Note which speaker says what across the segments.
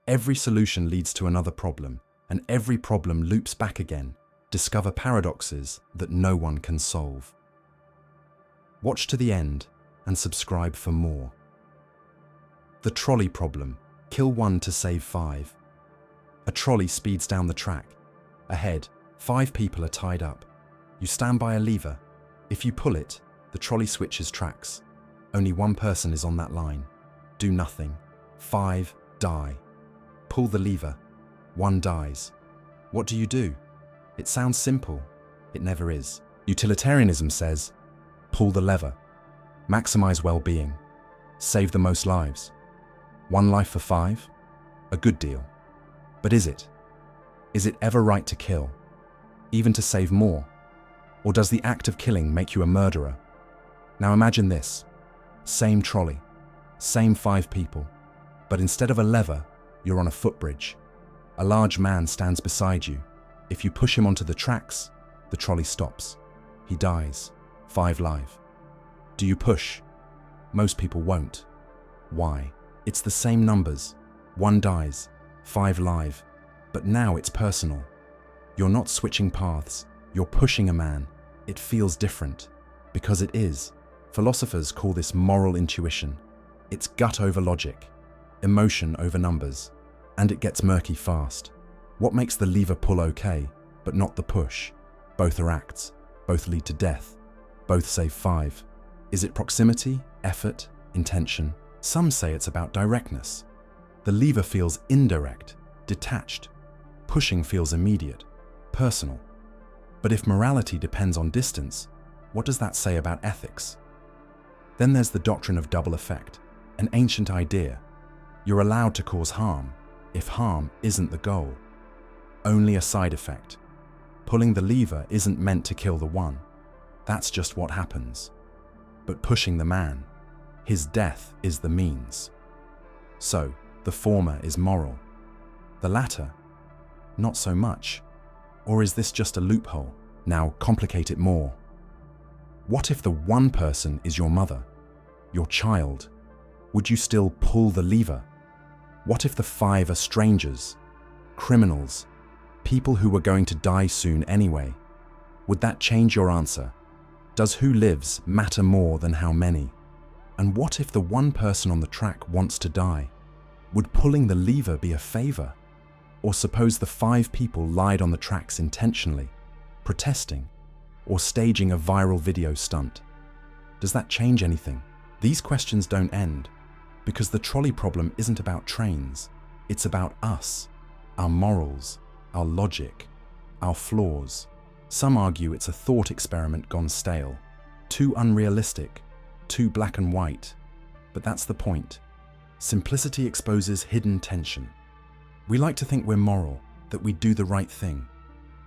Speaker 1: Every solution leads to another problem, and every problem loops back again. Discover paradoxes that no one can solve. Watch to the end and subscribe for more. The trolley problem. Kill one to save five. A trolley speeds down the track. Ahead, 5 people are tied up. You stand by a lever. If you pull it, the trolley switches tracks. Only one person is on that line. Do nothing. 5 die. Pull the lever. 1 dies. What do you do? It sounds simple. It never is. Utilitarianism says, pull the lever. Maximize well-being. Save the most lives. 1 life for 5? A good deal. But is it? Is it ever right to kill? Even to save more? Or does the act of killing make you a murderer? Now imagine this. Same trolley. Same 5 people. But instead of a lever, you're on a footbridge. A large man stands beside you. If you push him onto the tracks, the trolley stops. He dies. 5 live. Do you push? Most people won't. Why? It's the same numbers. 1 dies. 5 live. But now it's personal. You're not switching paths. You're pushing a man. It feels different. Because it is. Philosophers call this moral intuition. It's gut over logic. Emotion over numbers. And it gets murky fast. What makes the lever pull okay, but not the push? Both are acts. Both lead to death. Both save 5. Is it proximity, effort, intention? Some say it's about directness. The lever feels indirect, detached. Pushing feels immediate, personal. But if morality depends on distance, what does that say about ethics? Then there's the doctrine of double effect, an ancient idea. You're allowed to cause harm, if harm isn't the goal. Only a side effect. Pulling the lever isn't meant to kill the one. That's just what happens. But pushing the man, his death is the means. So, the former is moral. The latter, not so much. Or is this just a loophole? Now complicate it more. What if the one person is your mother, your child? Would you still pull the lever? What if the 5 are strangers, criminals, people who were going to die soon anyway? Would that change your answer? Does who lives matter more than how many? And what if the one person on the track wants to die? Would pulling the lever be a favor? Or suppose the 5 people lied on the tracks intentionally, protesting, or staging a viral video stunt? Does that change anything? These questions don't end, because the trolley problem isn't about trains. It's about us, our morals, our logic, our flaws. Some argue it's a thought experiment gone stale, too unrealistic, too black and white. But that's the point. Simplicity exposes hidden tension. We like to think we're moral, that we do the right thing.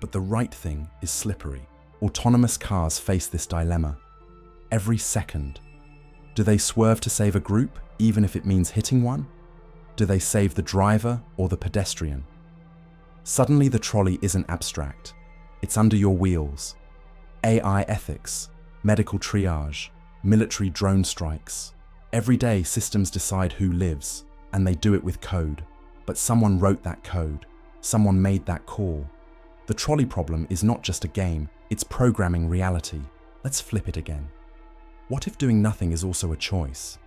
Speaker 1: But the right thing is slippery. Autonomous cars face this dilemma. Every second. Do they swerve to save a group, even if it means hitting one? Do they save the driver or the pedestrian? Suddenly the trolley isn't abstract. It's under your wheels. AI ethics, medical triage, military drone strikes. Every day systems decide who lives, and they do it with code. But someone wrote that code. Someone made that call. The trolley problem is not just a game, it's programming reality. Let's flip it again. What if doing nothing is also a choice?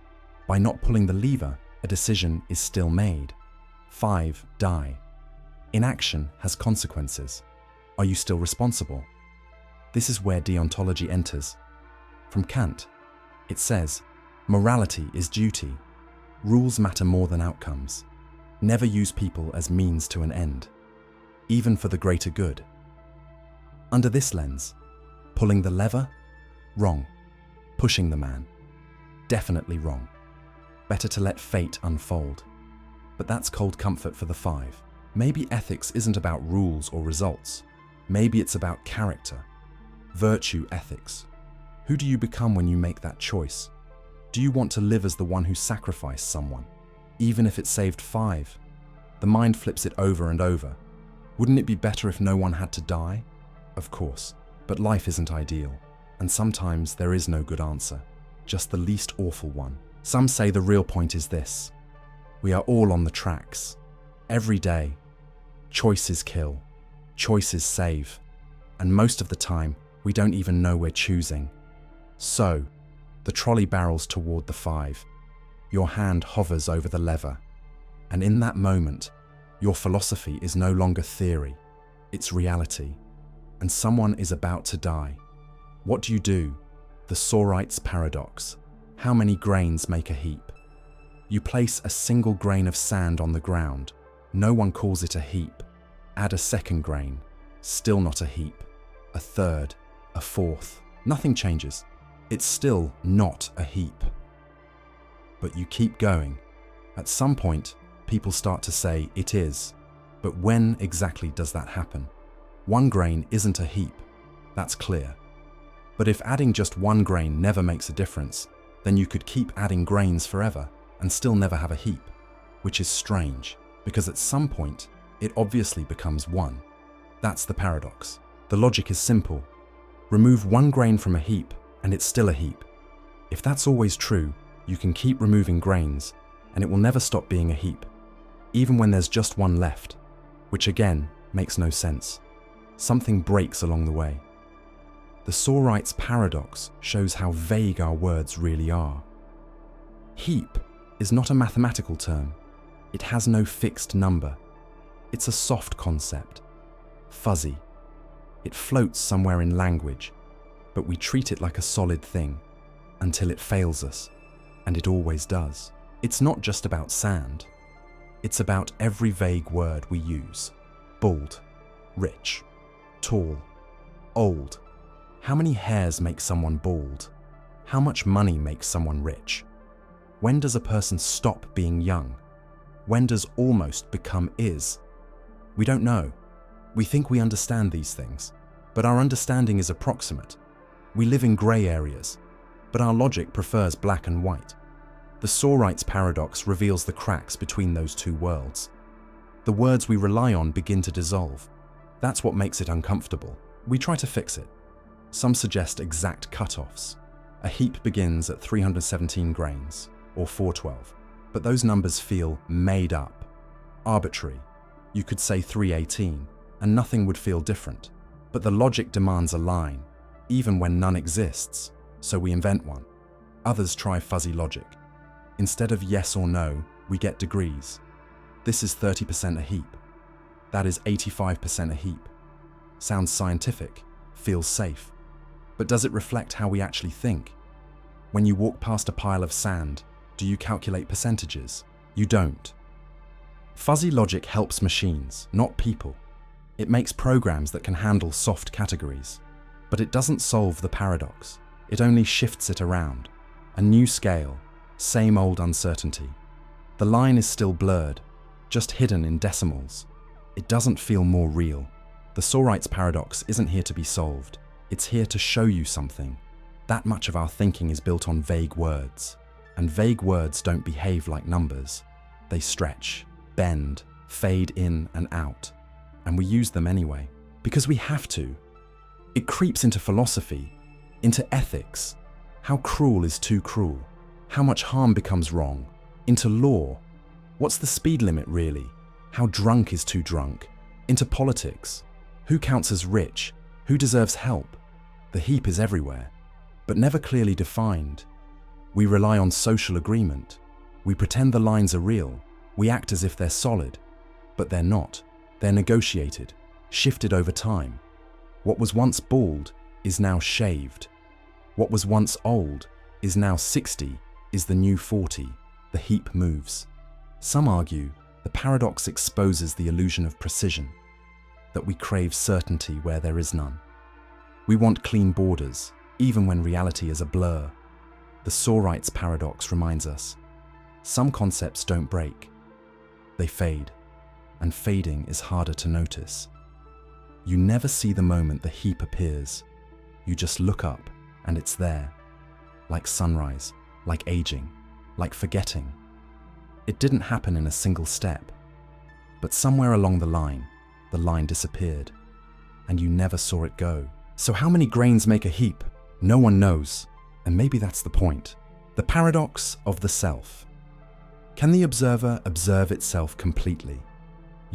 Speaker 1: By not pulling the lever, a decision is still made. 5 die. Inaction has consequences. Are you still responsible? This is where deontology enters. From Kant, it says, morality is duty. Rules matter more than outcomes. Never use people as means to an end, even for the greater good. Under this lens, pulling the lever? Wrong. Pushing the man? Definitely wrong. Better to let fate unfold. But that's cold comfort for the 5. Maybe ethics isn't about rules or results. Maybe it's about character, virtue ethics. Who do you become when you make that choice? Do you want to live as the one who sacrificed someone, even if it saved 5? The mind flips it over and over. Wouldn't it be better if no one had to die? Of course, but life isn't ideal, and sometimes there is no good answer, just the least awful one. Some say the real point is this: we are all on the tracks. Every day, choices kill, choices save, and most of the time, we don't even know we're choosing. So, the trolley barrels toward the 5. Your hand hovers over the lever, and in that moment, your philosophy is no longer theory, it's reality, and someone is about to die. What do? The Sorites paradox. How many grains make a heap? You place a single grain of sand on the ground. No one calls it a heap. Add a second grain. Still not a heap. A third, a fourth. Nothing changes. It's still not a heap. But you keep going. At some point, people start to say it is. But when exactly does that happen? One grain isn't a heap. That's clear. But if adding just one grain never makes a difference, then you could keep adding grains forever and still never have a heap, which is strange, because at some point, it obviously becomes one. That's the paradox. The logic is simple. Remove one grain from a heap, and it's still a heap. If that's always true, you can keep removing grains, and it will never stop being a heap, even when there's just one left, which again makes no sense. Something breaks along the way. The Sorites paradox shows how vague our words really are. Heap is not a mathematical term. It has no fixed number. It's a soft concept, fuzzy. It floats somewhere in language, but we treat it like a solid thing until it fails us, and it always does. It's not just about sand. It's about every vague word we use. Bald, rich, tall, old. How many hairs make someone bald? How much money makes someone rich? When does a person stop being young? When does almost become is? We don't know. We think we understand these things, but our understanding is approximate. We live in grey areas, but our logic prefers black and white. The Sorites paradox reveals the cracks between those two worlds. The words we rely on begin to dissolve. That's what makes it uncomfortable. We try to fix it. Some suggest exact cutoffs. A heap begins at 317 grains, or 412, but those numbers feel made up, arbitrary. You could say 318, and nothing would feel different. But the logic demands a line, even when none exists, so we invent one. Others try fuzzy logic. Instead of yes or no, we get degrees. This is 30% a heap. That is 85% a heap. Sounds scientific, feels safe. But does it reflect how we actually think? When you walk past a pile of sand, do you calculate percentages? You don't. Fuzzy logic helps machines, not people. It makes programs that can handle soft categories. But it doesn't solve the paradox. It only shifts it around. A new scale, same old uncertainty. The line is still blurred, just hidden in decimals. It doesn't feel more real. The Sorites paradox isn't here to be solved. It's here to show you something. That much of our thinking is built on vague words. And vague words don't behave like numbers. They stretch, bend, fade in and out. And we use them anyway, because we have to. It creeps into philosophy, into ethics. How cruel is too cruel? How much harm becomes wrong? Into law. What's the speed limit really? How drunk is too drunk? Into politics. Who counts as rich? Who deserves help? The heap is everywhere, but never clearly defined. We rely on social agreement. We pretend the lines are real. We act as if they're solid, but they're not. They're negotiated, shifted over time. What was once bald is now shaved. What was once old is now 60, is the new 40. The heap moves. Some argue the paradox exposes the illusion of precision, that we crave certainty where there is none. We want clean borders, even when reality is a blur. The Sorites paradox reminds us, some concepts don't break. They fade, and fading is harder to notice. You never see the moment the heap appears. You just look up, and it's there. Like sunrise, like aging, like forgetting. It didn't happen in a single step, but somewhere along the line disappeared, and you never saw it go. So how many grains make a heap? No one knows, and maybe that's the point. The paradox of the self. Can the observer observe itself completely?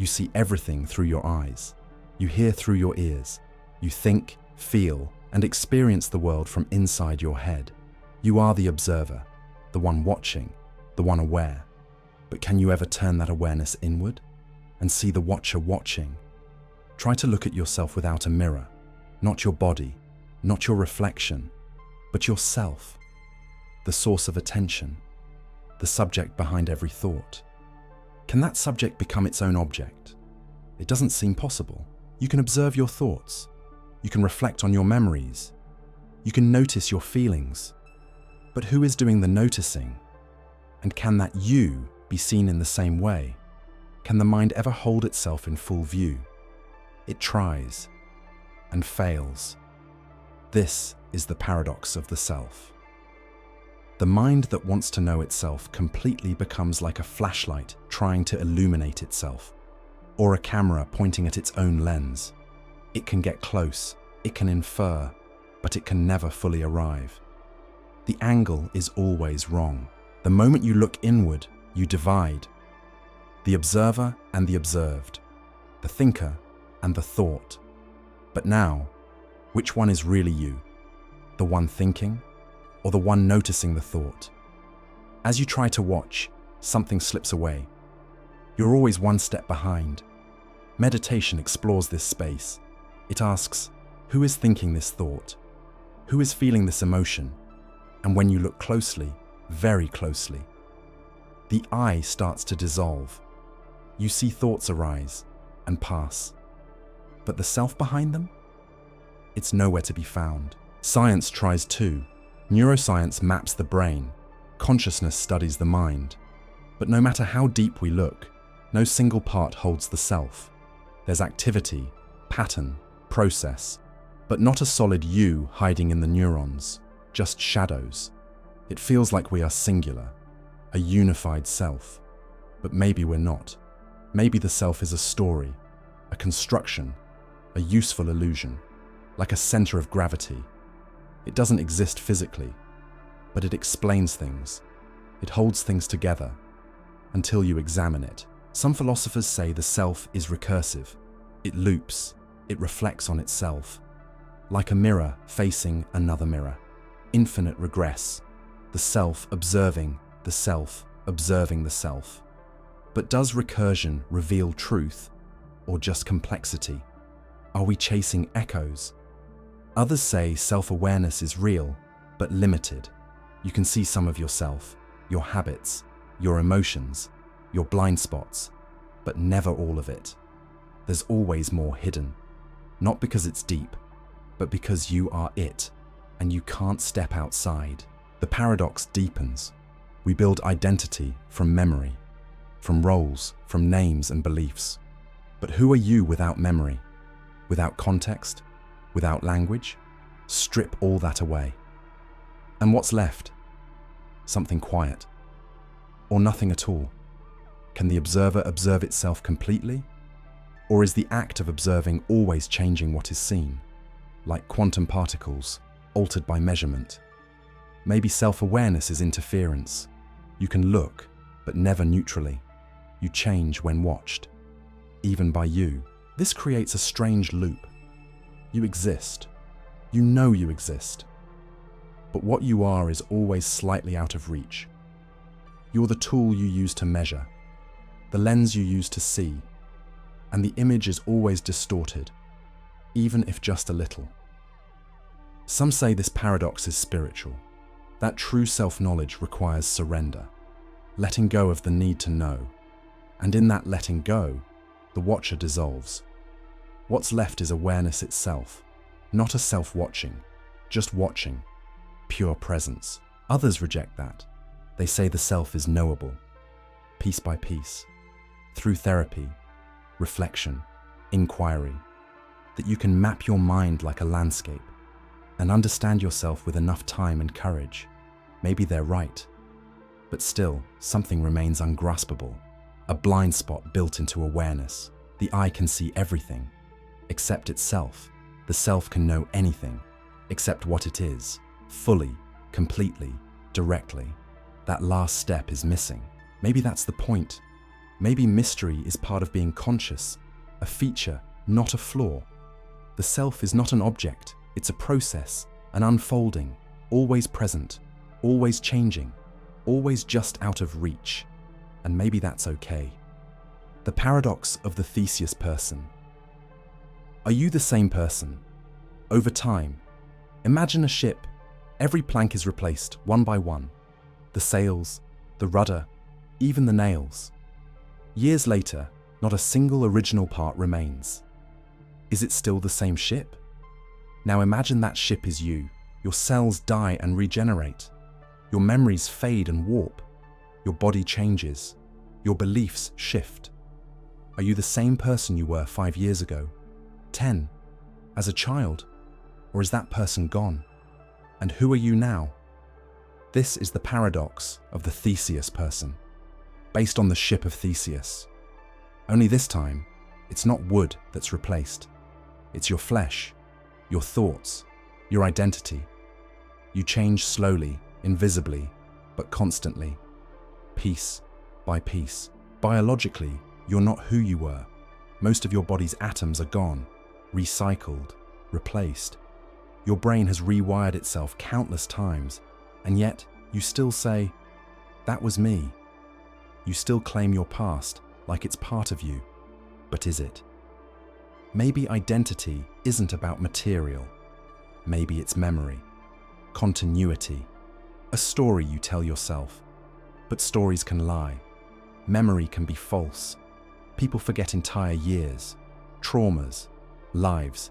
Speaker 1: You see everything through your eyes. You hear through your ears. You think, feel, and experience the world from inside your head. You are the observer, the one watching, the one aware. But can you ever turn that awareness inward and see the watcher watching? Try to look at yourself without a mirror, not your body, not your reflection, but yourself, the source of attention, the subject behind every thought. Can that subject become its own object? It doesn't seem possible. You can observe your thoughts. You can reflect on your memories. You can notice your feelings. But who is doing the noticing? And can that you be seen in the same way? Can the mind ever hold itself in full view? It tries and fails. This is the paradox of the self. The mind that wants to know itself completely becomes like a flashlight trying to illuminate itself, or a camera pointing at its own lens. It can get close, it can infer, but it can never fully arrive. The angle is always wrong. The moment you look inward, you divide. The observer and the observed, the thinker and the thought. But now, which one is really you? The one thinking, or the one noticing the thought? As you try to watch, something slips away. You're always one step behind. Meditation explores this space. It asks, who is thinking this thought? Who is feeling this emotion? And when you look closely, very closely, the I starts to dissolve. You see thoughts arise and pass. But the self behind them? It's nowhere to be found. Science tries too. Neuroscience maps the brain. Consciousness studies the mind. But no matter how deep we look, no single part holds the self. There's activity, pattern, process, but not a solid you hiding in the neurons, just shadows. It feels like we are singular, a unified self. But maybe we're not. Maybe the self is a story, a construction, a useful illusion, like a center of gravity. It doesn't exist physically, but it explains things. It holds things together until you examine it. Some philosophers say the self is recursive. It loops, it reflects on itself, like a mirror facing another mirror. Infinite regress, the self observing the self observing the self. But does recursion reveal truth or just complexity? Are we chasing echoes? Others say self-awareness is real, but limited. You can see some of yourself, your habits, your emotions, your blind spots, but never all of it. There's always more hidden, not because it's deep, but because you are it, and you can't step outside. The paradox deepens. We build identity from memory, from roles, from names and beliefs. But who are you without memory, without context, without language? Strip all that away. And what's left? Something quiet, or nothing at all. Can the observer observe itself completely? Or is the act of observing always changing what is seen, like quantum particles, altered by measurement? Maybe self-awareness is interference. You can look, but never neutrally. You change when watched, even by you. This creates a strange loop. You exist. You know you exist. But what you are is always slightly out of reach. You're the tool you use to measure, the lens you use to see, and the image is always distorted, even if just a little. Some say this paradox is spiritual, that true self-knowledge requires surrender, letting go of the need to know, and in that letting go, the watcher dissolves. What's left is awareness itself, not a self-watching, just watching, pure presence. Others reject that. They say the self is knowable, piece by piece, through therapy, reflection, inquiry, that you can map your mind like a landscape and understand yourself with enough time and courage. Maybe they're right, but still, something remains ungraspable, a blind spot built into awareness. The eye can see everything, except itself. The self can know anything, except what it is, fully, completely, directly. That last step is missing. Maybe that's the point. Maybe mystery is part of being conscious, a feature, not a flaw. The self is not an object, it's a process, an unfolding, always present, always changing, always just out of reach. And maybe that's okay. The paradox of the Theseus person. Are you the same person? Over time, imagine a ship. Every plank is replaced, one by one. The sails, the rudder, even the nails. Years later, not a single original part remains. Is it still the same ship? Now imagine that ship is you. Your cells die and regenerate. Your memories fade and warp. Your body changes. Your beliefs shift. Are you the same person you were 5 years ago? 10? As a child? Or is that person gone? And who are you now? This is the paradox of the Theseus person, based on the ship of Theseus. Only this time, it's not wood that's replaced. It's your flesh, your thoughts, your identity. You change slowly, invisibly, but constantly, piece by piece. Biologically, you're not who you were. Most of your body's atoms are gone, recycled, replaced. Your brain has rewired itself countless times, and yet you still say, "That was me." You still claim your past like it's part of you, but is it? Maybe identity isn't about material. Maybe it's memory, continuity, a story you tell yourself. But stories can lie. Memory can be false. People forget entire years, traumas, lives.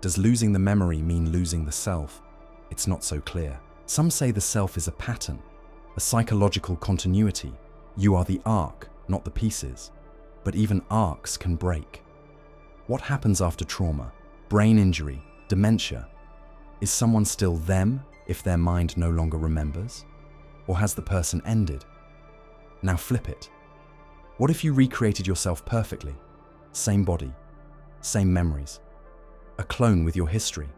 Speaker 1: Does losing the memory mean losing the self? It's not so clear. Some say the self is a pattern, a psychological continuity. You are the arc, not the pieces. But even arcs can break. What happens after trauma, brain injury, dementia? Is someone still them if their mind no longer remembers? Or has the person ended? Now flip it. What if you recreated yourself perfectly? Same body, same memories, a clone with your history.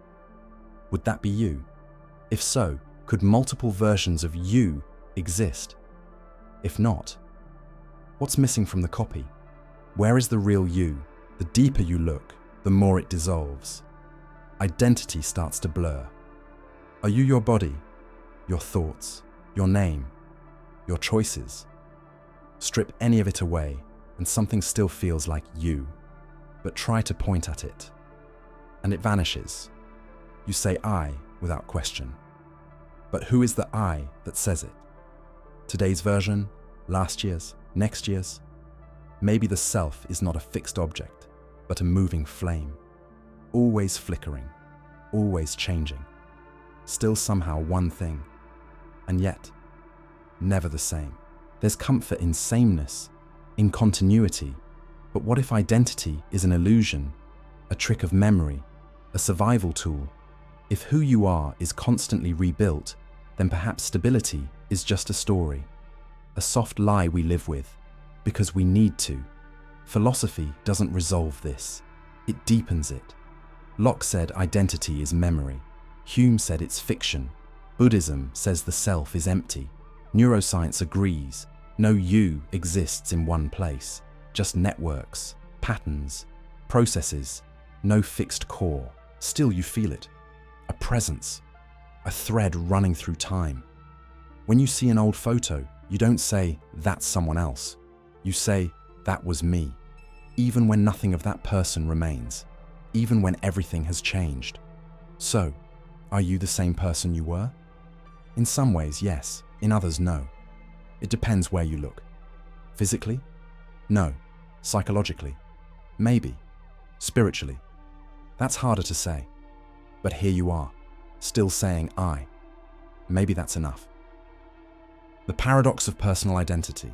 Speaker 1: Would that be you? If so, could multiple versions of you exist? If not, what's missing from the copy? Where is the real you? The deeper you look, the more it dissolves. Identity starts to blur. Are you your body, your thoughts, your name, your choices? Strip any of it away, and something still feels like you. But try to point at it, and it vanishes. You say I without question. But who is the I that says it? Today's version, last year's, next year's? Maybe the self is not a fixed object, but a moving flame, always flickering, always changing, still somehow one thing, and yet never the same. There's comfort in sameness, in continuity, but what if identity is an illusion, a trick of memory, a survival tool? If who you are is constantly rebuilt, then perhaps stability is just a story, a soft lie we live with, because we need to. Philosophy doesn't resolve this, it deepens it. Locke said identity is memory. Hume said it's fiction. Buddhism says the self is empty. Neuroscience agrees, no you exists in one place, just networks, patterns, processes, no fixed core. Still you feel it, a presence, a thread running through time. When you see an old photo, you don't say, "That's someone else." You say, "That was me," even when nothing of that person remains, even when everything has changed. So, are you the same person you were? In some ways, yes. In others, no. It depends where you look. Physically? No. Psychologically? Maybe. Spiritually? That's harder to say. But here you are, still saying I. Maybe that's enough. The paradox of personal identity.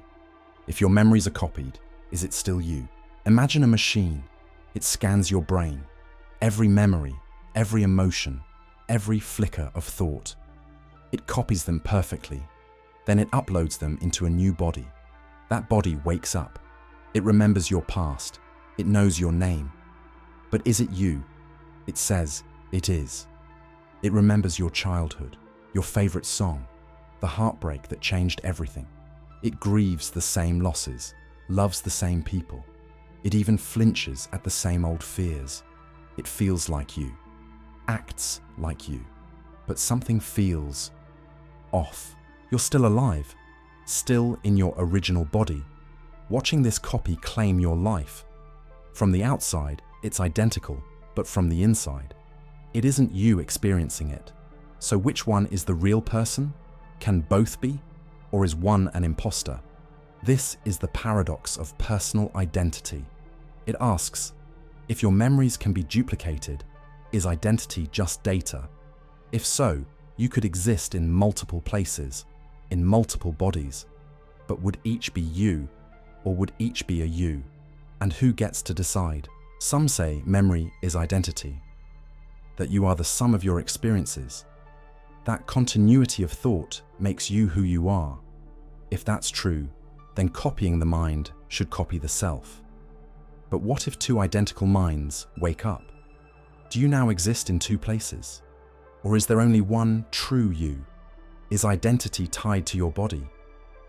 Speaker 1: If your memories are copied, is it still you? Imagine a machine. It scans your brain. Every memory, every emotion, every flicker of thought. It copies them perfectly. Then it uploads them into a new body. That body wakes up. It remembers your past. It knows your name. But is it you? It says it is. It remembers your childhood, your favorite song, the heartbreak that changed everything. It grieves the same losses. loves the same people. It even flinches at the same old fears. It feels like you, acts like you, but something feels off. You're still alive, still in your original body, watching this copy claim your life. From the outside, it's identical, but from the inside, it isn't you experiencing it. So which one is the real person? Can both be? Or is one an imposter? This is the paradox of personal identity. It asks, if your memories can be duplicated, is identity just data? If so, you could exist in multiple places, in multiple bodies. But would each be you, or would each be a you? And who gets to decide? Some say memory is identity, that you are the sum of your experiences. That continuity of thought makes you who you are. If that's true, then copying the mind should copy the self. But what if two identical minds wake up? Do you now exist in two places? Or is there only one true you? Is identity tied to your body,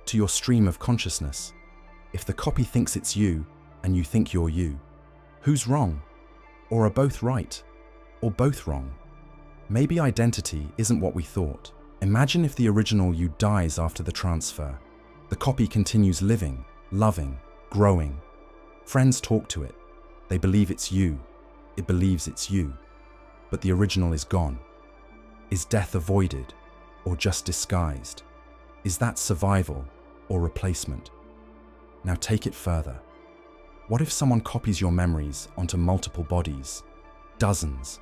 Speaker 1: to your stream of consciousness? If the copy thinks it's you and you think you're you, who's wrong? Or are both right? Or both wrong? Maybe identity isn't what we thought. Imagine if the original you dies after the transfer. The copy continues living, loving, growing. Friends talk to it. They believe it's you. It believes it's you. But the original is gone. Is death avoided or just disguised? Is that survival or replacement? Now take it further. What if someone copies your memories onto multiple bodies? Dozens,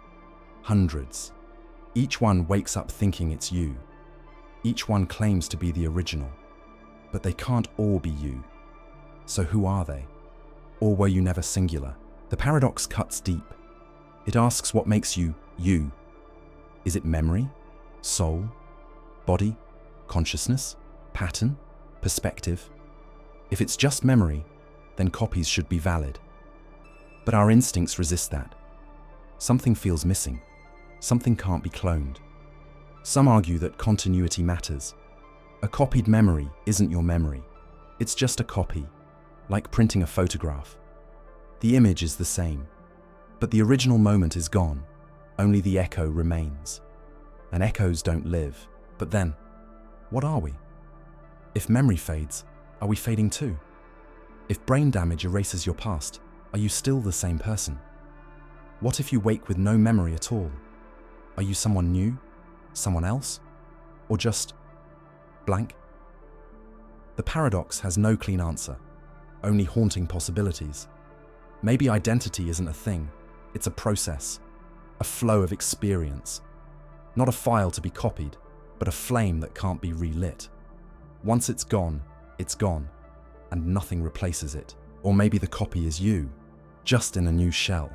Speaker 1: hundreds. Each one wakes up thinking it's you. Each one claims to be the original. But they can't all be you. So who are they? Or were you never singular? The paradox cuts deep. It asks what makes you, you. Is it memory, soul, body, consciousness, pattern, perspective? If it's just memory, then copies should be valid. But our instincts resist that. Something feels missing. Something can't be cloned. Some argue that continuity matters. A copied memory isn't your memory. It's just a copy, like printing a photograph. The image is the same, but the original moment is gone. Only the echo remains. And echoes don't live. But then, what are we? If memory fades, are we fading too? If brain damage erases your past, are you still the same person? What if you wake with no memory at all? Are you someone new? Someone else? Or just blank? The paradox has no clean answer, only haunting possibilities. Maybe identity isn't a thing, it's a process, a flow of experience. Not a file to be copied, but a flame that can't be relit. Once it's gone, and nothing replaces it. Or maybe the copy is you, just in a new shell.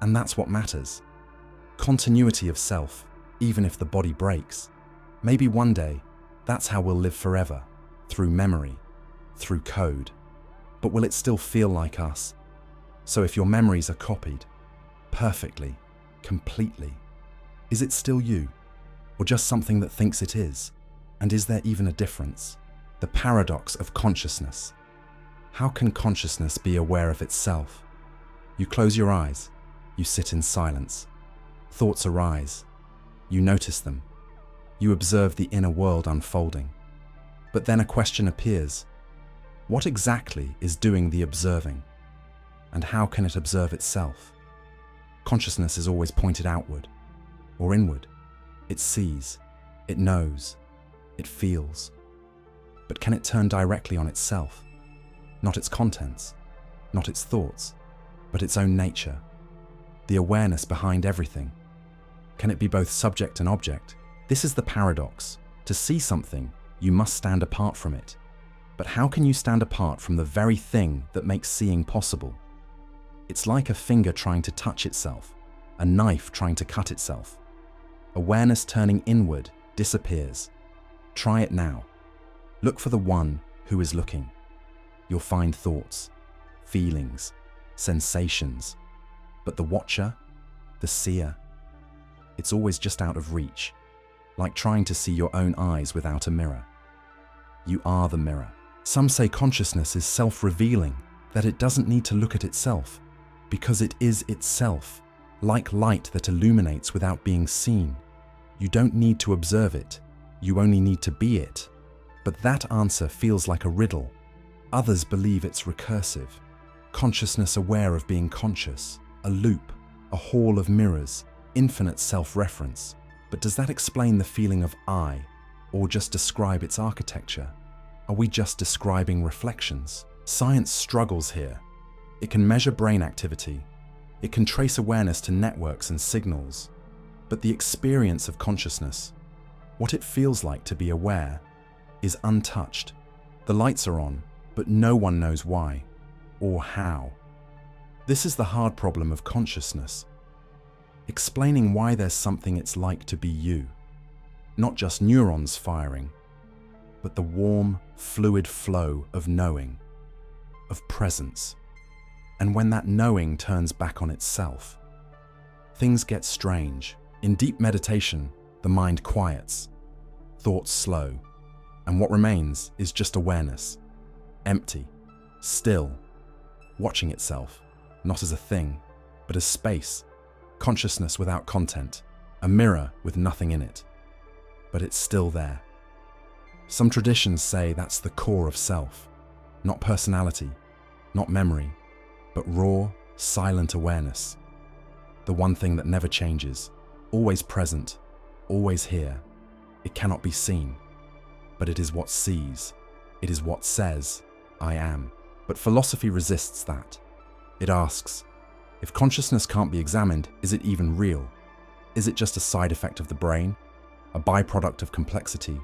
Speaker 1: And that's what matters. Continuity of self, even if the body breaks. Maybe one day, that's how we'll live forever, through memory, through code. But will it still feel like us? So if your memories are copied, perfectly, completely, is it still you? Or just something that thinks it is? And is there even a difference? The paradox of consciousness. How can consciousness be aware of itself? You close your eyes, you sit in silence. Thoughts arise. You notice them. You observe the inner world unfolding. But then a question appears. What exactly is doing the observing? And how can it observe itself? Consciousness is always pointed outward or inward. It sees, it knows, it feels. But can it turn directly on itself? Not its contents, not its thoughts, but its own nature, the awareness behind everything. Can it be both subject and object? This is the paradox. To see something, you must stand apart from it. But how can you stand apart from the very thing that makes seeing possible? It's like a finger trying to touch itself, a knife trying to cut itself. Awareness turning inward disappears. Try it now. Look for the one who is looking. You'll find thoughts, feelings, sensations. But the watcher, the seer, it's always just out of reach, like trying to see your own eyes without a mirror. You are the mirror. Some say consciousness is self-revealing, that it doesn't need to look at itself, because it is itself, like light that illuminates without being seen. You don't need to observe it, you only need to be it. But that answer feels like a riddle. Others believe it's recursive. Consciousness aware of being conscious, a loop, a hall of mirrors, infinite self-reference. But does that explain the feeling of I, or just describe its architecture? Are we just describing reflections? Science struggles here. It can measure brain activity. It can trace awareness to networks and signals. But the experience of consciousness, what it feels like to be aware, is untouched. The lights are on, but no one knows why or how. This is the hard problem of consciousness. Explaining why there's something it's like to be you. Not just neurons firing, but the warm, fluid flow of knowing, of presence. And when that knowing turns back on itself, things get strange. In deep meditation, the mind quiets, thoughts slow, and what remains is just awareness, empty, still, watching itself, not as a thing, but as space, consciousness without content, a mirror with nothing in it. But it's still there. Some traditions say that's the core of self, not personality, not memory, but raw, silent awareness. The one thing that never changes, always present, always here. It cannot be seen, but it is what sees. It is what says, I am. But philosophy resists that. It asks, if consciousness can't be examined, is it even real? Is it just a side effect of the brain? A byproduct of complexity?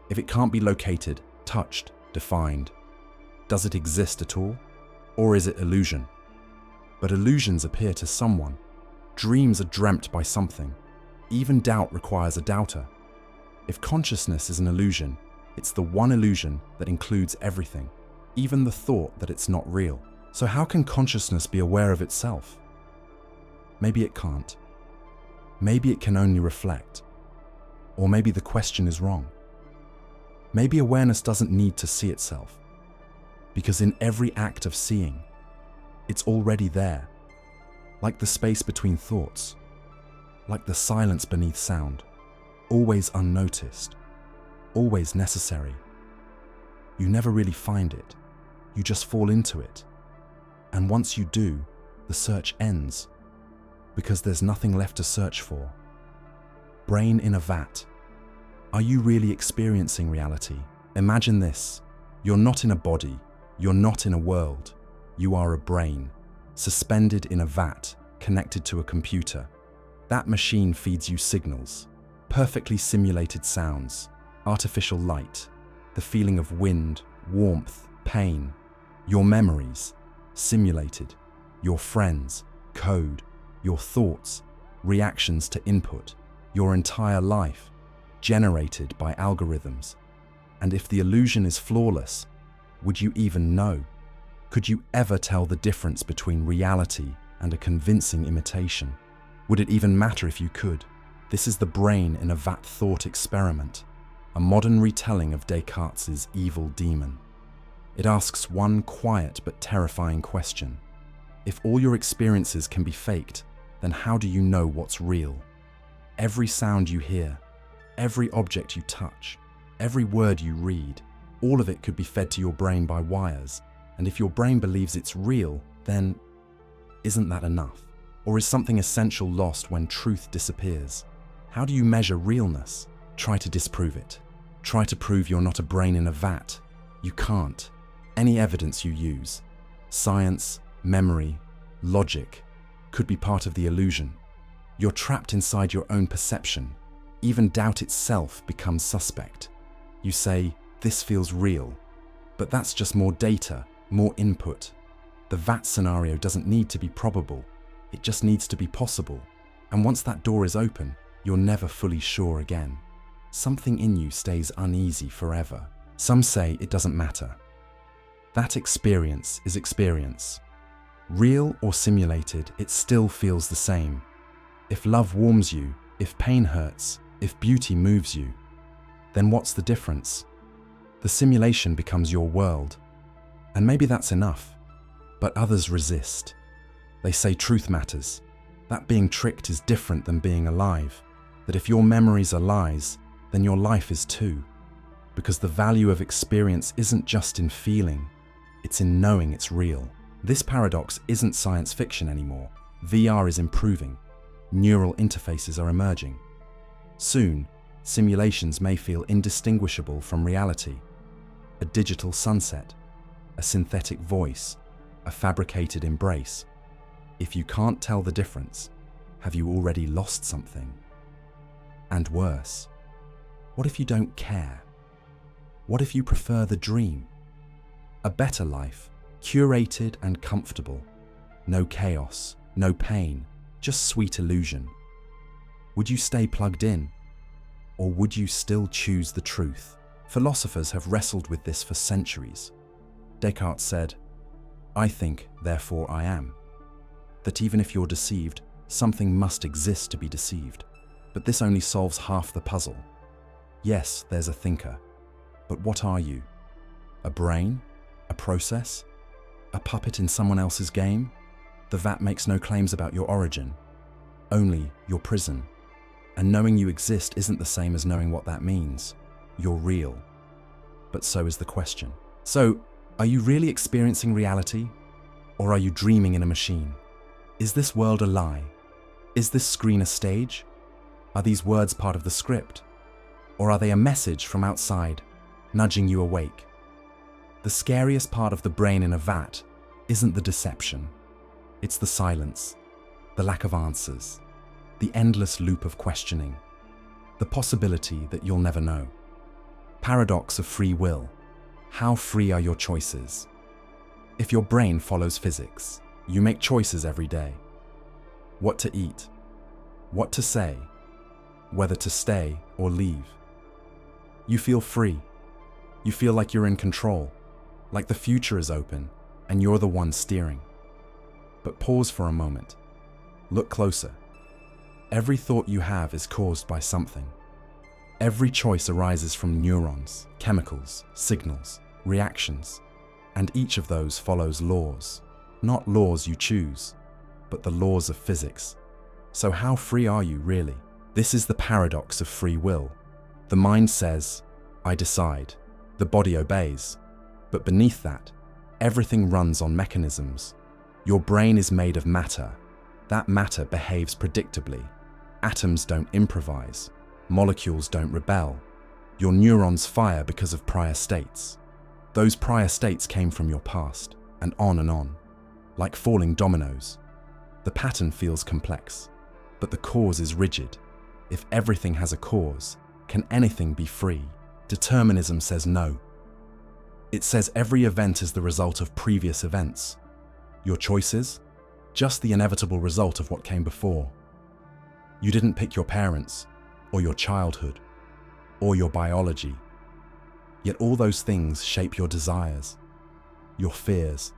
Speaker 1: If it can't be located, touched, defined, does it exist at all? Or is it illusion? But illusions appear to someone. Dreams are dreamt by something. Even doubt requires a doubter. If consciousness is an illusion, it's the one illusion that includes everything, even the thought that it's not real. So how can consciousness be aware of itself? Maybe it can't. Maybe it can only reflect. Or maybe the question is wrong. Maybe awareness doesn't need to see itself, because in every act of seeing, it's already there, like the space between thoughts, like the silence beneath sound, always unnoticed, always necessary. You never really find it, you just fall into it. And once you do, the search ends, because there's nothing left to search for. Brain in a vat. Are you really experiencing reality? Imagine this. You're not in a body. You're not in a world. You are a brain, suspended in a vat, connected to a computer. That machine feeds you signals, perfectly simulated sounds, artificial light, the feeling of wind, warmth, pain, your memories, simulated, your friends, code, your thoughts, reactions to input, your entire life, generated by algorithms. And if the illusion is flawless, would you even know? Could you ever tell the difference between reality and a convincing imitation? Would it even matter if you could? This is the brain in a vat thought experiment, a modern retelling of Descartes' evil demon. It asks one quiet but terrifying question. If all your experiences can be faked, then how do you know what's real? Every sound you hear, every object you touch, every word you read, all of it could be fed to your brain by wires. And if your brain believes it's real, then isn't that enough? Or is something essential lost when truth disappears? How do you measure realness? Try to disprove it. Try to prove you're not a brain in a vat. You can't. Any evidence you use, science, memory, logic, could be part of the illusion. You're trapped inside your own perception. Even doubt itself becomes suspect. You say, this feels real, but that's just more data, more input. The vat scenario doesn't need to be probable. It just needs to be possible. And once that door is open, you're never fully sure again. Something in you stays uneasy forever. Some say it doesn't matter. That experience is experience. Real or simulated, it still feels the same. If love warms you, if pain hurts, if beauty moves you, then what's the difference? The simulation becomes your world. And maybe that's enough. But others resist. They say truth matters. That being tricked is different than being alive. That if your memories are lies, then your life is too. Because the value of experience isn't just in feeling, it's in knowing it's real. This paradox isn't science fiction anymore. VR is improving. Neural interfaces are emerging. Soon, simulations may feel indistinguishable from reality. A digital sunset, a synthetic voice, a fabricated embrace. If you can't tell the difference, have you already lost something? And worse, what if you don't care? What if you prefer the dream? A better life, curated and comfortable. No chaos, no pain, just sweet illusion. Would you stay plugged in? Or would you still choose the truth? Philosophers have wrestled with this for centuries. Descartes said, "I think, therefore I am." That even if you're deceived, something must exist to be deceived. But this only solves half the puzzle. Yes, there's a thinker. But what are you? A brain? A process? A puppet in someone else's game? The vat makes no claims about your origin, only your prison. And knowing you exist isn't the same as knowing what that means. You're real. But so is the question. So, are you really experiencing reality? Or are you dreaming in a machine? Is this world a lie? Is this screen a stage? Are these words part of the script? Or are they a message from outside, nudging you awake? The scariest part of the brain in a vat isn't the deception. It's the silence, the lack of answers, the endless loop of questioning, the possibility that you'll never know. Paradox of free will. How free are your choices? If your brain follows physics, you make choices every day. What to eat, what to say, whether to stay or leave. You feel free. You feel like you're in control, like the future is open and you're the one steering. But pause for a moment. Look closer. Every thought you have is caused by something. Every choice arises from neurons, chemicals, signals, reactions, and each of those follows laws. Not laws you choose, but the laws of physics. So how free are you really? This is the paradox of free will. The mind says, I decide. The body obeys. But beneath that, everything runs on mechanisms. Your brain is made of matter. That matter behaves predictably. Atoms don't improvise. Molecules don't rebel. Your neurons fire because of prior states. Those prior states came from your past, and on, like falling dominoes. The pattern feels complex, but the cause is rigid. If everything has a cause, can anything be free? Determinism says no. It says every event is the result of previous events. Your choices? Just the inevitable result of what came before. You didn't pick your parents, or your childhood, or your biology. Yet all those things shape your desires, your fears,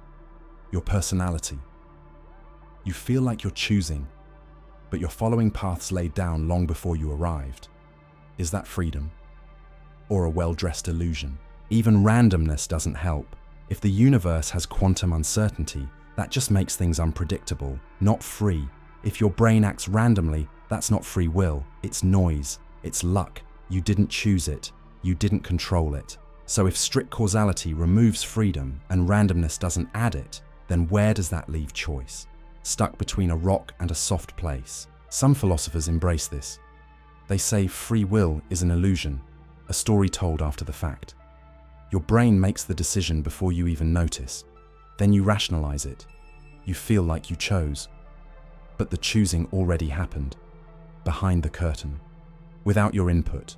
Speaker 1: your personality. You feel like you're choosing, but you're following paths laid down long before you arrived. Is that freedom? Or a well-dressed illusion? Even randomness doesn't help. If the universe has quantum uncertainty, that just makes things unpredictable, not free. If your brain acts randomly, that's not free will, it's noise, it's luck. You didn't choose it, you didn't control it. So if strict causality removes freedom and randomness doesn't add it, then where does that leave choice? Stuck between a rock and a soft place. Some philosophers embrace this. They say free will is an illusion, a story told after the fact. Your brain makes the decision before you even notice. Then you rationalize it. You feel like you chose. But the choosing already happened, behind the curtain, without your input.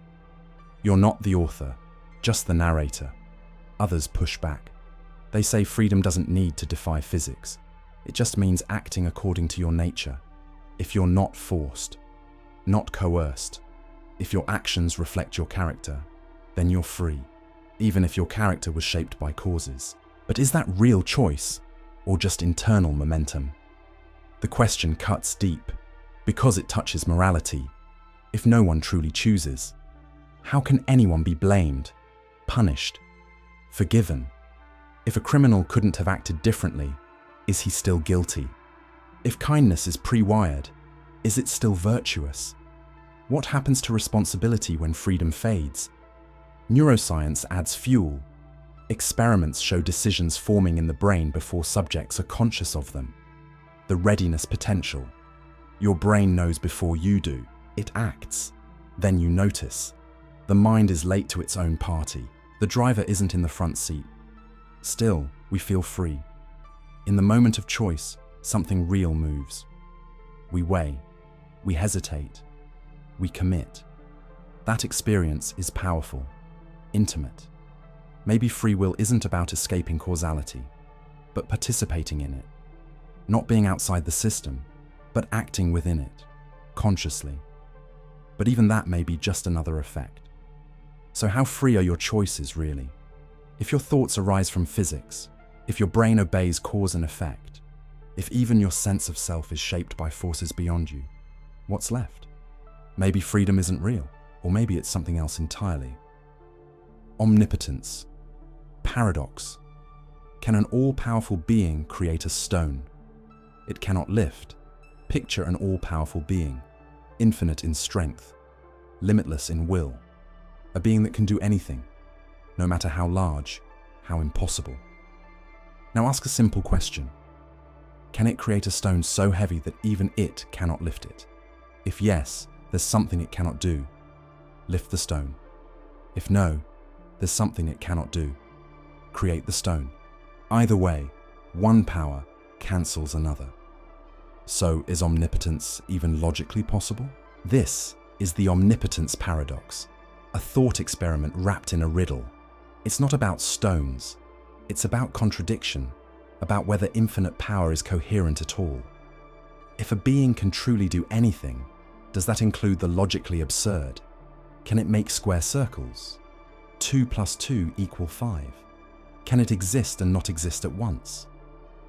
Speaker 1: You're not the author, just the narrator. Others push back. They say freedom doesn't need to defy physics. It just means acting according to your nature. If you're not forced, not coerced, if your actions reflect your character, then you're free, even if your character was shaped by causes. But is that real choice, or just internal momentum? The question cuts deep, because it touches morality. If no one truly chooses, how can anyone be blamed, punished, Forgiven. If a criminal couldn't have acted differently, is he still guilty? If kindness is pre-wired, is it still virtuous? What happens to responsibility when freedom fades? Neuroscience adds fuel. Experiments show decisions forming in the brain before subjects are conscious of them. The readiness potential. Your brain knows before you do. It acts. Then you notice. The mind is late to its own party. The driver isn't in the front seat. Still, we feel free. In the moment of choice, something real moves. We weigh. We hesitate. We commit. That experience is powerful, intimate. Maybe free will isn't about escaping causality, but participating in it. Not being outside the system, but acting within it, consciously. But even that may be just another effect. So how free are your choices, really? If your thoughts arise from physics, if your brain obeys cause and effect, if even your sense of self is shaped by forces beyond you, what's left? Maybe freedom isn't real, or maybe it's something else entirely. Omnipotence. Paradox. Can an all-powerful being create a stone? It cannot lift. Picture an all-powerful being, infinite in strength, limitless in will, a being that can do anything, no matter how large, how impossible. Now ask a simple question. Can it create a stone so heavy that even it cannot lift it? If yes, there's something it cannot do. Lift the stone. If no, there's something it cannot do. Create the stone. Either way, one power cancels another. So is omnipotence even logically possible? This is the omnipotence paradox, a thought experiment wrapped in a riddle. It's not about stones. It's about contradiction, about whether infinite power is coherent at all. If a being can truly do anything, does that include the logically absurd? Can it make square circles? 2 + 2 = 5. Can it exist and not exist at once?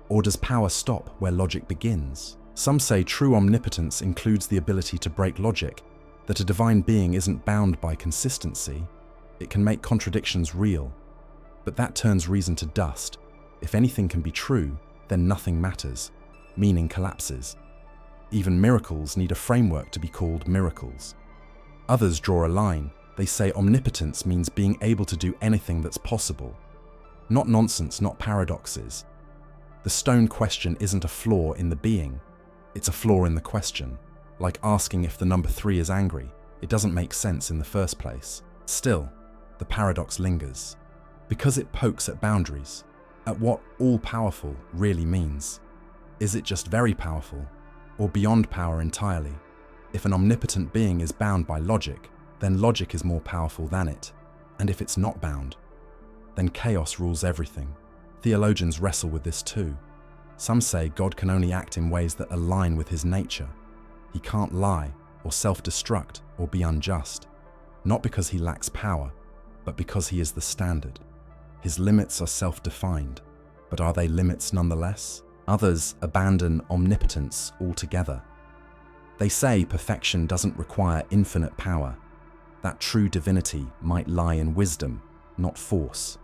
Speaker 1: Or does power stop where logic begins? Some say true omnipotence includes the ability to break logic, that a divine being isn't bound by consistency. It can make contradictions real, but that turns reason to dust. If anything can be true, then nothing matters. Meaning collapses. Even miracles need a framework to be called miracles. Others draw a line. They say omnipotence means being able to do anything that's possible. Not nonsense, not paradoxes. The stone question isn't a flaw in the being. It's a flaw in the question. Like asking if the number 3 is angry. It doesn't make sense in the first place. Still, the paradox lingers. Because it pokes at boundaries, at what all-powerful really means. Is it just very powerful, or beyond power entirely? If an omnipotent being is bound by logic, then logic is more powerful than it. And if it's not bound, then chaos rules everything. Theologians wrestle with this too. Some say God can only act in ways that align with his nature. He can't lie, or self-destruct, or be unjust. Not because he lacks power, but because he is the standard. His limits are self-defined, but are they limits nonetheless? Others abandon omnipotence altogether. They say perfection doesn't require infinite power, that true divinity might lie in wisdom, not force,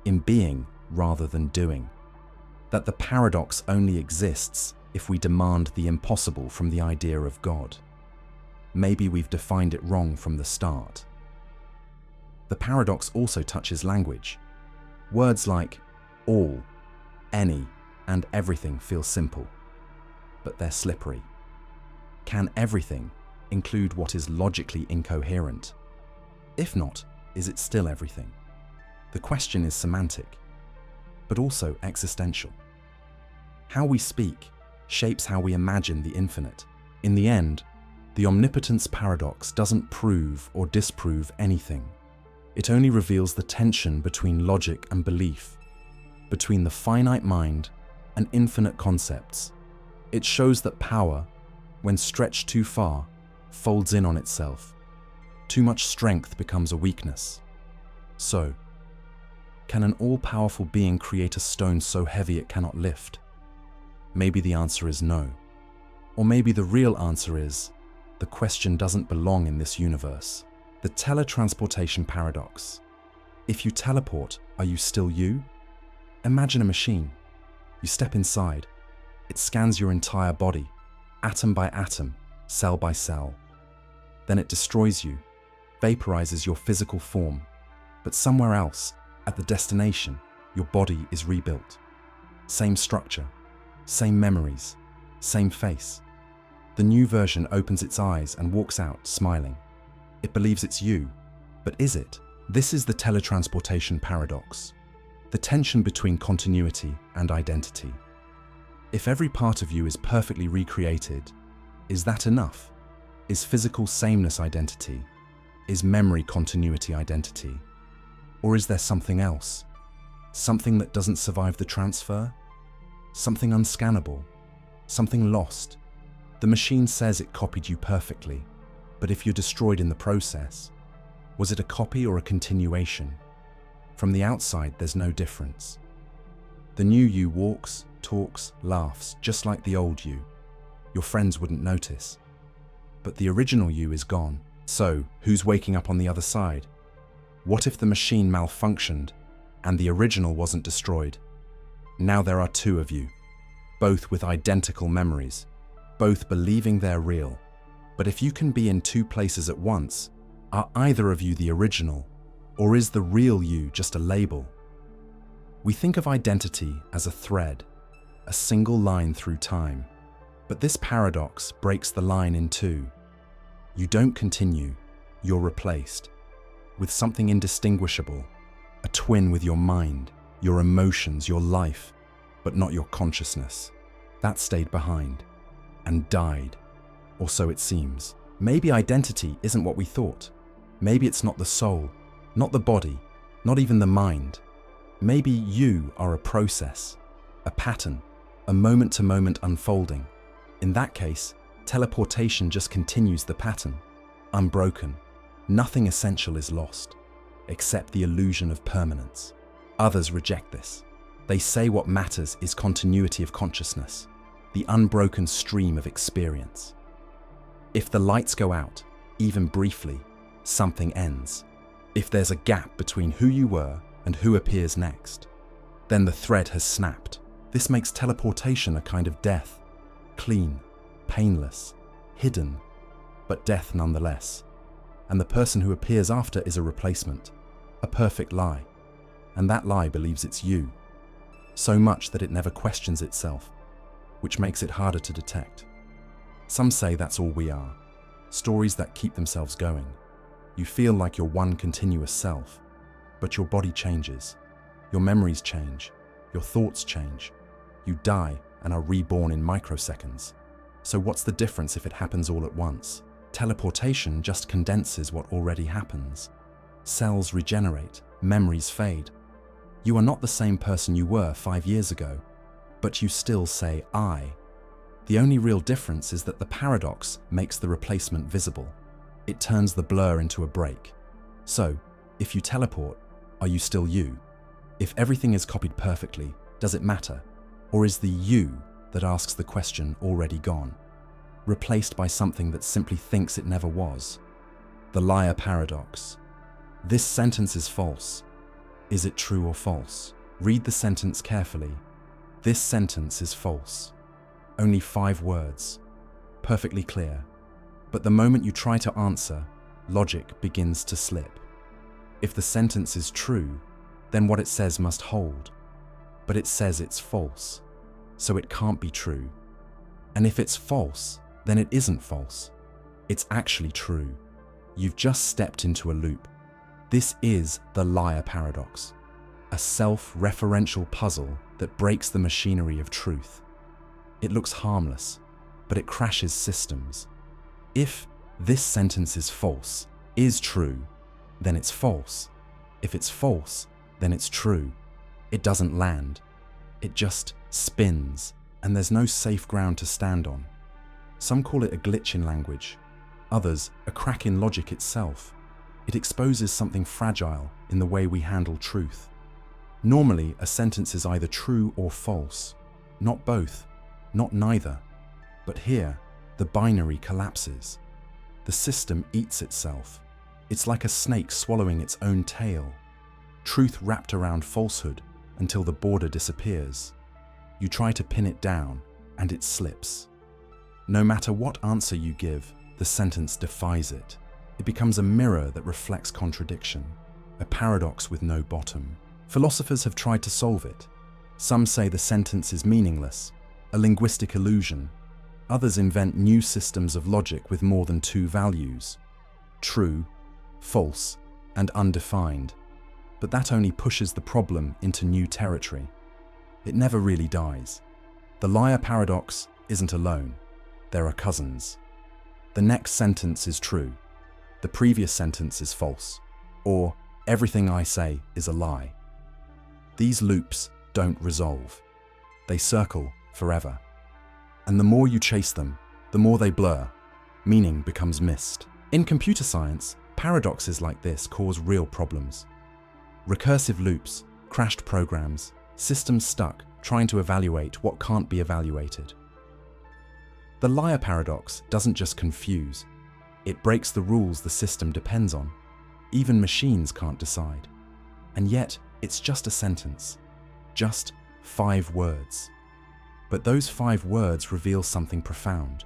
Speaker 1: in being rather than doing, that the paradox only exists if we demand the impossible from the idea of God. Maybe we've defined it wrong from the start. The paradox also touches language. Words like all, any, and everything feel simple, but they're slippery. Can everything include what is logically incoherent? If not, is it still everything? The question is semantic, but also existential. How we speak shapes how we imagine the infinite. In the end, the omnipotence paradox doesn't prove or disprove anything. It only reveals the tension between logic and belief, between the finite mind and infinite concepts. It shows that power, when stretched too far, folds in on itself. Too much strength becomes a weakness. So, can an all-powerful being create a stone so heavy it cannot lift? Maybe the answer is no. Or maybe the real answer is, the question doesn't belong in this universe. The teletransportation paradox. If you teleport, are you still you? Imagine a machine. You step inside. It scans your entire body, atom by atom, cell by cell. Then it destroys you, vaporizes your physical form. But somewhere else, at the destination, your body is rebuilt. Same structure, same memories, same face. The new version opens its eyes and walks out, smiling. It believes it's you, but is it? This is the teletransportation paradox, the tension between continuity and identity. If every part of you is perfectly recreated, is that enough? Is physical sameness identity? Is memory continuity identity? Or is there something else? Something that doesn't survive the transfer? Something unscannable? Something lost? The machine says it copied you perfectly, but if you're destroyed in the process, was it a copy or a continuation? From the outside, there's no difference. The new you walks, talks, laughs, just like the old you. Your friends wouldn't notice. But the original you is gone. So, who's waking up on the other side? What if the machine malfunctioned and the original wasn't destroyed? Now there are two of you, both with identical memories, both believing they're real. But if you can be in two places at once, are either of you the original, or is the real you just a label? We think of identity as a thread, a single line through time. But this paradox breaks the line in two. You don't continue, you're replaced with something indistinguishable, a twin with your mind, your emotions, your life, but not your consciousness. That stayed behind and died, or so it seems. Maybe identity isn't what we thought. Maybe it's not the soul, not the body, not even the mind. Maybe you are a process, a pattern, a moment-to-moment unfolding. In that case, teleportation just continues the pattern, unbroken. Nothing essential is lost, except the illusion of permanence. Others reject this. They say what matters is continuity of consciousness, the unbroken stream of experience. If the lights go out, even briefly, something ends. If there's a gap between who you were and who appears next, then the thread has snapped. This makes teleportation a kind of death, clean, painless, hidden, but death nonetheless. And the person who appears after is a replacement, a perfect lie. And that lie believes it's you, so much that it never questions itself, which makes it harder to detect. Some say that's all we are, stories that keep themselves going. You feel like you're one continuous self, but your body changes, your memories change, your thoughts change. You die and are reborn in microseconds. So what's the difference if it happens all at once? Teleportation just condenses what already happens. Cells regenerate, memories fade. You are not the same person you were 5 years ago, but you still say I. The only real difference is that the paradox makes the replacement visible. It turns the blur into a break. So, if you teleport, are you still you? If everything is copied perfectly, does it matter? Or is the you that asks the question already gone, replaced by something that simply thinks it never was? The liar paradox. This sentence is false. Is it true or false? Read the sentence carefully. This sentence is false. Only 5 words. Perfectly clear. But the moment you try to answer, logic begins to slip. If the sentence is true, then what it says must hold. But it says it's false, so it can't be true. And if it's false, then it isn't false. It's actually true. You've just stepped into a loop. This is the liar paradox, a self-referential puzzle that breaks the machinery of truth. It looks harmless, but it crashes systems. If this sentence is false, is true, then it's false. If it's false, then it's true. It doesn't land. It just spins, and there's no safe ground to stand on. Some call it a glitch in language. Others, a crack in logic itself. It exposes something fragile in the way we handle truth. Normally, a sentence is either true or false. Not both, not neither. But here, the binary collapses. The system eats itself. It's like a snake swallowing its own tail. truth wrapped around falsehood until the border disappears. You try to pin it down, and it slips. No matter what answer you give, the sentence defies it. It becomes a mirror that reflects contradiction, a paradox with no bottom. Philosophers have tried to solve it. Some say the sentence is meaningless, a linguistic illusion. Others invent new systems of logic with more than two values: true, false, and undefined. But that only pushes the problem into new territory. It never really dies. The liar paradox isn't alone. There are cousins. The next sentence is true. The previous sentence is false. Or, everything I say is a lie. These loops don't resolve. They circle forever. And the more you chase them, the more they blur. Meaning becomes missed. In computer science, paradoxes like this cause real problems. Recursive loops, crashed programs, systems stuck trying to evaluate what can't be evaluated. The liar paradox doesn't just confuse, it breaks the rules the system depends on. Even machines can't decide. And yet, it's just a sentence. Just 5 words. But those 5 words reveal something profound.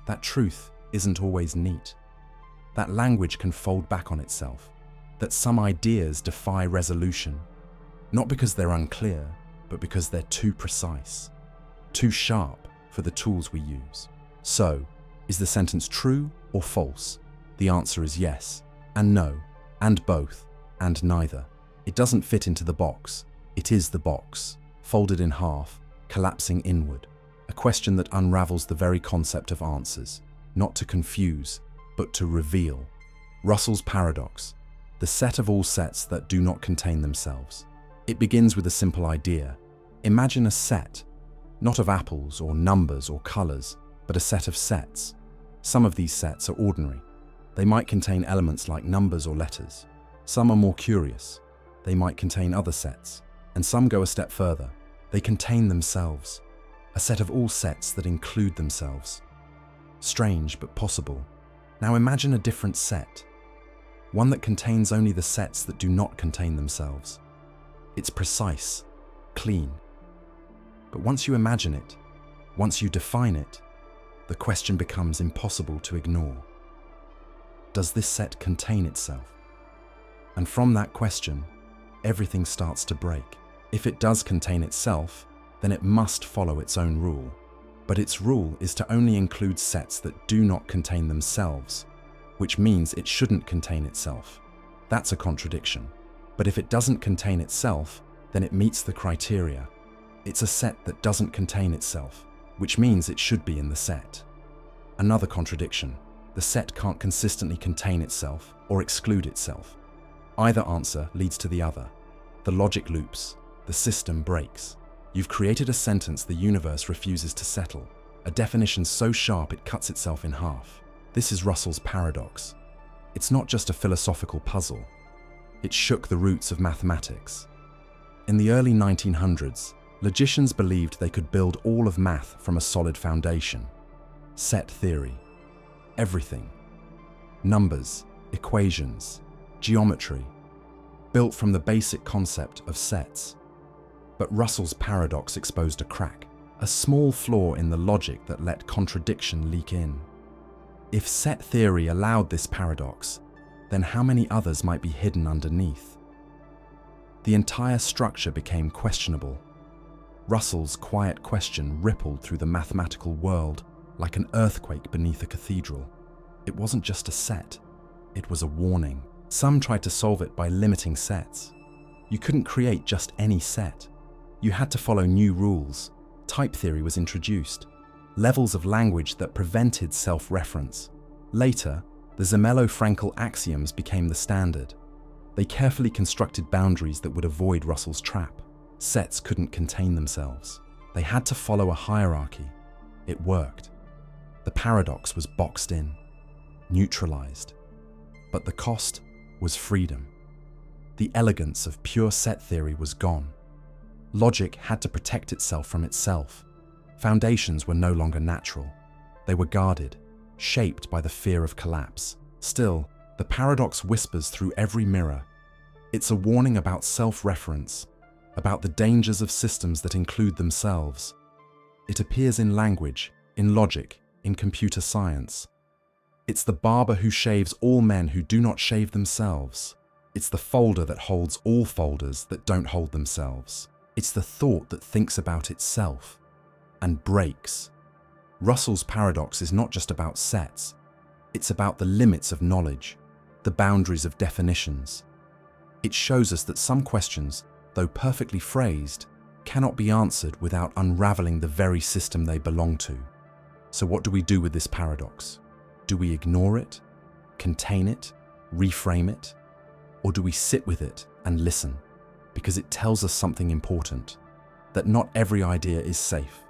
Speaker 1: That truth isn't always neat. That language can fold back on itself. That some ideas defy resolution. Not because they're unclear, but because they're too precise. Too sharp for the tools we use. So, is the sentence true or false? The answer is yes, and no, and both, and neither. It doesn't fit into the box. It is the box, folded in half, collapsing inward. A question that unravels the very concept of answers, not to confuse, but to reveal. Russell's paradox, the set of all sets that do not contain themselves. It begins with a simple idea. Imagine a set, not of apples or numbers or colors, but a set of sets. Some of these sets are ordinary. They might contain elements like numbers or letters. Some are more curious. They might contain other sets. And some go a step further. They contain themselves. A set of all sets that include themselves. Strange but possible. Now imagine a different set. One that contains only the sets that do not contain themselves. It's precise, clean. But once you imagine it, once you define it, the question becomes impossible to ignore. Does this set contain itself? And from that question, everything starts to break. If it does contain itself, then it must follow its own rule. But its rule is to only include sets that do not contain themselves, which means it shouldn't contain itself. That's a contradiction. But if it doesn't contain itself, then it meets the criteria. It's a set that doesn't contain itself, which means it should be in the set. Another contradiction. The set can't consistently contain itself or exclude itself. Either answer leads to the other. The logic loops. The system breaks. You've created a sentence the universe refuses to settle, a definition so sharp it cuts itself in half. This is Russell's paradox. It's not just a philosophical puzzle. It shook the roots of mathematics. In the early 1900s, logicians believed they could build all of math from a solid foundation. Set theory. Everything. Numbers, equations, geometry, built from the basic concept of sets. But Russell's paradox exposed a crack, a small flaw in the logic that let contradiction leak in. If set theory allowed this paradox, then how many others might be hidden underneath? The entire structure became questionable. Russell's quiet question rippled through the mathematical world like an earthquake beneath a cathedral. It wasn't just a set, it was a warning. Some tried to solve it by limiting sets. You couldn't create just any set. You had to follow new rules. Type theory was introduced. Levels of language that prevented self-reference. Later, the Zermelo-Fraenkel axioms became the standard. They carefully constructed boundaries that would avoid Russell's trap. Sets couldn't contain themselves. They had to follow a hierarchy. It worked. The paradox was boxed in, neutralized. But the cost was freedom. The elegance of pure set theory was gone. Logic had to protect itself from itself. Foundations were no longer natural. They were guarded, shaped by the fear of collapse. Still, the paradox whispers through every mirror. It's a warning about self-reference, about the dangers of systems that include themselves. It appears in language, in logic, in computer science. It's the barber who shaves all men who do not shave themselves. It's the folder that holds all folders that don't hold themselves. It's the thought that thinks about itself and breaks. Russell's paradox is not just about sets. It's about the limits of knowledge, the boundaries of definitions. It shows us that some questions, though perfectly phrased, cannot be answered without unraveling the very system they belong to. So what do we do with this paradox? Do we ignore it, contain it, reframe it? Or do we sit with it and listen? Because it tells us something important, that not every idea is safe,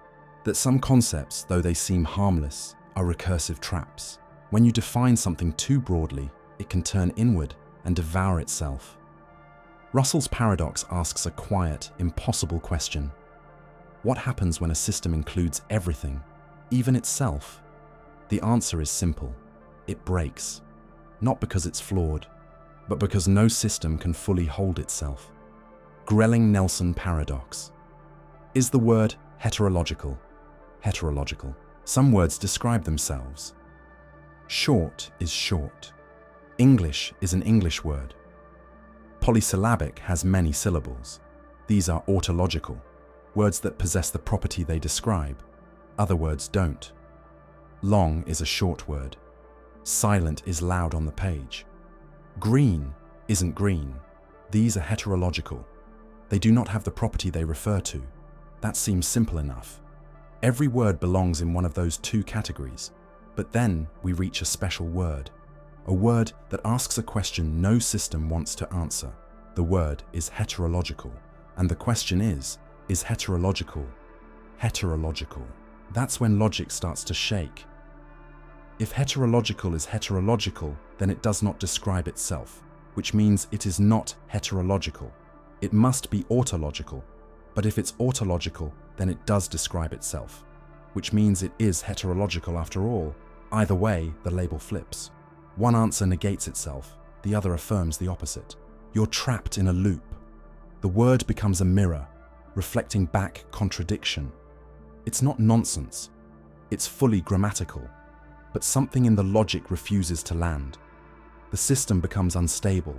Speaker 1: that some concepts, though they seem harmless, are recursive traps. When you define something too broadly, it can turn inward and devour itself. Russell's paradox asks a quiet, impossible question. What happens when a system includes everything, even itself? The answer is simple. It breaks. Not because it's flawed, but because no system can fully hold itself. Grelling-Nelson paradox. Is the word heterological? Heterological. Some words describe themselves. Short is short. English is an English word. Polysyllabic has many syllables. These are autological, words that possess the property they describe. Other words don't. Long is a short word. Silent is loud on the page. Green isn't green. These are heterological. They do not have the property they refer to. That seems simple enough. Every word belongs in one of those two categories. But then we reach a special word. A word that asks a question no system wants to answer. The word is heterological. And the question is heterological heterological? That's when logic starts to shake. If heterological is heterological, then it does not describe itself, which means it is not heterological. It must be autological. But if it's autological, then it does describe itself, which means it is heterological after all. Either way, the label flips. One answer negates itself, the other affirms the opposite. You're trapped in a loop. The word becomes a mirror, reflecting back contradiction. It's not nonsense. It's fully grammatical. But something in the logic refuses to land. The system becomes unstable.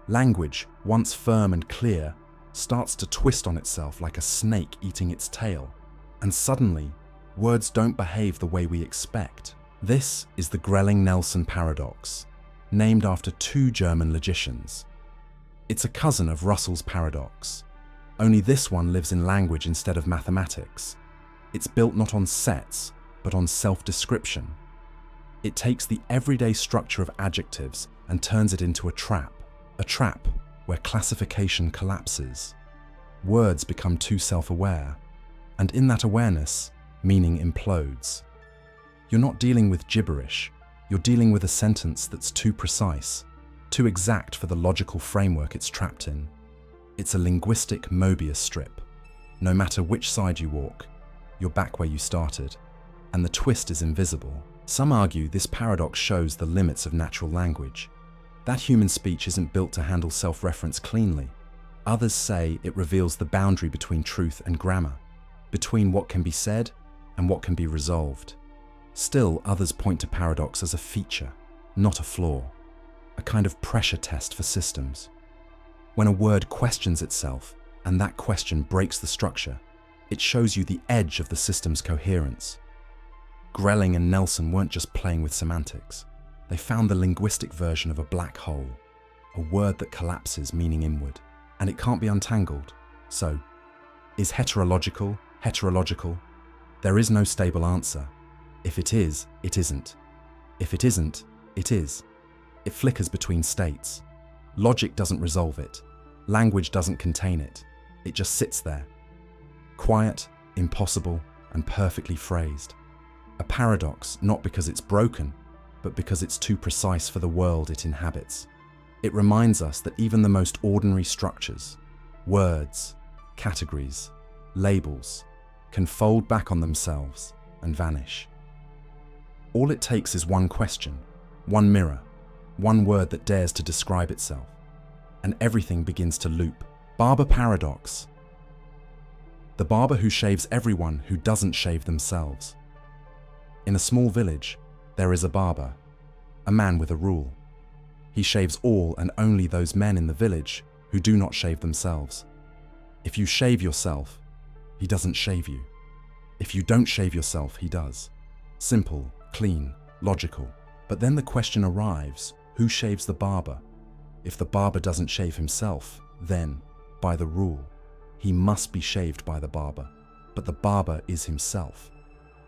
Speaker 1: Language, once firm and clear, starts to twist on itself like a snake eating its tail. And suddenly, words don't behave the way we expect. This is the Grelling-Nelson paradox, named after two German logicians. It's a cousin of Russell's paradox, only this one lives in language instead of mathematics. It's built not on sets, but on self-description. It takes the everyday structure of adjectives and turns it into a trap where classification collapses. Words become too self-aware, and in that awareness, meaning implodes. You're not dealing with gibberish, you're dealing with a sentence that's too precise, too exact for the logical framework it's trapped in. It's a linguistic Mobius strip. No matter which side you walk, you're back where you started, and the twist is invisible. Some argue this paradox shows the limits of natural language, that human speech isn't built to handle self-reference cleanly. Others say it reveals the boundary between truth and grammar, between what can be said and what can be resolved. Still, others point to paradox as a feature, not a flaw, a kind of pressure test for systems. When a word questions itself, and that question breaks the structure, it shows you the edge of the system's coherence. Grelling and Nelson weren't just playing with semantics. They found the linguistic version of a black hole, a word that collapses meaning inward, and it can't be untangled. So, is heterological heterological? There is no stable answer. If it is, it isn't. If it isn't, it is. It flickers between states. Logic doesn't resolve it. Language doesn't contain it. It just sits there. Quiet, impossible, and perfectly phrased. A paradox not because it's broken, but because it's too precise for the world it inhabits. It reminds us that even the most ordinary structures, words, categories, labels, can fold back on themselves and vanish. All it takes is one question, one mirror, one word that dares to describe itself. and everything begins to loop. Barber paradox. The barber who shaves everyone who doesn't shave themselves. In a small village, there is a barber, a man with a rule. He shaves all and only those men in the village who do not shave themselves. If you shave yourself, he doesn't shave you. If you don't shave yourself, he does. Simple, clean, logical. But then the question arrives, who shaves the barber? If the barber doesn't shave himself, then, by the rule, he must be shaved by the barber. But the barber is himself.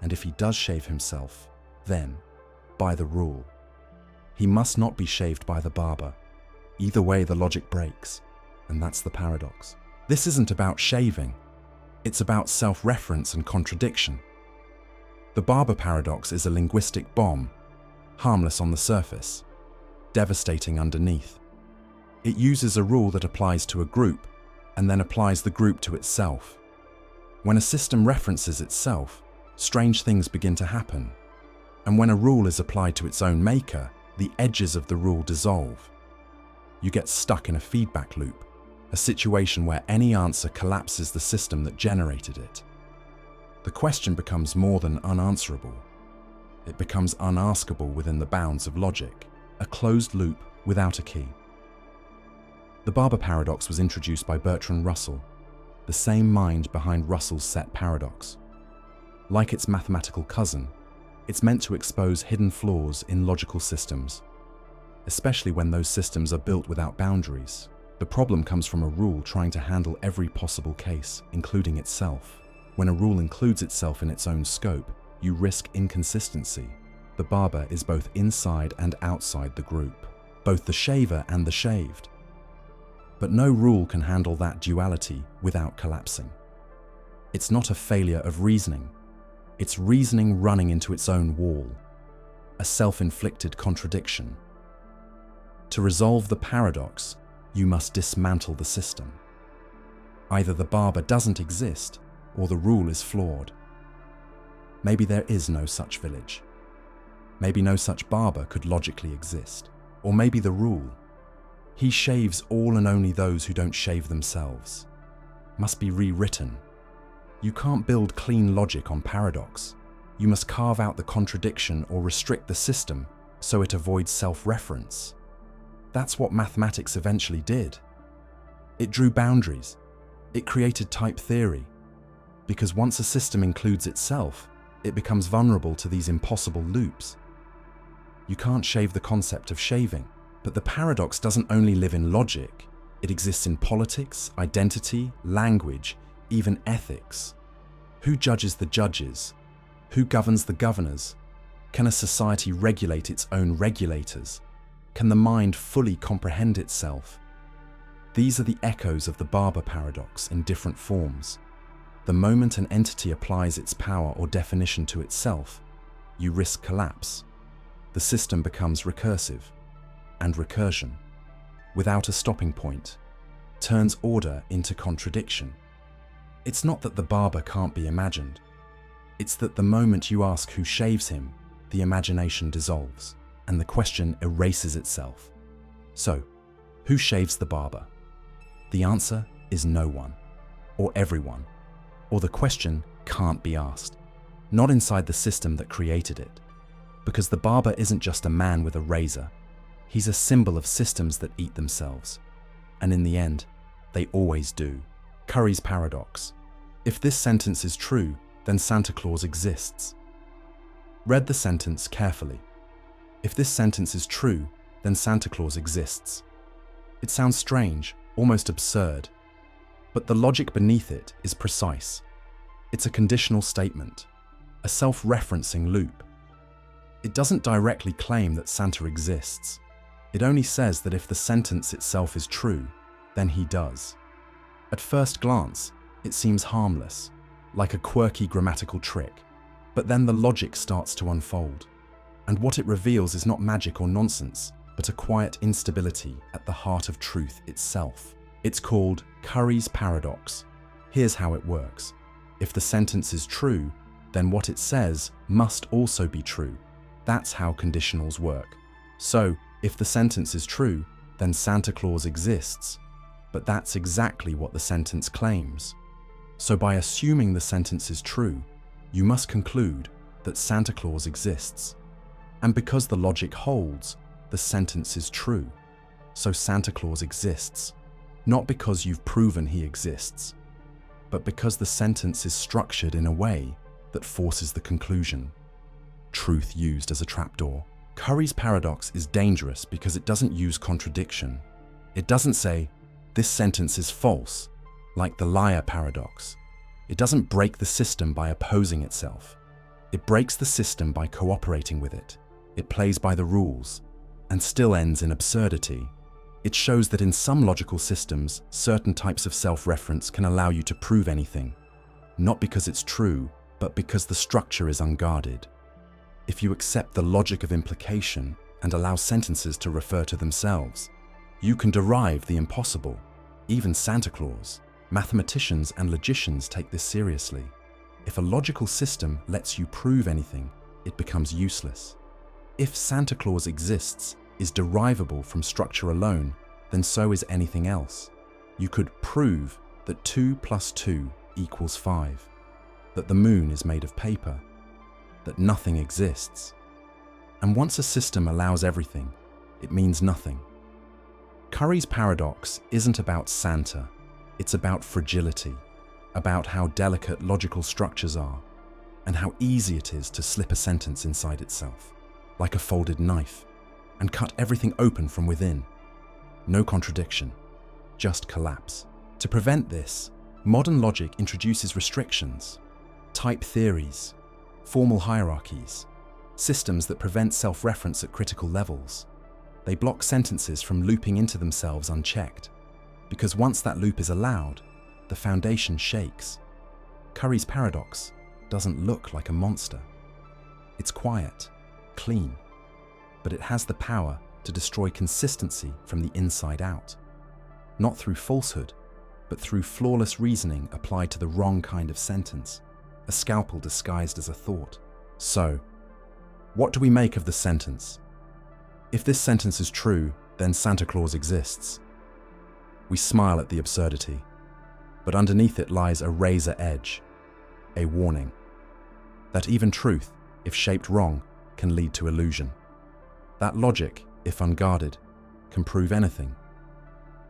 Speaker 1: And if he does shave himself, then, by the rule, he must not be shaved by the barber. Either way, the logic breaks, and that's the paradox. This isn't about shaving. It's about self-reference and contradiction. The barber paradox is a linguistic bomb, harmless on the surface, devastating underneath. It uses a rule that applies to a group and then applies the group to itself. When a system references itself, strange things begin to happen. And when a rule is applied to its own maker, the edges of the rule dissolve. You get stuck in a feedback loop, a situation where any answer collapses the system that generated it. The question becomes more than unanswerable. It becomes unaskable within the bounds of logic, a closed loop without a key. The barber paradox was introduced by Bertrand Russell, the same mind behind Russell's set paradox. Like its mathematical cousin, it's meant to expose hidden flaws in logical systems, especially when those systems are built without boundaries. The problem comes from a rule trying to handle every possible case, including itself. When a rule includes itself in its own scope, you risk inconsistency. The barber is both inside and outside the group, both the shaver and the shaved. But no rule can handle that duality without collapsing. It's not a failure of reasoning. It's reasoning running into its own wall, a self-inflicted contradiction. To resolve the paradox, you must dismantle the system. Either the barber doesn't exist, or the rule is flawed. Maybe there is no such village. Maybe no such barber could logically exist. Or maybe the rule, he shaves all and only those who don't shave themselves, must be rewritten. You can't build clean logic on paradox. You must carve out the contradiction or restrict the system so it avoids self-reference. That's what mathematics eventually did. It drew boundaries. It created type theory. Because once a system includes itself, it becomes vulnerable to these impossible loops. You can't shave the concept of shaving, but the paradox doesn't only live in logic. It exists in politics, identity, language, even ethics. Who judges the judges? Who governs the governors? Can a society regulate its own regulators? Can the mind fully comprehend itself? These are the echoes of the barber paradox in different forms. The moment an entity applies its power or definition to itself, you risk collapse. The system becomes recursive, and recursion, without a stopping point, turns order into contradiction. It's not that the barber can't be imagined. It's that the moment you ask who shaves him, the imagination dissolves, and the question erases itself. So, who shaves the barber? The answer is no one, or everyone, or the question can't be asked. Not inside the system that created it. Because the barber isn't just a man with a razor. He's a symbol of systems that eat themselves. And in the end, they always do. Curry's paradox. If this sentence is true, then Santa Claus exists. Read the sentence carefully. If this sentence is true, then Santa Claus exists. It sounds strange, almost absurd, but the logic beneath it is precise. It's a conditional statement, a self-referencing loop. It doesn't directly claim that Santa exists. It only says that if the sentence itself is true, then he does. At first glance, it seems harmless, like a quirky grammatical trick. But then the logic starts to unfold. And what it reveals is not magic or nonsense, but a quiet instability at the heart of truth itself. It's called Curry's paradox. Here's how it works. If the sentence is true, then what it says must also be true. That's how conditionals work. So, if the sentence is true, then Santa Claus exists. But that's exactly what the sentence claims. So by assuming the sentence is true, you must conclude that Santa Claus exists. And because the logic holds, the sentence is true. So Santa Claus exists, not because you've proven he exists, but because the sentence is structured in a way that forces the conclusion. Truth used as a trapdoor. Curry's paradox is dangerous because it doesn't use contradiction. It doesn't say, "This sentence is false," like the liar paradox. It doesn't break the system by opposing itself. It breaks the system by cooperating with it. It plays by the rules, and still ends in absurdity. It shows that in some logical systems, certain types of self-reference can allow you to prove anything, not because it's true, but because the structure is unguarded. If you accept the logic of implication and allow sentences to refer to themselves, you can derive the impossible. Even Santa Claus, mathematicians and logicians take this seriously. If a logical system lets you prove anything, it becomes useless. If Santa Claus exists, is derivable from structure alone, then so is anything else. You could prove that 2 + 2 = 5, that the moon is made of paper, that nothing exists. And once a system allows everything, it means nothing. Curry's paradox isn't about Santa, it's about fragility, about how delicate logical structures are, and how easy it is to slip a sentence inside itself, like a folded knife, and cut everything open from within. No contradiction, just collapse. To prevent this, modern logic introduces restrictions, type theories, formal hierarchies, systems that prevent self-reference at critical levels. They block sentences from looping into themselves unchecked, because once that loop is allowed, the foundation shakes. Curry's paradox doesn't look like a monster. It's quiet, clean, but it has the power to destroy consistency from the inside out. Not through falsehood, but through flawless reasoning applied to the wrong kind of sentence, a scalpel disguised as a thought. So, what do we make of the sentence? If this sentence is true, then Santa Claus exists. We smile at the absurdity, but underneath it lies a razor edge, a warning that even truth, if shaped wrong, can lead to illusion. That logic, if unguarded, can prove anything.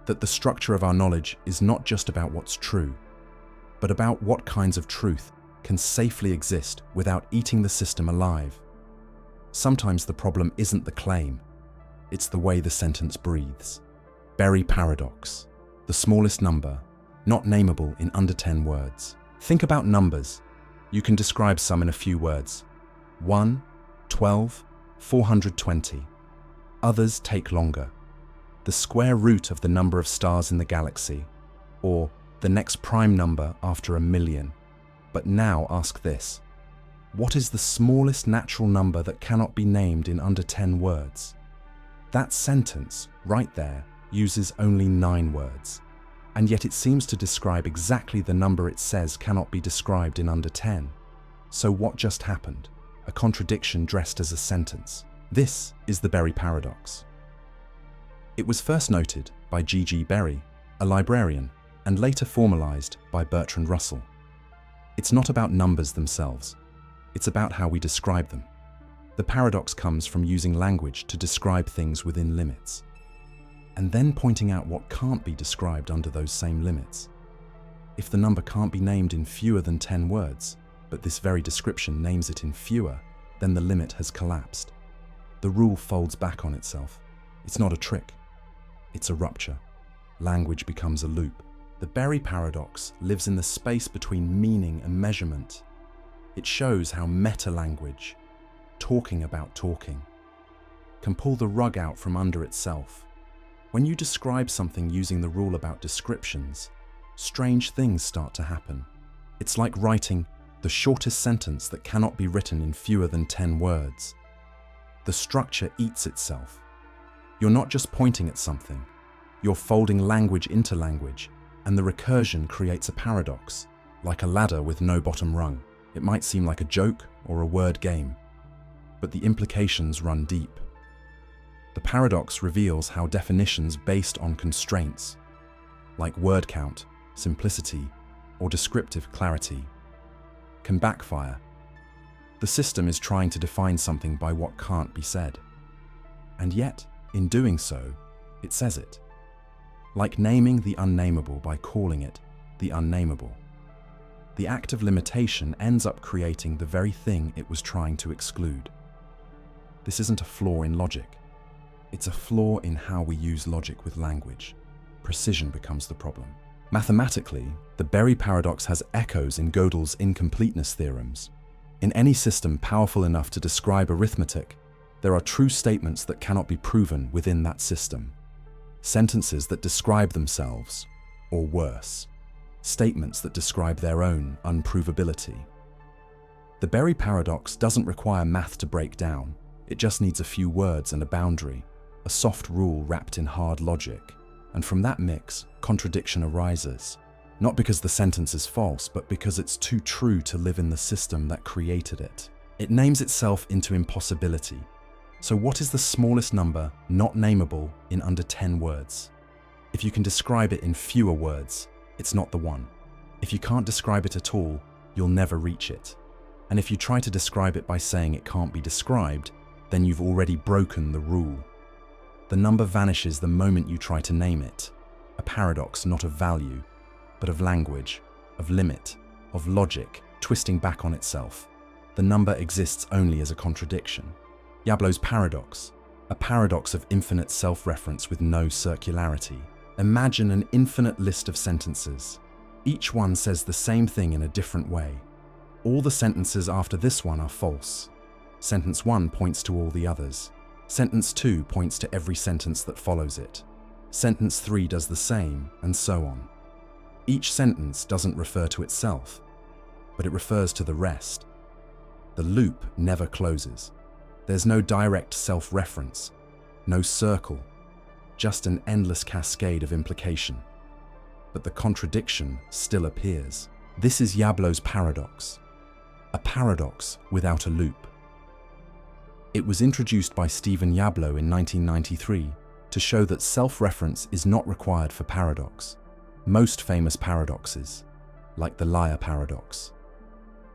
Speaker 1: That the structure of our knowledge is not just about what's true, but about what kinds of truth can safely exist without eating the system alive. Sometimes the problem isn't the claim, it's the way the sentence breathes. Berry paradox, the smallest number, not nameable in under 10 words. Think about numbers. You can describe some in a few words. 1, 12, 420. Others take longer. The square root of the number of stars in the galaxy, or the next prime number after 1,000,000. But now ask this: what is the smallest natural number that cannot be named in under 10 words? That sentence, right there, uses only 9 words, and yet it seems to describe exactly the number it says cannot be described in under 10. So what just happened? A contradiction dressed as a sentence. This is the Berry paradox. It was first noted by G.G. Berry, a librarian, and later formalized by Bertrand Russell. It's not about numbers themselves, it's about how we describe them. The paradox comes from using language to describe things within limits, and then pointing out what can't be described under those same limits. If the number can't be named in fewer than 10 words, but this very description names it in fewer, then the limit has collapsed. The rule folds back on itself. It's not a trick, it's a rupture. Language becomes a loop. The Berry paradox lives in the space between meaning and measurement. It shows how meta-language, talking about talking, can pull the rug out from under itself. When you describe something using the rule about descriptions, strange things start to happen. It's like writing the shortest sentence that cannot be written in fewer than 10 words. The structure eats itself. You're not just pointing at something, you're folding language into language, and the recursion creates a paradox, like a ladder with no bottom rung. It might seem like a joke or a word game, but the implications run deep. The The paradox reveals how definitions based on constraints, like word count, simplicity, or descriptive clarity, can backfire. The system is trying to define something by what can't be said. And yet, in doing so, it says it. Like naming the unnameable by calling it the unnameable. The act of limitation ends up creating the very thing it was trying to exclude. This isn't a flaw in logic. It's a flaw in how we use logic with language. Precision becomes the problem. Mathematically, the Berry paradox has echoes in Gödel's incompleteness theorems. In any system powerful enough to describe arithmetic, there are true statements that cannot be proven within that system. Sentences that describe themselves, or worse, statements that describe their own unprovability. The Berry paradox doesn't require math to break down. It just needs a few words and a boundary, a soft rule wrapped in hard logic. And from that mix, contradiction arises. Not because the sentence is false, but because it's too true to live in the system that created it. It names itself into impossibility. So what is the smallest number not nameable in under 10 words? If you can describe it in fewer words, it's not the one. If you can't describe it at all, you'll never reach it. And if you try to describe it by saying it can't be described, then you've already broken the rule. The number vanishes the moment you try to name it. A paradox not of value, but of language, of limit, of logic, twisting back on itself. The number exists only as a contradiction. Jablow's paradox, a paradox of infinite self-reference with no circularity. Imagine an infinite list of sentences. Each one says the same thing in a different way. All the sentences after this one are false. Sentence 1 points to all the others. Sentence 2 points to every sentence that follows it. Sentence 3 does the same, and so on. Each sentence doesn't refer to itself, but it refers to the rest. The loop never closes. There's no direct self-reference, no circle, just an endless cascade of implication. But the contradiction still appears. This is Jablow's paradox, a paradox without a loop. It was introduced by Stephen Jablow in 1993 to show that self-reference is not required for paradox. Most famous paradoxes, like the liar paradox,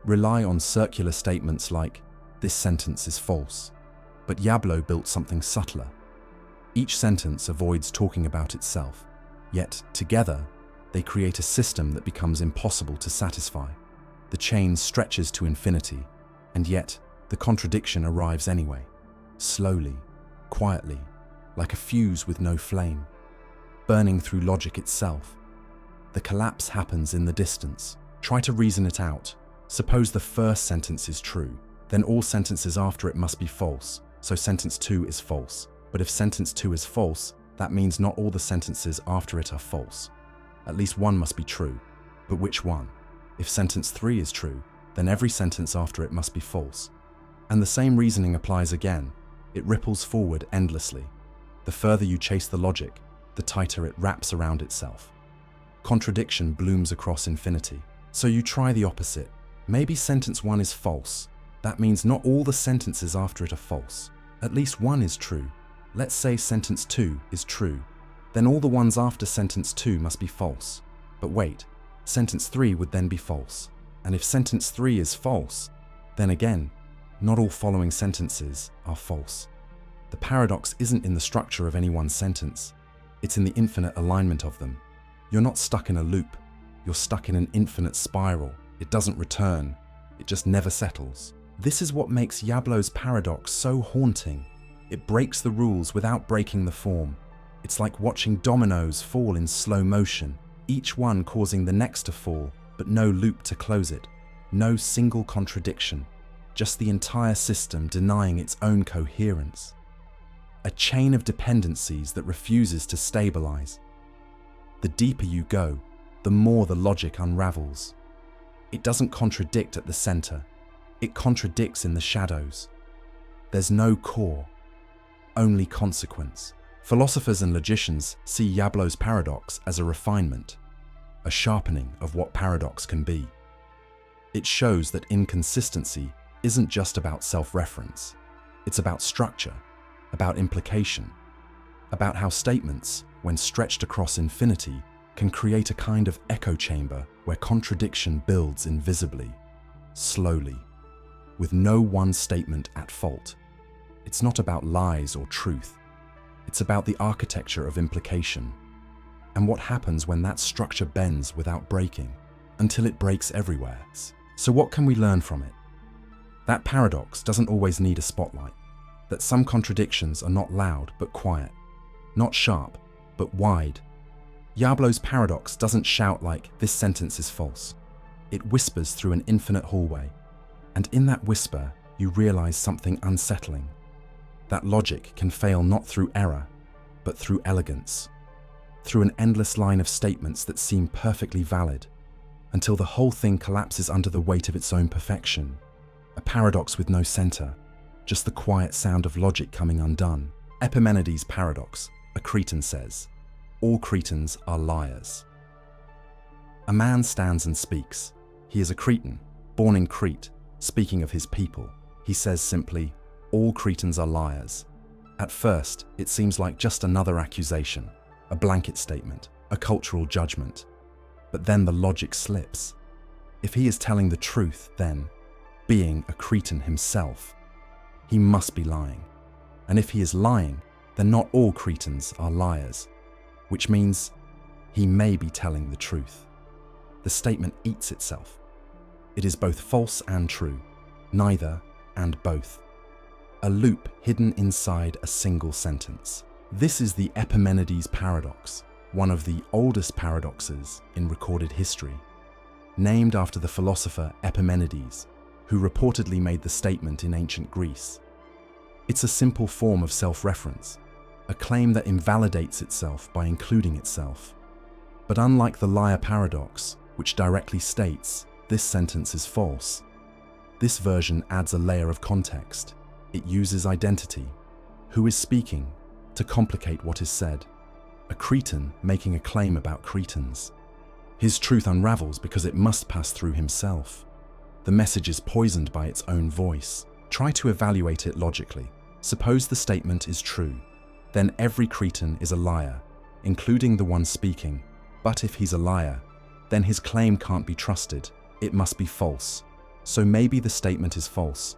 Speaker 1: rely on circular statements like, "This sentence is false." But Jablow built something subtler. Each sentence avoids talking about itself, yet together they create a system that becomes impossible to satisfy. The chain stretches to infinity, and yet the contradiction arrives anyway, slowly, quietly, like a fuse with no flame, burning through logic itself. The collapse happens in the distance. Try to reason it out. Suppose the first sentence is true, then all sentences after it must be false, so sentence 2 is false. But if sentence 2 is false, that means not all the sentences after it are false. At least one must be true. But which one? If sentence 3 is true, then every sentence after it must be false. And the same reasoning applies again. It ripples forward endlessly. The further you chase the logic, the tighter it wraps around itself. Contradiction blooms across infinity. So you try the opposite. Maybe sentence 1 is false. That means not all the sentences after it are false. At least one is true. Let's say sentence 2 is true. Then all the ones after sentence 2 must be false. But wait, sentence 3 would then be false. And if sentence 3 is false, then again, not all following sentences are false. The paradox isn't in the structure of any one sentence. It's in the infinite alignment of them. You're not stuck in a loop. You're stuck in an infinite spiral. It doesn't return. It just never settles. This is what makes Jablow's paradox so haunting. It breaks the rules without breaking the form. It's like watching dominoes fall in slow motion, each one causing the next to fall, but no loop to close it. No single contradiction. Just the entire system denying its own coherence. A chain of dependencies that refuses to stabilize. The deeper you go, the more the logic unravels. It doesn't contradict at the center. It contradicts in the shadows. There's no core, only consequence. Philosophers and logicians see Jablow's paradox as a refinement, a sharpening of what paradox can be. It shows that inconsistency isn't just about self-reference. It's about structure, about implication, about how statements, when stretched across infinity, can create a kind of echo chamber where contradiction builds invisibly, slowly, with no one statement at fault. It's not about lies or truth. It's about the architecture of implication and what happens when that structure bends without breaking, until it breaks everywhere. So what can we learn from it? That paradox doesn't always need a spotlight, that some contradictions are not loud but quiet, not sharp but wide. Diablo's paradox doesn't shout like, "This sentence is false." It whispers through an infinite hallway, and in that whisper, you realize something unsettling. That logic can fail not through error, but through elegance, through an endless line of statements that seem perfectly valid, until the whole thing collapses under the weight of its own perfection. A paradox with no center, just the quiet sound of logic coming undone. Epimenides' paradox, a Cretan says, "All Cretans are liars." A man stands and speaks. He is a Cretan, born in Crete, speaking of his people. He says simply, "All Cretans are liars." At first, it seems like just another accusation, a blanket statement, a cultural judgment. But then the logic slips. If he is telling the truth, then, being a Cretan himself, he must be lying. And if he is lying, then not all Cretans are liars, which means he may be telling the truth. The statement eats itself. It is both false and true, neither and both. A loop hidden inside a single sentence. This is the Epimenides paradox, one of the oldest paradoxes in recorded history, named after the philosopher Epimenides, who reportedly made the statement in ancient Greece. It's a simple form of self-reference, a claim that invalidates itself by including itself. But unlike the liar paradox, which directly states, "This sentence is false," this version adds a layer of context. It uses identity, who is speaking, to complicate what is said. A Cretan making a claim about Cretans. His truth unravels because it must pass through himself. The message is poisoned by its own voice. Try to evaluate it logically. Suppose the statement is true. Then every Cretan is a liar, including the one speaking. But if he's a liar, then his claim can't be trusted. It must be false. So maybe the statement is false.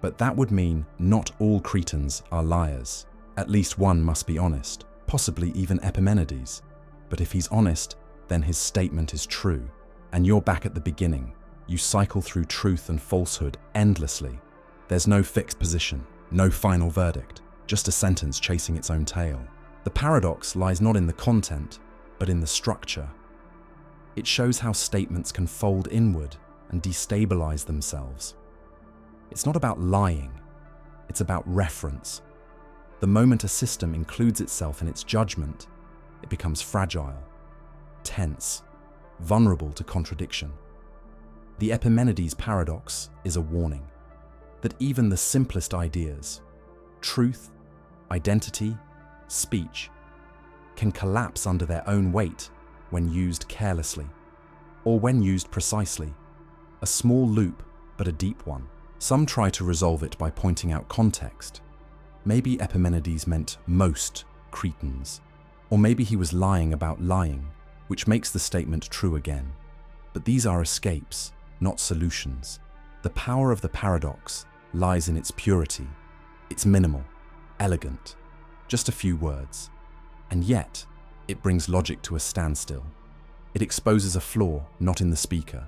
Speaker 1: But that would mean not all Cretans are liars. At least one must be honest, possibly even Epimenides. But if he's honest, then his statement is true. And you're back at the beginning. You cycle through truth and falsehood endlessly. There's no fixed position, no final verdict, just a sentence chasing its own tail. The paradox lies not in the content, but in the structure. It shows how statements can fold inward and destabilize themselves. It's not about lying, it's about reference. The moment a system includes itself in its judgment, it becomes fragile, tense, vulnerable to contradiction. The Epimenides paradox is a warning that even the simplest ideas, truth, identity, speech, can collapse under their own weight when used carelessly, or when used precisely. A small loop, but a deep one. Some try to resolve it by pointing out context. Maybe Epimenides meant most Cretans, or maybe he was lying about lying, which makes the statement true again. But these are escapes, not solutions. The power of the paradox lies in its purity. It's minimal, elegant, just a few words. And yet, it brings logic to a standstill. It exposes a flaw not in the speaker,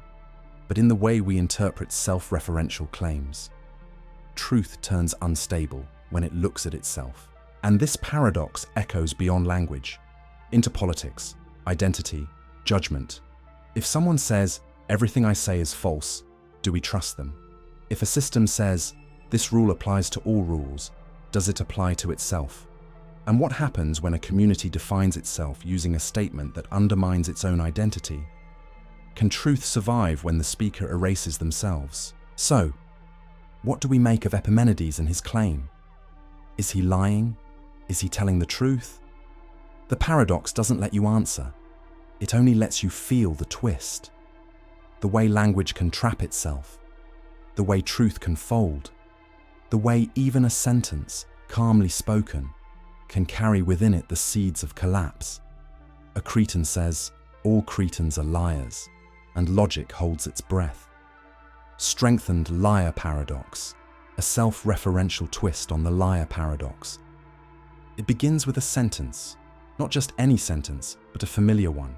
Speaker 1: but in the way we interpret self-referential claims. Truth turns unstable when it looks at itself. And this paradox echoes beyond language, into politics, identity, judgment. If someone says, "Everything I say is false," do we trust them? If a system says, "This rule applies to all rules," does it apply to itself? And what happens when a community defines itself using a statement that undermines its own identity? Can truth survive when the speaker erases themselves? So, what do we make of Epimenides and his claim? Is he lying? Is he telling the truth? The paradox doesn't let you answer. It only lets you feel the twist. The way language can trap itself. The way truth can fold. The way even a sentence calmly spoken, can carry within it the seeds of collapse. A Cretan says, all Cretans are liars, and logic holds its breath. Strengthened liar paradox, a self-referential twist on the liar paradox. It begins with a sentence, not just any sentence, but a familiar one.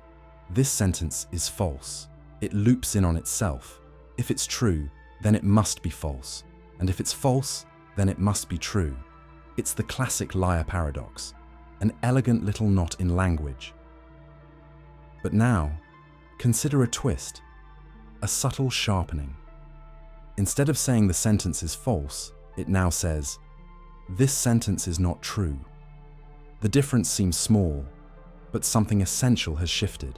Speaker 1: This sentence is false. It loops in on itself. If it's true, then it must be false. And if it's false, then it must be true. It's the classic liar paradox, an elegant little knot in language. But now, consider a twist, a subtle sharpening. Instead of saying the sentence is false, it now says, this sentence is not true. The difference seems small, but something essential has shifted.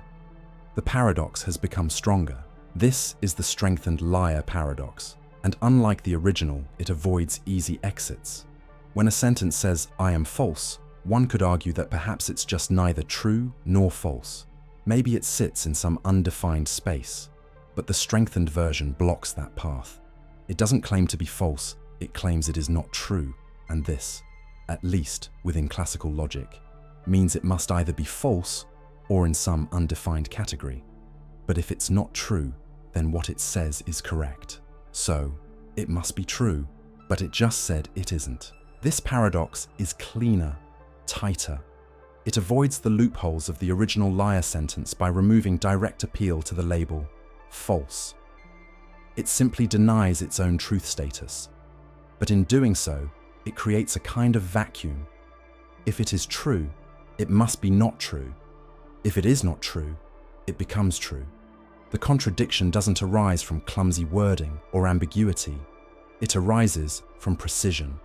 Speaker 1: The paradox has become stronger. This is the strengthened liar paradox, and unlike the original, it avoids easy exits. When a sentence says, I am false, one could argue that perhaps it's just neither true nor false. Maybe it sits in some undefined space, but the strengthened version blocks that path. It doesn't claim to be false, it claims it is not true, and this, at least within classical logic, means it must either be false or in some undefined category. But if it's not true, then what it says is correct. So, it must be true, but it just said it isn't. This paradox is cleaner, tighter. It avoids the loopholes of the original liar sentence by removing direct appeal to the label false. It simply denies its own truth status. But in doing so, it creates a kind of vacuum. If it is true, it must be not true. If it is not true, it becomes true. The contradiction doesn't arise from clumsy wording or ambiguity. It arises from precision.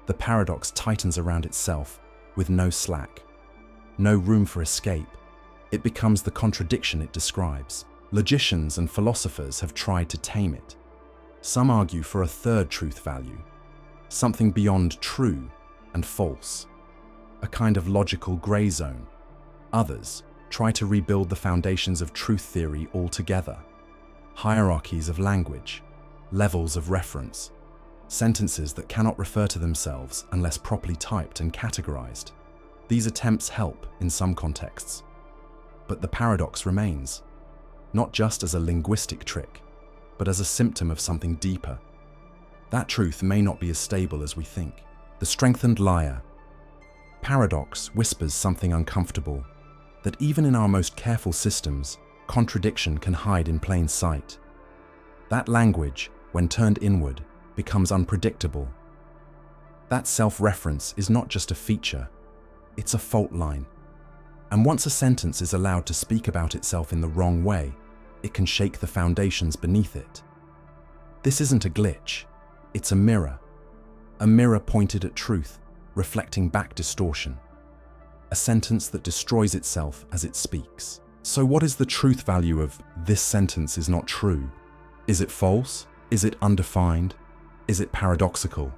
Speaker 1: The paradox tightens around itself with no slack, no room for escape. It becomes the contradiction it describes. Logicians and philosophers have tried to tame it. Some argue for a third truth value, something beyond true and false, a kind of logical grey zone. Others try to rebuild the foundations of truth theory altogether. Hierarchies of language, levels of reference, sentences that cannot refer to themselves unless properly typed and categorized. These attempts help in some contexts, but the paradox remains, not just as a linguistic trick, but as a symptom of something deeper. That truth may not be as stable as we think. The strengthened liar paradox whispers something uncomfortable, that even in our most careful systems, contradiction can hide in plain sight. That language, when turned inward, becomes unpredictable. That self-reference is not just a feature, it's a fault line. And once a sentence is allowed to speak about itself in the wrong way, it can shake the foundations beneath it. This isn't a glitch, it's a mirror pointed at truth, reflecting back distortion. A sentence that destroys itself as it speaks. So what is the truth value of this sentence is not true? Is it false? Is it undefined? Is it paradoxical?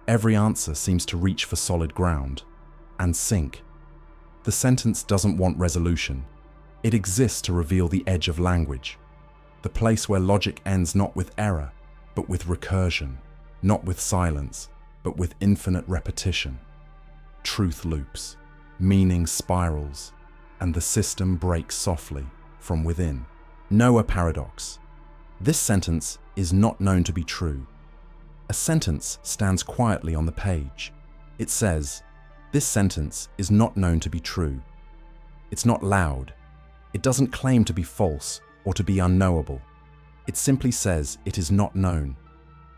Speaker 1: Every answer seems to reach for solid ground and sink. The sentence doesn't want resolution. It exists to reveal the edge of language, the place where logic ends not with error, but with recursion, not with silence, but with infinite repetition. Truth loops, meaning spirals, and the system breaks softly from within. Noah paradox. This sentence is not known to be true. A sentence stands quietly on the page. It says, this sentence is not known to be true. It's not loud. It doesn't claim to be false or to be unknowable. It simply says it is not known.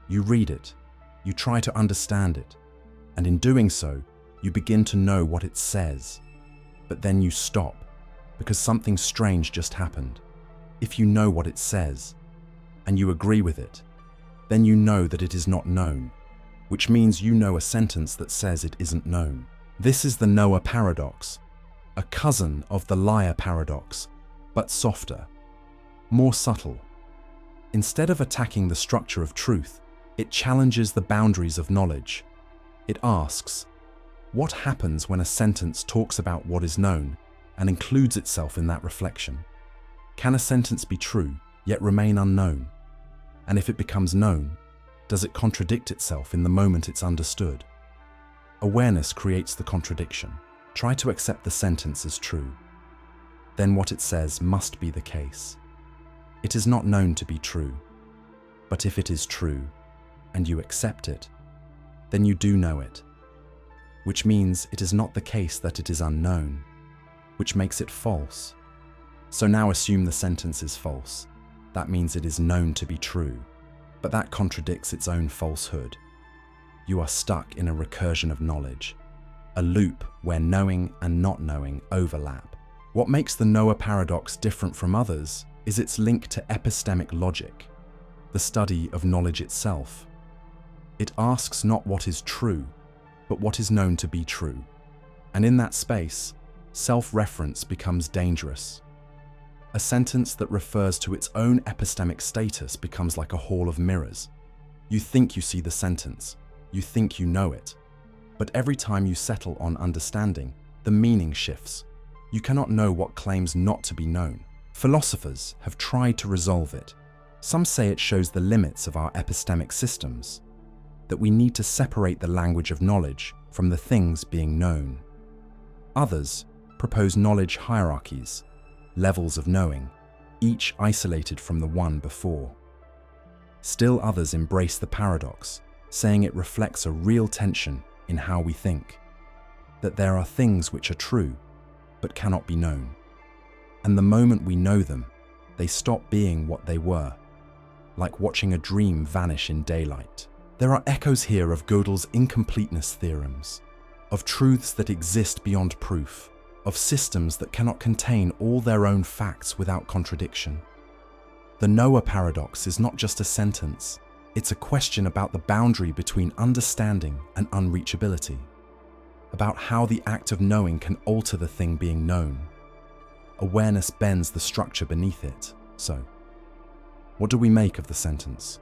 Speaker 1: You read it, you try to understand it, and in doing so, you begin to know what it says. But then you stop, because something strange just happened. If you know what it says, and you agree with it, then you know that it is not known, which means you know a sentence that says it isn't known. This is the Noah paradox, a cousin of the liar paradox, but softer, more subtle. Instead of attacking the structure of truth, it challenges the boundaries of knowledge. It asks, what happens when a sentence talks about what is known and includes itself in that reflection? Can a sentence be true, yet remain unknown? And if it becomes known, does it contradict itself in the moment it's understood? Awareness creates the contradiction. Try to accept the sentence as true. Then what it says must be the case. It is not known to be true. But if it is true, and you accept it, then you do know it. Which means it is not the case that it is unknown, which makes it false. So now assume the sentence is false. That means it is known to be true, but that contradicts its own falsehood. You are stuck in a recursion of knowledge, a loop where knowing and not knowing overlap. What makes the Noah paradox different from others is its link to epistemic logic, the study of knowledge itself. It asks not what is true, but what is known to be true. And in that space, self-reference becomes dangerous. A sentence that refers to its own epistemic status becomes like a hall of mirrors. You think you see the sentence, you think you know it, but every time you settle on understanding, the meaning shifts. You cannot know what claims not to be known. Philosophers have tried to resolve it. Some say it shows the limits of our epistemic systems, that we need to separate the language of knowledge from the things being known. Others propose knowledge hierarchies, levels of knowing, each isolated from the one before. Still others embrace the paradox, saying it reflects a real tension in how we think, that there are things which are true, but cannot be known. And the moment we know them, they stop being what they were, like watching a dream vanish in daylight. There are echoes here of Gödel's incompleteness theorems, of truths that exist beyond proof, of systems that cannot contain all their own facts without contradiction. The Noah paradox is not just a sentence, it's a question about the boundary between understanding and unreachability, about how the act of knowing can alter the thing being known. Awareness bends the structure beneath it. So, what do we make of the sentence?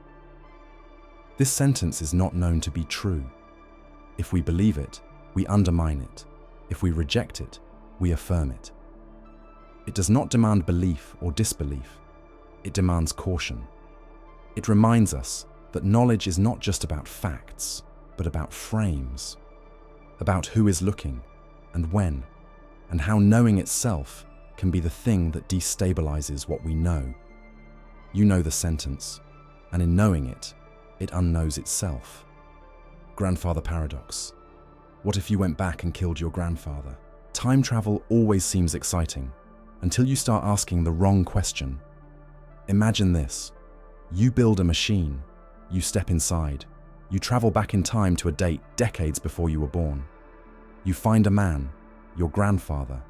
Speaker 1: This sentence is not known to be true. If we believe it, we undermine it. If we reject it, we affirm it. It does not demand belief or disbelief. It demands caution. It reminds us that knowledge is not just about facts, but about frames, about who is looking and when, and how knowing itself can be the thing that destabilizes what we know. You know the sentence, and in knowing it, it unknows itself. Grandfather paradox. What if you went back and killed your grandfather? Time travel always seems exciting, until you start asking the wrong question. Imagine this. You build a machine, you step inside, you travel back in time to a date decades before you were born. You find a man, your grandfather,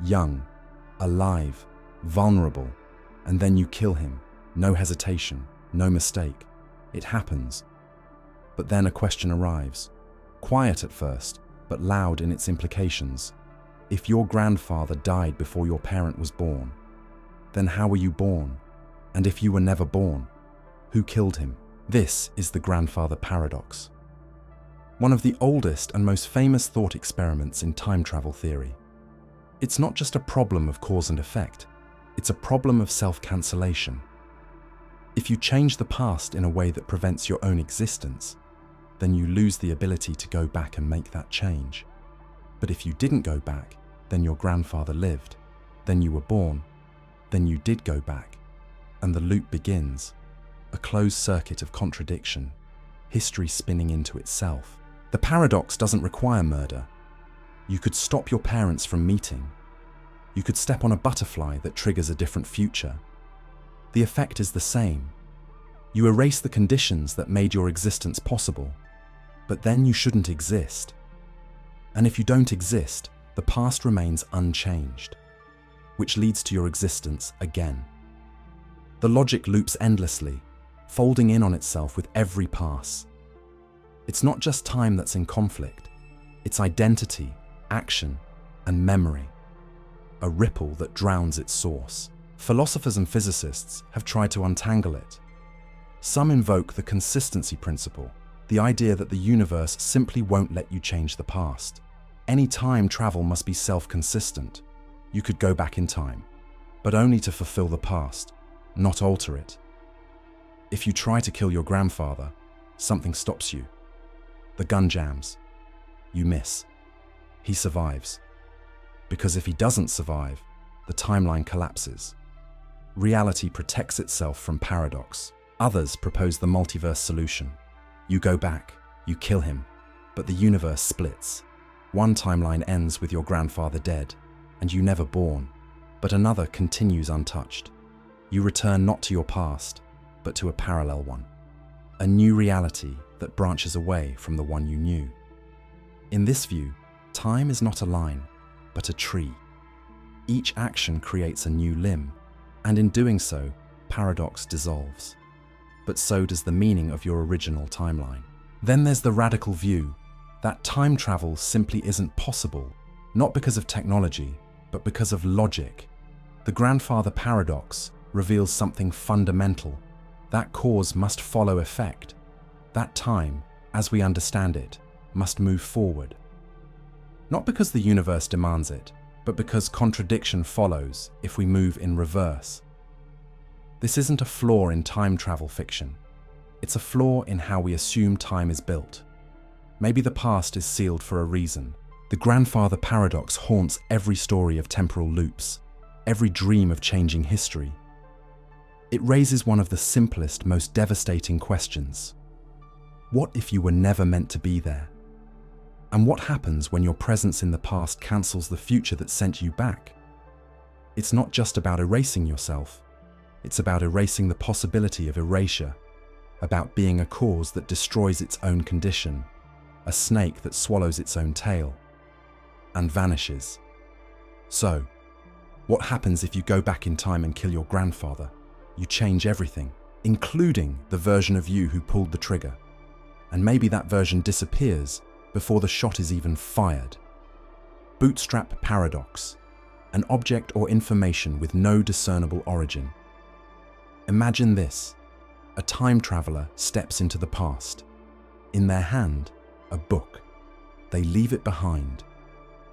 Speaker 1: young, alive, vulnerable, and then you kill him. No hesitation, no mistake. It happens. But then a question arrives, quiet at first, but loud in its implications. If your grandfather died before your parent was born, then how were you born? And if you were never born, who killed him? This is the grandfather paradox, one of the oldest and most famous thought experiments in time travel theory. It's not just a problem of cause and effect, it's a problem of self-cancellation. If you change the past in a way that prevents your own existence, then you lose the ability to go back and make that change. But if you didn't go back, then your grandfather lived, then you were born, then you did go back, and the loop begins, a closed circuit of contradiction, history spinning into itself. The paradox doesn't require murder. You could stop your parents from meeting. You could step on a butterfly that triggers a different future. The effect is the same. You erase the conditions that made your existence possible, but then you shouldn't exist. And if you don't exist, the past remains unchanged, which leads to your existence again. The logic loops endlessly, folding in on itself with every pass. It's not just time that's in conflict, it's identity, action, and memory, a ripple that drowns its source. Philosophers and physicists have tried to untangle it. Some invoke the consistency principle, the idea that the universe simply won't let you change the past. Any time travel must be self-consistent. You could go back in time, but only to fulfill the past, not alter it. If you try to kill your grandfather, something stops you. The gun jams. you miss. He survives. Because if he doesn't survive, the timeline collapses. Reality protects itself from paradox. Others propose the multiverse solution. You go back, you kill him, but the universe splits. One timeline ends with your grandfather dead, and you never born, but another continues untouched. You return not to your past, but to a parallel one. A new reality that branches away from the one you knew. In this view, time is not a line, but a tree. Each action creates a new limb, and in doing so, paradox dissolves. But so does the meaning of your original timeline. Then there's the radical view that time travel simply isn't possible, not because of technology, but because of logic. The grandfather paradox reveals something fundamental. That cause must follow effect. That time, as we understand it, must move forward. Not because the universe demands it, but because contradiction follows if we move in reverse. This isn't a flaw in time travel fiction. It's a flaw in how we assume time is built. Maybe the past is sealed for a reason. The grandfather paradox haunts every story of temporal loops, every dream of changing history. It raises one of the simplest, most devastating questions. What if you were never meant to be there? And what happens when your presence in the past cancels the future that sent you back? It's not just about erasing yourself. It's about erasing the possibility of erasure, about being a cause that destroys its own condition, a snake that swallows its own tail and vanishes. So, what happens if you go back in time and kill your grandfather? You change everything, including the version of you who pulled the trigger. And maybe that version disappears before the shot is even fired. Bootstrap paradox, an object or information with no discernible origin. Imagine this: a time traveler steps into the past. In their hand, a book. They leave it behind.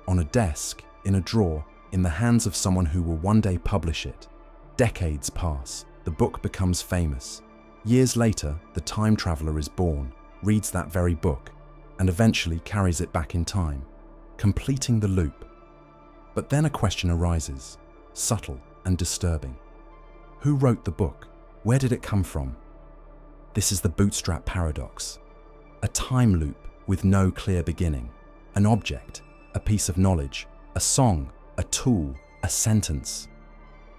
Speaker 1: On a desk, in a drawer, in the hands of someone who will one day publish it. Decades pass. The book becomes famous. Years later, the time traveler is born, reads that very book, and eventually carries it back in time, completing the loop. But then a question arises, subtle and disturbing. Who wrote the book? Where did it come from? This is the bootstrap paradox. A time loop with no clear beginning. An object, a piece of knowledge, a song, a tool, a sentence.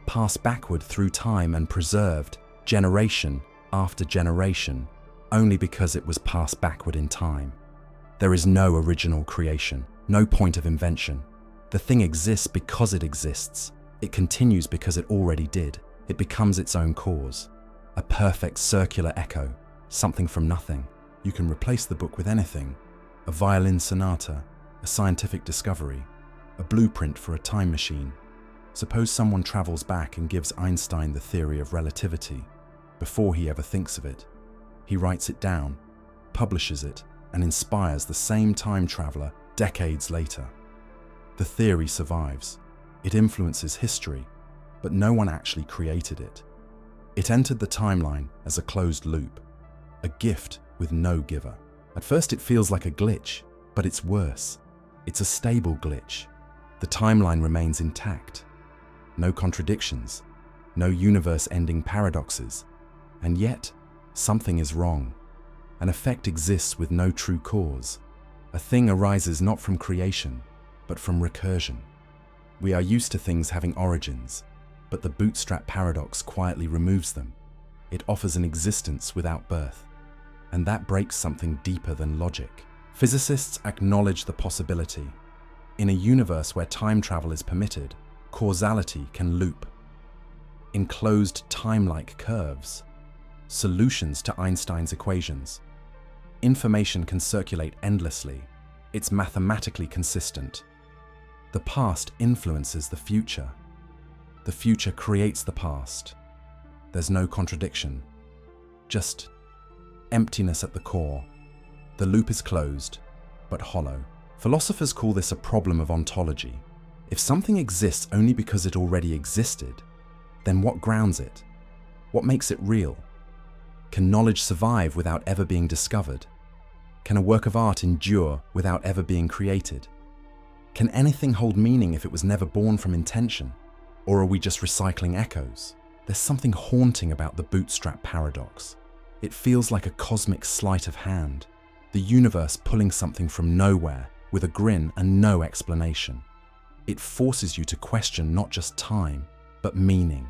Speaker 1: Passed backward through time and preserved, generation after generation, only because it was passed backward in time. There is no original creation, no point of invention. The thing exists because it exists. It continues because it already did. It becomes its own cause. A perfect circular echo, something from nothing. You can replace the book with anything. A violin sonata, a scientific discovery, a blueprint for a time machine. Suppose someone travels back and gives Einstein the theory of relativity. Before he ever thinks of it, he writes it down, publishes it, and inspires the same time traveler decades later. The theory survives. It influences history, but no one actually created it. It entered the timeline as a closed loop, a gift with no giver. At first it feels like a glitch, but it's worse. It's a stable glitch. The timeline remains intact. No contradictions, no universe-ending paradoxes, and yet something is wrong. An effect exists with no true cause. A thing arises not from creation, but from recursion. We are used to things having origins, but the bootstrap paradox quietly removes them. It offers an existence without birth, and that breaks something deeper than logic. Physicists acknowledge the possibility. In a universe where time travel is permitted, causality can loop. In closed time-like curves, solutions to Einstein's equations. Information can circulate endlessly. It's mathematically consistent. The past influences the future. The future creates the past. There's no contradiction, just emptiness at the core. The loop is closed, but hollow. Philosophers call this a problem of ontology. If something exists only because it already existed, then what grounds it? What makes it real? Can knowledge survive without ever being discovered? Can a work of art endure without ever being created? Can anything hold meaning if it was never born from intention? Or are we just recycling echoes? There's something haunting about the bootstrap paradox. It feels like a cosmic sleight of hand, the universe pulling something from nowhere with a grin and no explanation. It forces you to question not just time, but meaning.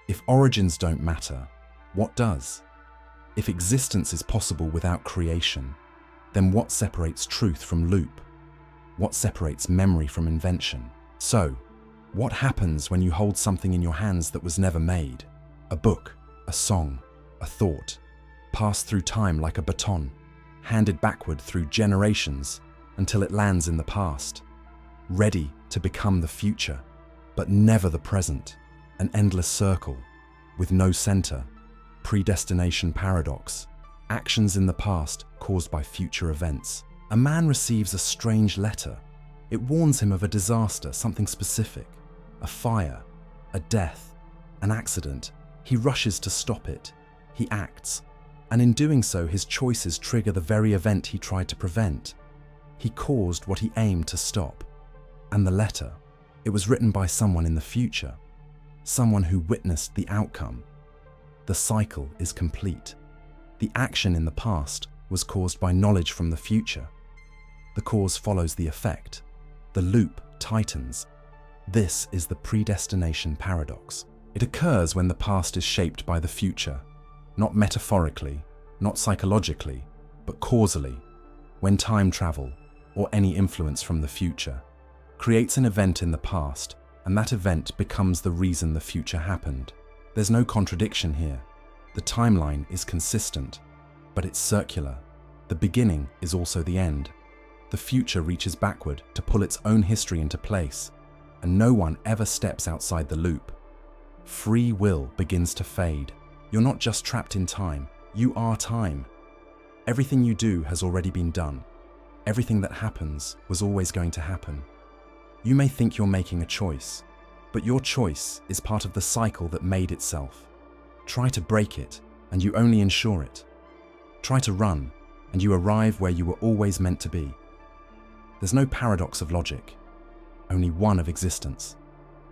Speaker 1: If origins don't matter, what does? If existence is possible without creation, then what separates truth from loop? What separates memory from invention? So, what happens when you hold something in your hands that was never made? A book, a song, a thought, passed through time like a baton, handed backward through generations until it lands in the past, ready to become the future, but never the present, an endless circle with no center, predestination paradox, actions in the past caused by future events. A man receives a strange letter. It warns him of a disaster, something specific, a fire, a death, an accident. He rushes to stop it. He acts, and in doing so, his choices trigger the very event he tried to prevent. He caused what he aimed to stop. And the letter, it was written by someone in the future, someone who witnessed the outcome. The cycle is complete. The action in the past was caused by knowledge from the future. The cause follows the effect. The loop tightens. This is the predestination paradox. It occurs when the past is shaped by the future, not metaphorically, not psychologically, but causally, when time travel, or any influence from the future, creates an event in the past, and that event becomes the reason the future happened. There's no contradiction here. The timeline is consistent, but it's circular. The beginning is also the end. The future reaches backward to pull its own history into place, and no one ever steps outside the loop. Free will begins to fade. You're not just trapped in time, you are time. Everything you do has already been done. Everything that happens was always going to happen. You may think you're making a choice, but your choice is part of the cycle that made itself. Try to break it, and you only ensure it. Try to run, and you arrive where you were always meant to be. There's no paradox of logic, only one of existence,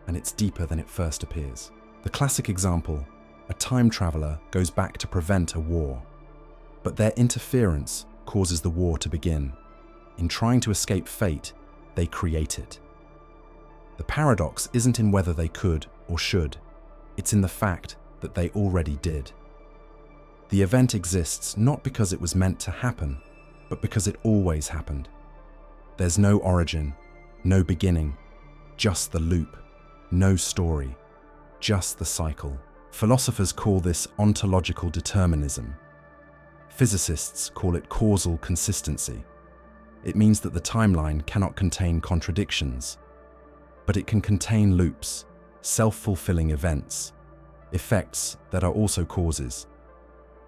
Speaker 1: and it's deeper than it first appears. The classic example, a time traveler goes back to prevent a war, but their interference causes the war to begin. In trying to escape fate, they create it. The paradox isn't in whether they could or should, it's in the fact that they already did. The event exists not because it was meant to happen, but because it always happened. There's no origin, no beginning, just the loop, no story, just the cycle. Philosophers call this ontological determinism. Physicists call it causal consistency. It means that the timeline cannot contain contradictions, but it can contain loops, self-fulfilling events, effects that are also causes.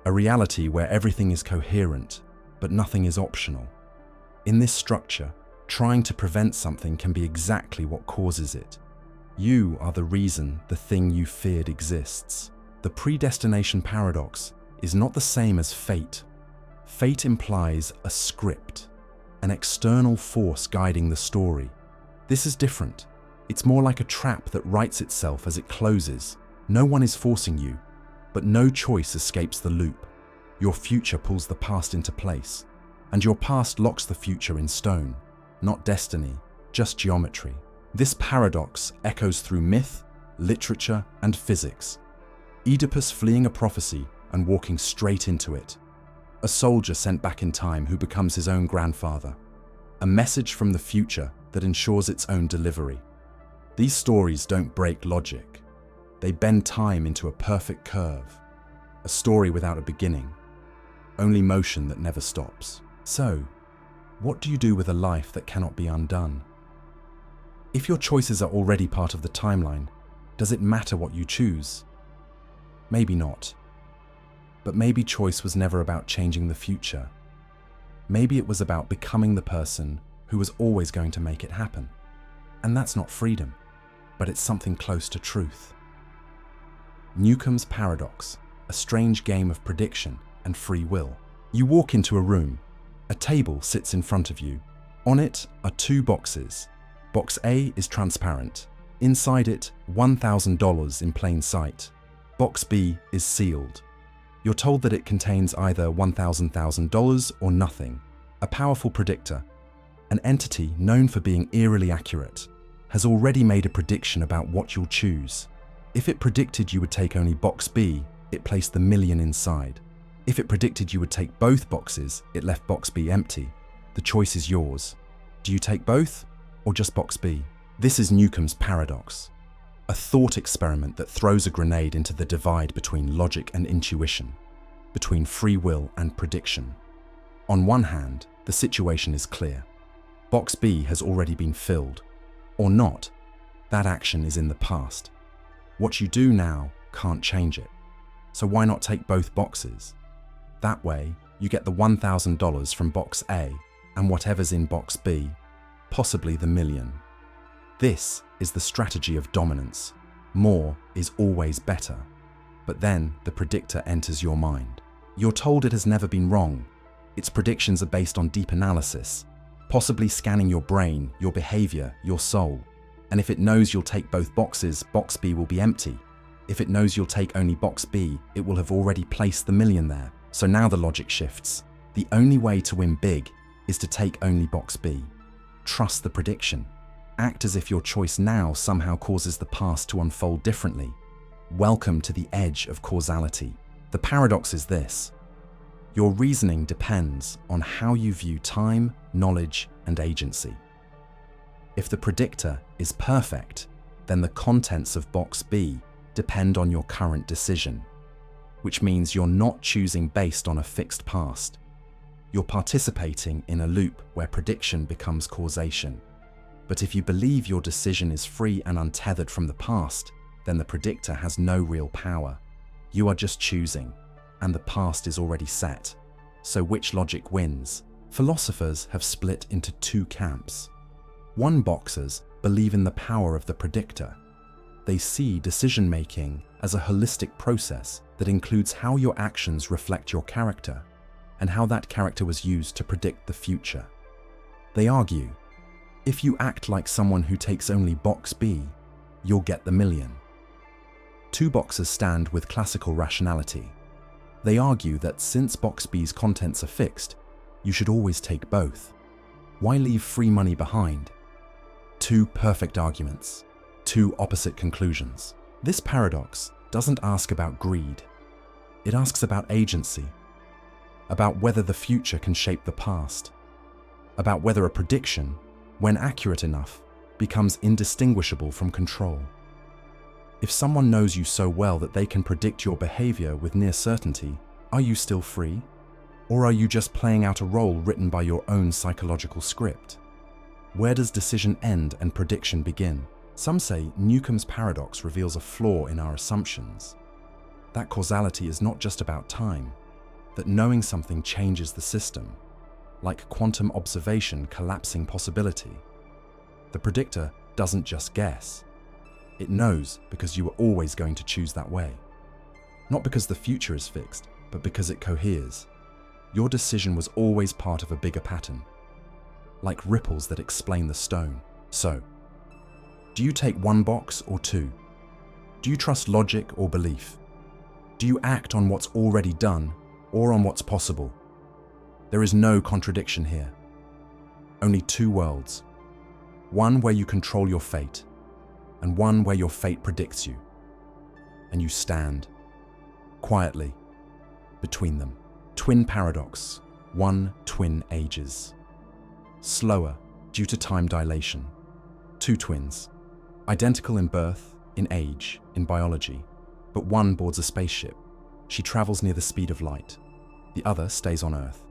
Speaker 1: A reality where everything is coherent, but nothing is optional. In this structure, trying to prevent something can be exactly what causes it. You are the reason the thing you feared exists. The predestination paradox is not the same as fate. Fate implies a script, an external force guiding the story. This is different. It's more like a trap that writes itself as it closes. No one is forcing you, but no choice escapes the loop. Your future pulls the past into place, and your past locks the future in stone. Not destiny, just geometry. This paradox echoes through myth, literature, and physics. Oedipus fleeing a prophecy and walking straight into it. A soldier sent back in time who becomes his own grandfather. A message from the future that ensures its own delivery. These stories don't break logic. They bend time into a perfect curve. A story without a beginning. Only motion that never stops. So, what do you do with a life that cannot be undone? If your choices are already part of the timeline, does it matter what you choose? Maybe not. But maybe choice was never about changing the future. Maybe it was about becoming the person who was always going to make it happen. And that's not freedom, but it's something close to truth. Newcomb's paradox, a strange game of prediction and free will. You walk into a room. A table sits in front of you. On it are two boxes. Box A is transparent. Inside it, $1,000 in plain sight. Box B is sealed. You're told that it contains either $1,000 or nothing. A powerful predictor, an entity known for being eerily accurate, has already made a prediction about what you'll choose. If it predicted you would take only box B, it placed the million inside. If it predicted you would take both boxes, it left box B empty. The choice is yours. Do you take both or just box B? This is Newcomb's paradox, a thought experiment that throws a grenade into the divide between logic and intuition, between free will and prediction. On one hand, the situation is clear. Box B has already been filled. Or not. That action is in the past. What you do now can't change it. So why not take both boxes? That way, you get the $1,000 from box A and whatever's in box B, possibly the million. This is the strategy of dominance. More is always better. But then the predictor enters your mind. You're told it has never been wrong. Its predictions are based on deep analysis, possibly scanning your brain, your behavior, your soul. And if it knows you'll take both boxes, box B will be empty. If it knows you'll take only box B, it will have already placed the million there. So now the logic shifts. The only way to win big is to take only box B. Trust the prediction. Act as if your choice now somehow causes the past to unfold differently. Welcome to the edge of causality. The paradox is this. Your reasoning depends on how you view time, knowledge, and agency. If the predictor is perfect, then the contents of box B depend on your current decision, which means you're not choosing based on a fixed past. You're participating in a loop where prediction becomes causation. But if you believe your decision is free and untethered from the past, then the predictor has no real power. You are just choosing, and the past is already set. So which logic wins? Philosophers have split into two camps. One boxers believe in the power of the predictor. They see decision-making as a holistic process that includes how your actions reflect your character and how that character was used to predict the future. They argue, if you act like someone who takes only box B, you'll get the million. Two boxers stand with classical rationality. They argue that since box B's contents are fixed, you should always take both. Why leave free money behind? Two perfect arguments, two opposite conclusions. This paradox doesn't ask about greed. It asks about agency, about whether the future can shape the past, about whether a prediction, when accurate enough, becomes indistinguishable from control. If someone knows you so well that they can predict your behavior with near certainty, are you still free? Or are you just playing out a role written by your own psychological script? Where does decision end and prediction begin? Some say Newcomb's paradox reveals a flaw in our assumptions. That causality is not just about time, that knowing something changes the system, like quantum observation collapsing possibility. The predictor doesn't just guess. It knows because you were always going to choose that way. Not because the future is fixed, but because it coheres. Your decision was always part of a bigger pattern, like ripples that explain the stone. So, do you take one box or two? Do you trust logic or belief? Do you act on what's already done or on what's possible? There is no contradiction here. Only two worlds. One where you control your fate, and one where your fate predicts you. And you stand, quietly, between them. Twin paradox, one twin ages. Slower due to time dilation. Two twins, identical in birth, in age, in biology, but one boards a spaceship. She travels near the speed of light. The other stays on Earth.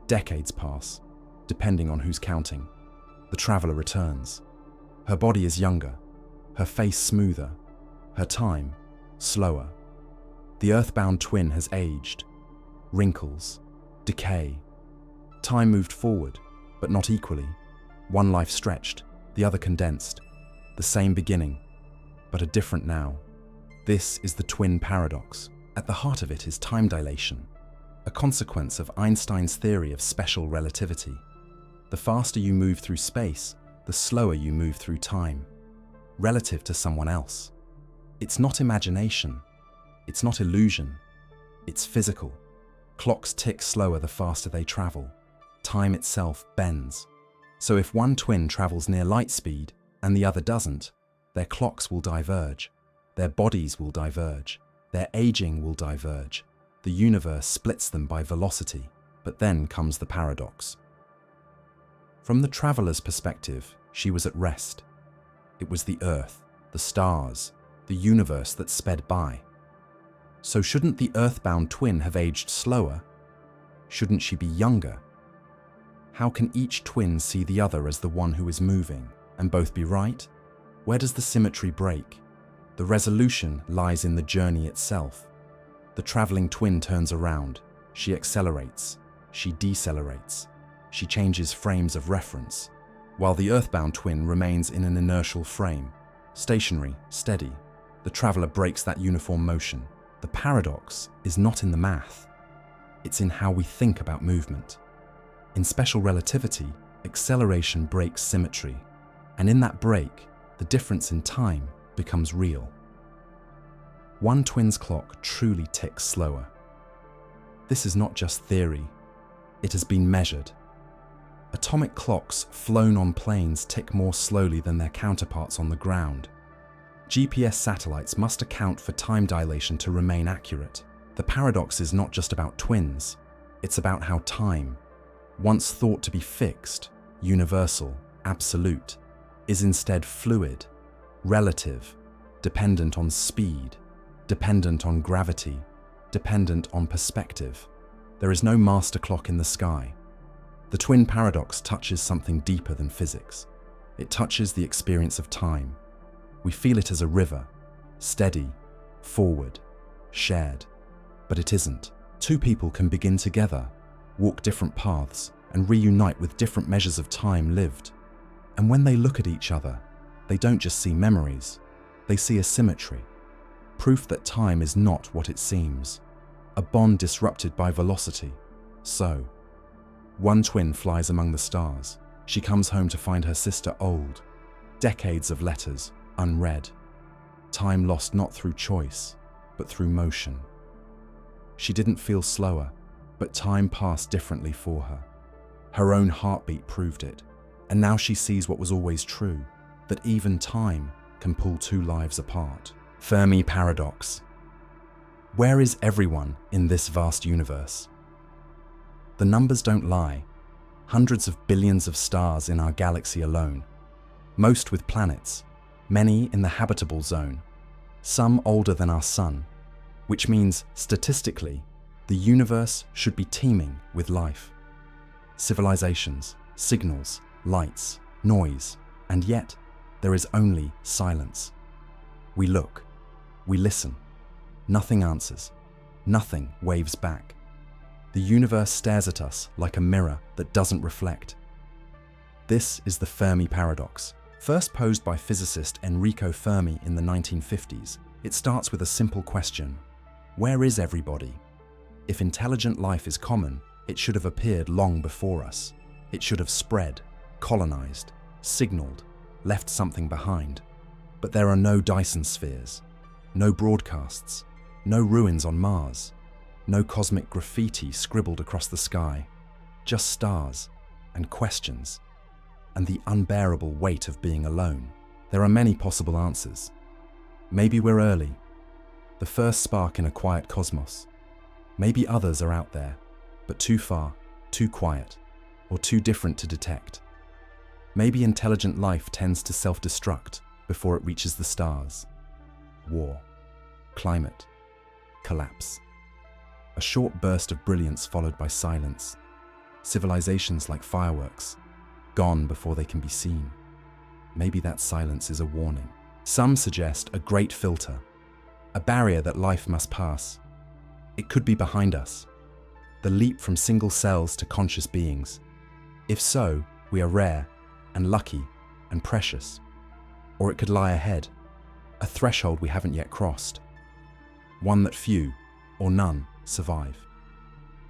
Speaker 1: Decades pass, depending on who's counting. The traveler returns. Her body is younger, her face smoother, her time slower. The earthbound twin has aged. Wrinkles, decay. Time moved forward, but not equally. One life stretched, the other condensed. The same beginning, but a different now. This is the twin paradox. At the heart of it is time dilation. a consequence of Einstein's theory of special relativity. The faster you move through space, the slower you move through time, relative to someone else. It's not imagination, it's not illusion, it's physical. Clocks tick slower the faster they travel. Time itself bends. So if one twin travels near light speed and the other doesn't, their clocks will diverge, their bodies will diverge, their aging will diverge. The universe splits them by velocity, but then comes the paradox. From the traveler's perspective, she was at rest. It was the Earth, the stars, the universe that sped by. So shouldn't the earthbound twin have aged slower? Shouldn't she be younger? How can each twin see the other as the one who is moving, and both be right? Where does the symmetry break? The resolution lies in the journey itself. The traveling twin turns around. She accelerates. She decelerates. She changes frames of reference, while the earthbound twin remains in an inertial frame, stationary, steady. The traveler breaks that uniform motion. The paradox is not in the math. It's in how we think about movement. In special relativity, acceleration breaks symmetry, and in that break, the difference in time becomes real. One twin's clock truly ticks slower. This is not just theory, it has been measured. Atomic clocks flown on planes tick more slowly than their counterparts on the ground. GPS satellites must account for time dilation to remain accurate. The paradox is not just about twins, it's about how time, once thought to be fixed, universal, absolute, is instead fluid, relative, dependent on speed, dependent on gravity, dependent on perspective. There is no master clock in the sky. The twin paradox touches something deeper than physics. It touches the experience of time. We feel it as a river, steady, forward, shared. But it isn't. Two people can begin together, walk different paths, and reunite with different measures of time lived. And when they look at each other, they don't just see memories, they see a symmetry. Proof that time is not what it seems. A bond disrupted by velocity. So, one twin flies among the stars. She comes home to find her sister old. Decades of letters, unread. Time lost not through choice, but through motion. She didn't feel slower, but time passed differently for her. Her own heartbeat proved it, and now she sees what was always true, that even time can pull two lives apart. Fermi paradox. Where is everyone in this vast universe? The numbers don't lie. Hundreds of billions of stars in our galaxy alone, most with planets, many in the habitable zone, some older than our sun, which means, statistically, the universe should be teeming with life. Civilizations, signals, lights, noise, and yet there is only silence. We look, we listen. Nothing answers. Nothing waves back. The universe stares at us like a mirror that doesn't reflect. This is the Fermi paradox. First posed by physicist Enrico Fermi in the 1950s, it starts with a simple question. Where is everybody? If intelligent life is common, it should have appeared long before us. It should have spread, colonized, signaled, left something behind. But there are no Dyson spheres, no broadcasts, no ruins on Mars, no cosmic graffiti scribbled across the sky, just stars and questions, and the unbearable weight of being alone. There are many possible answers. Maybe we're early, the first spark in a quiet cosmos. Maybe others are out there, but too far, too quiet, or too different to detect. Maybe intelligent life tends to self-destruct before it reaches the stars. War, climate, collapse. A short burst of brilliance followed by silence. Civilizations like fireworks, gone before they can be seen. Maybe that silence is a warning. Some suggest a great filter, a barrier that life must pass. It could be behind us, the leap from single cells to conscious beings. If so, we are rare and lucky and precious. Or it could lie ahead, a threshold we haven't yet crossed, one that few or none survive.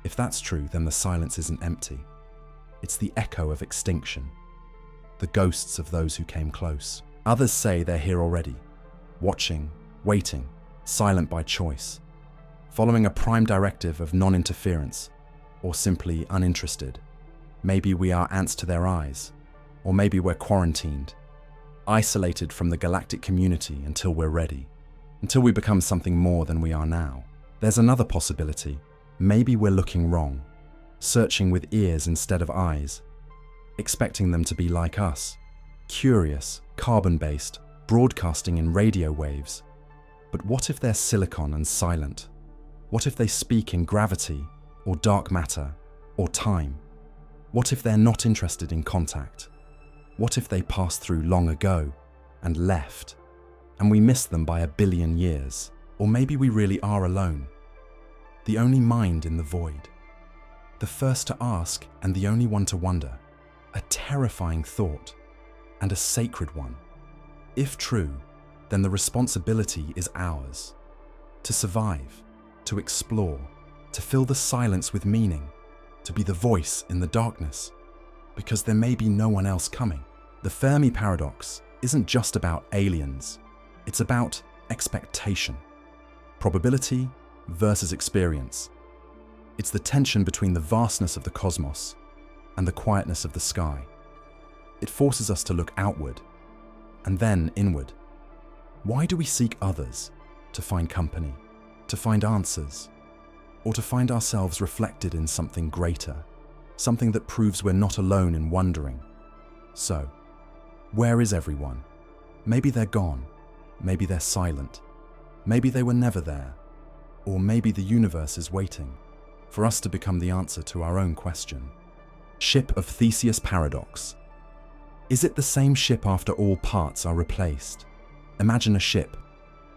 Speaker 1: If that's true, then the silence isn't empty. It's the echo of extinction, the ghosts of those who came close. Others say they're here already, watching, waiting, silent by choice, following a prime directive of non-interference, or simply uninterested. Maybe we are ants to their eyes, or maybe we're quarantined, isolated from the galactic community until we're ready, until we become something more than we are now. There's another possibility. Maybe we're looking wrong, searching with ears instead of eyes, expecting them to be like us, curious, carbon-based, broadcasting in radio waves. But what if they're silicon and silent? What if they speak in gravity, or dark matter, or time? What if they're not interested in contact? What if they passed through long ago and left, and we missed them by 1 billion years? Or maybe we really are alone, the only mind in the void, the first to ask and the only one to wonder, a terrifying thought and a sacred one. If true, then the responsibility is ours, to survive, to explore, to fill the silence with meaning, to be the voice in the darkness, because there may be no one else coming. The Fermi paradox isn't just about aliens, it's about expectation, probability versus experience. It's the tension between the vastness of the cosmos and the quietness of the sky. It forces us to look outward and then inward. Why do we seek others? To find company, to find answers, or to find ourselves reflected in something greater, something that proves we're not alone in wondering. So, where is everyone? Maybe they're gone, maybe they're silent, maybe they were never there, or maybe the universe is waiting for us to become the answer to our own question. Ship of Theseus paradox. Is it the same ship after all parts are replaced? Imagine a ship.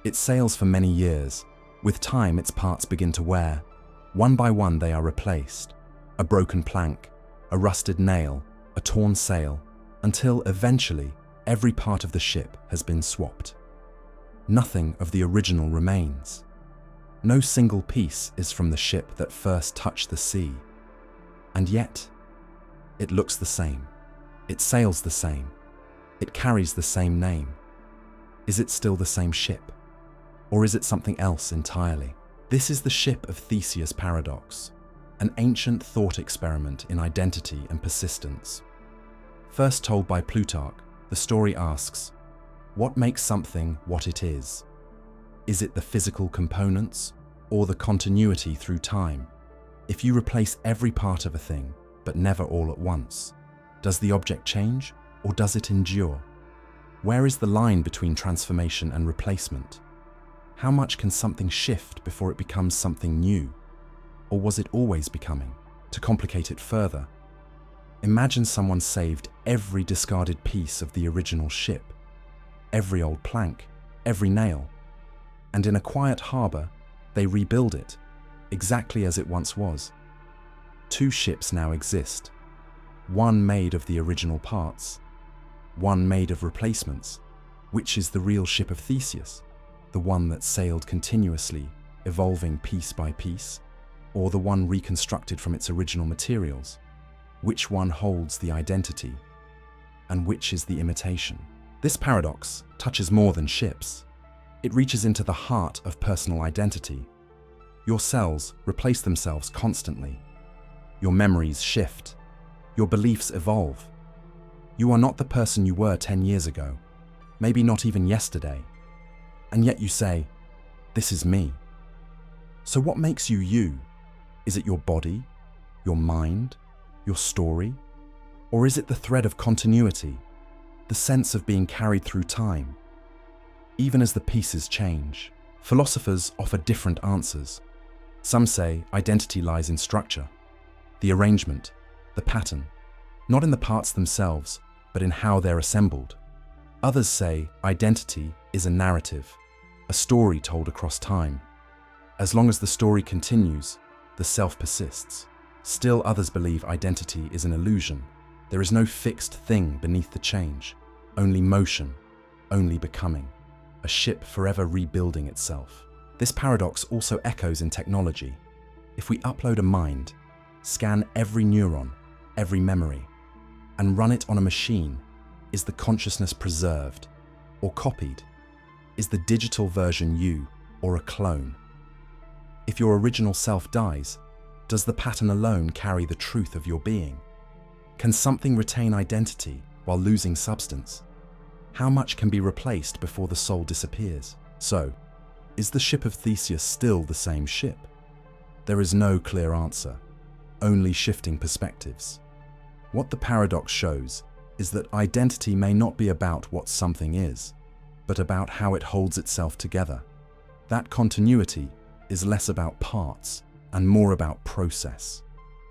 Speaker 1: It sails for many years. With time, its parts begin to wear. One by one, they are replaced. A broken plank, a rusted nail, a torn sail, until eventually every part of the ship has been swapped. Nothing of the original remains. No single piece is from the ship that first touched the sea. And yet, it looks the same. It sails the same. It carries the same name. Is it still the same ship? Or is it something else entirely? This is the Ship of Theseus paradox, an ancient thought experiment in identity and persistence. First told by Plutarch, the story asks, what makes something what it is? Is it the physical components or the continuity through time? If you replace every part of a thing, but never all at once, does the object change or does it endure? Where is the line between transformation and replacement? How much can something shift before it becomes something new? Or was it always becoming? To complicate it further, imagine someone saved every discarded piece of the original ship, every old plank, every nail, and in a quiet harbor, they rebuild it, exactly as it once was. 2 ships now exist, one made of the original parts, one made of replacements. Which is the real ship of Theseus? The one that sailed continuously, evolving piece by piece, or the one reconstructed from its original materials? Which one holds the identity, and which is the imitation? This paradox touches more than ships. It reaches into the heart of personal identity. Your cells replace themselves constantly. Your memories shift. Your beliefs evolve. You are not the person you were 10 years ago, maybe not even yesterday. And yet you say, this is me. So what makes you you? Is it your body, your mind, your story? Or is it the thread of continuity, the sense of being carried through time? Even as the pieces change, philosophers offer different answers. Some say identity lies in structure, the arrangement, the pattern, not in the parts themselves, but in how they're assembled. Others say identity is a narrative, a story told across time. As long as the story continues, the self persists. Still others believe identity is an illusion. There is no fixed thing beneath the change, only motion, only becoming, a ship forever rebuilding itself. This paradox also echoes in technology. If we upload a mind, scan every neuron, every memory, and run it on a machine, is the consciousness preserved or copied? Is the digital version you or a clone? If your original self dies, does the pattern alone carry the truth of your being? Can something retain identity while losing substance? How much can be replaced before the soul disappears? So, is the ship of Theseus still the same ship? There is no clear answer, only shifting perspectives. What the paradox shows is that identity may not be about what something is, but about how it holds itself together. That continuity is less about parts and more about process,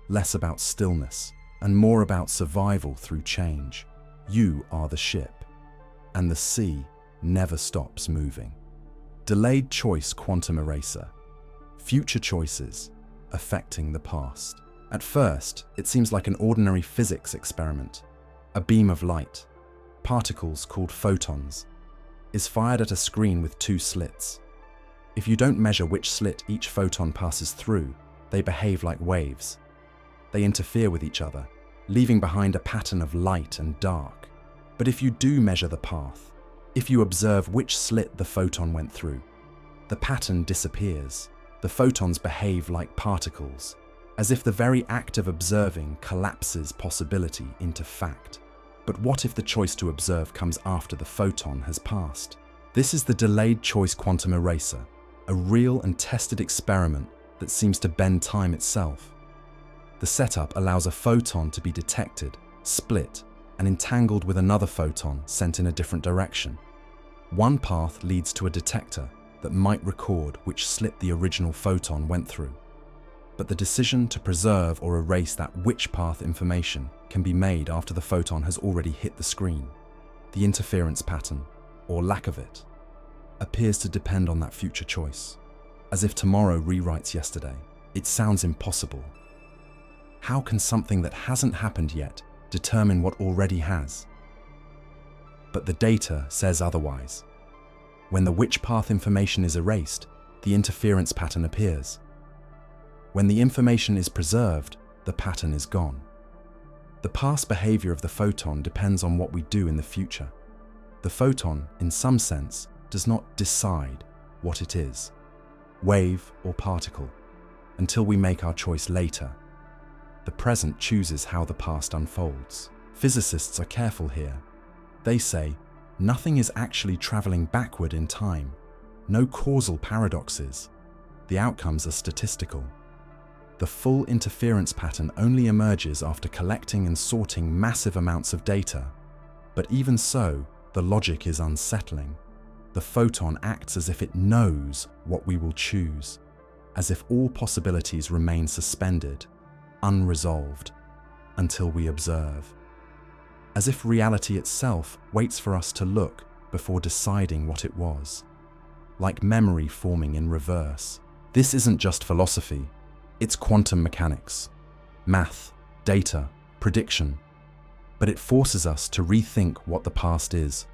Speaker 1: less about stillness and more about survival through change. You are the ship, and the sea never stops moving. Delayed choice quantum eraser. Future choices affecting the past. At first, it seems like an ordinary physics experiment. A beam of light, particles called photons, is fired at a screen with two slits. If you don't measure which slit each photon passes through, they behave like waves. They interfere with each other, leaving behind a pattern of light and dark. But if you do measure the path, if you observe which slit the photon went through, the pattern disappears. The photons behave like particles, as if the very act of observing collapses possibility into fact. But what if the choice to observe comes after the photon has passed? This is the delayed choice quantum eraser, a real and tested experiment that seems to bend time itself. The setup allows a photon to be detected, split, and entangled with another photon sent in a different direction. One path leads to a detector that might record which slit the original photon went through. But the decision to preserve or erase that which path information can be made after the photon has already hit the screen. The interference pattern, or lack of it, appears to depend on that future choice. As if tomorrow rewrites yesterday. It sounds impossible. How can something that hasn't happened yet determine what already has? But the data says otherwise. When the which path information is erased, the interference pattern appears. When the information is preserved, the pattern is gone. The past behavior of the photon depends on what we do in the future. The photon, in some sense, does not decide what it is, wave or particle, until we make our choice later. The present chooses how the past unfolds. Physicists are careful here. They say, nothing is actually traveling backward in time. No causal paradoxes. The outcomes are statistical. The full interference pattern only emerges after collecting and sorting massive amounts of data. But even so, the logic is unsettling. The photon acts as if it knows what we will choose, as if all possibilities remain suspended, unresolved, until we observe. As if reality itself waits for us to look before deciding what it was. Like memory forming in reverse. This isn't just philosophy, it's quantum mechanics. Math, data, prediction. But it forces us to rethink what the past is.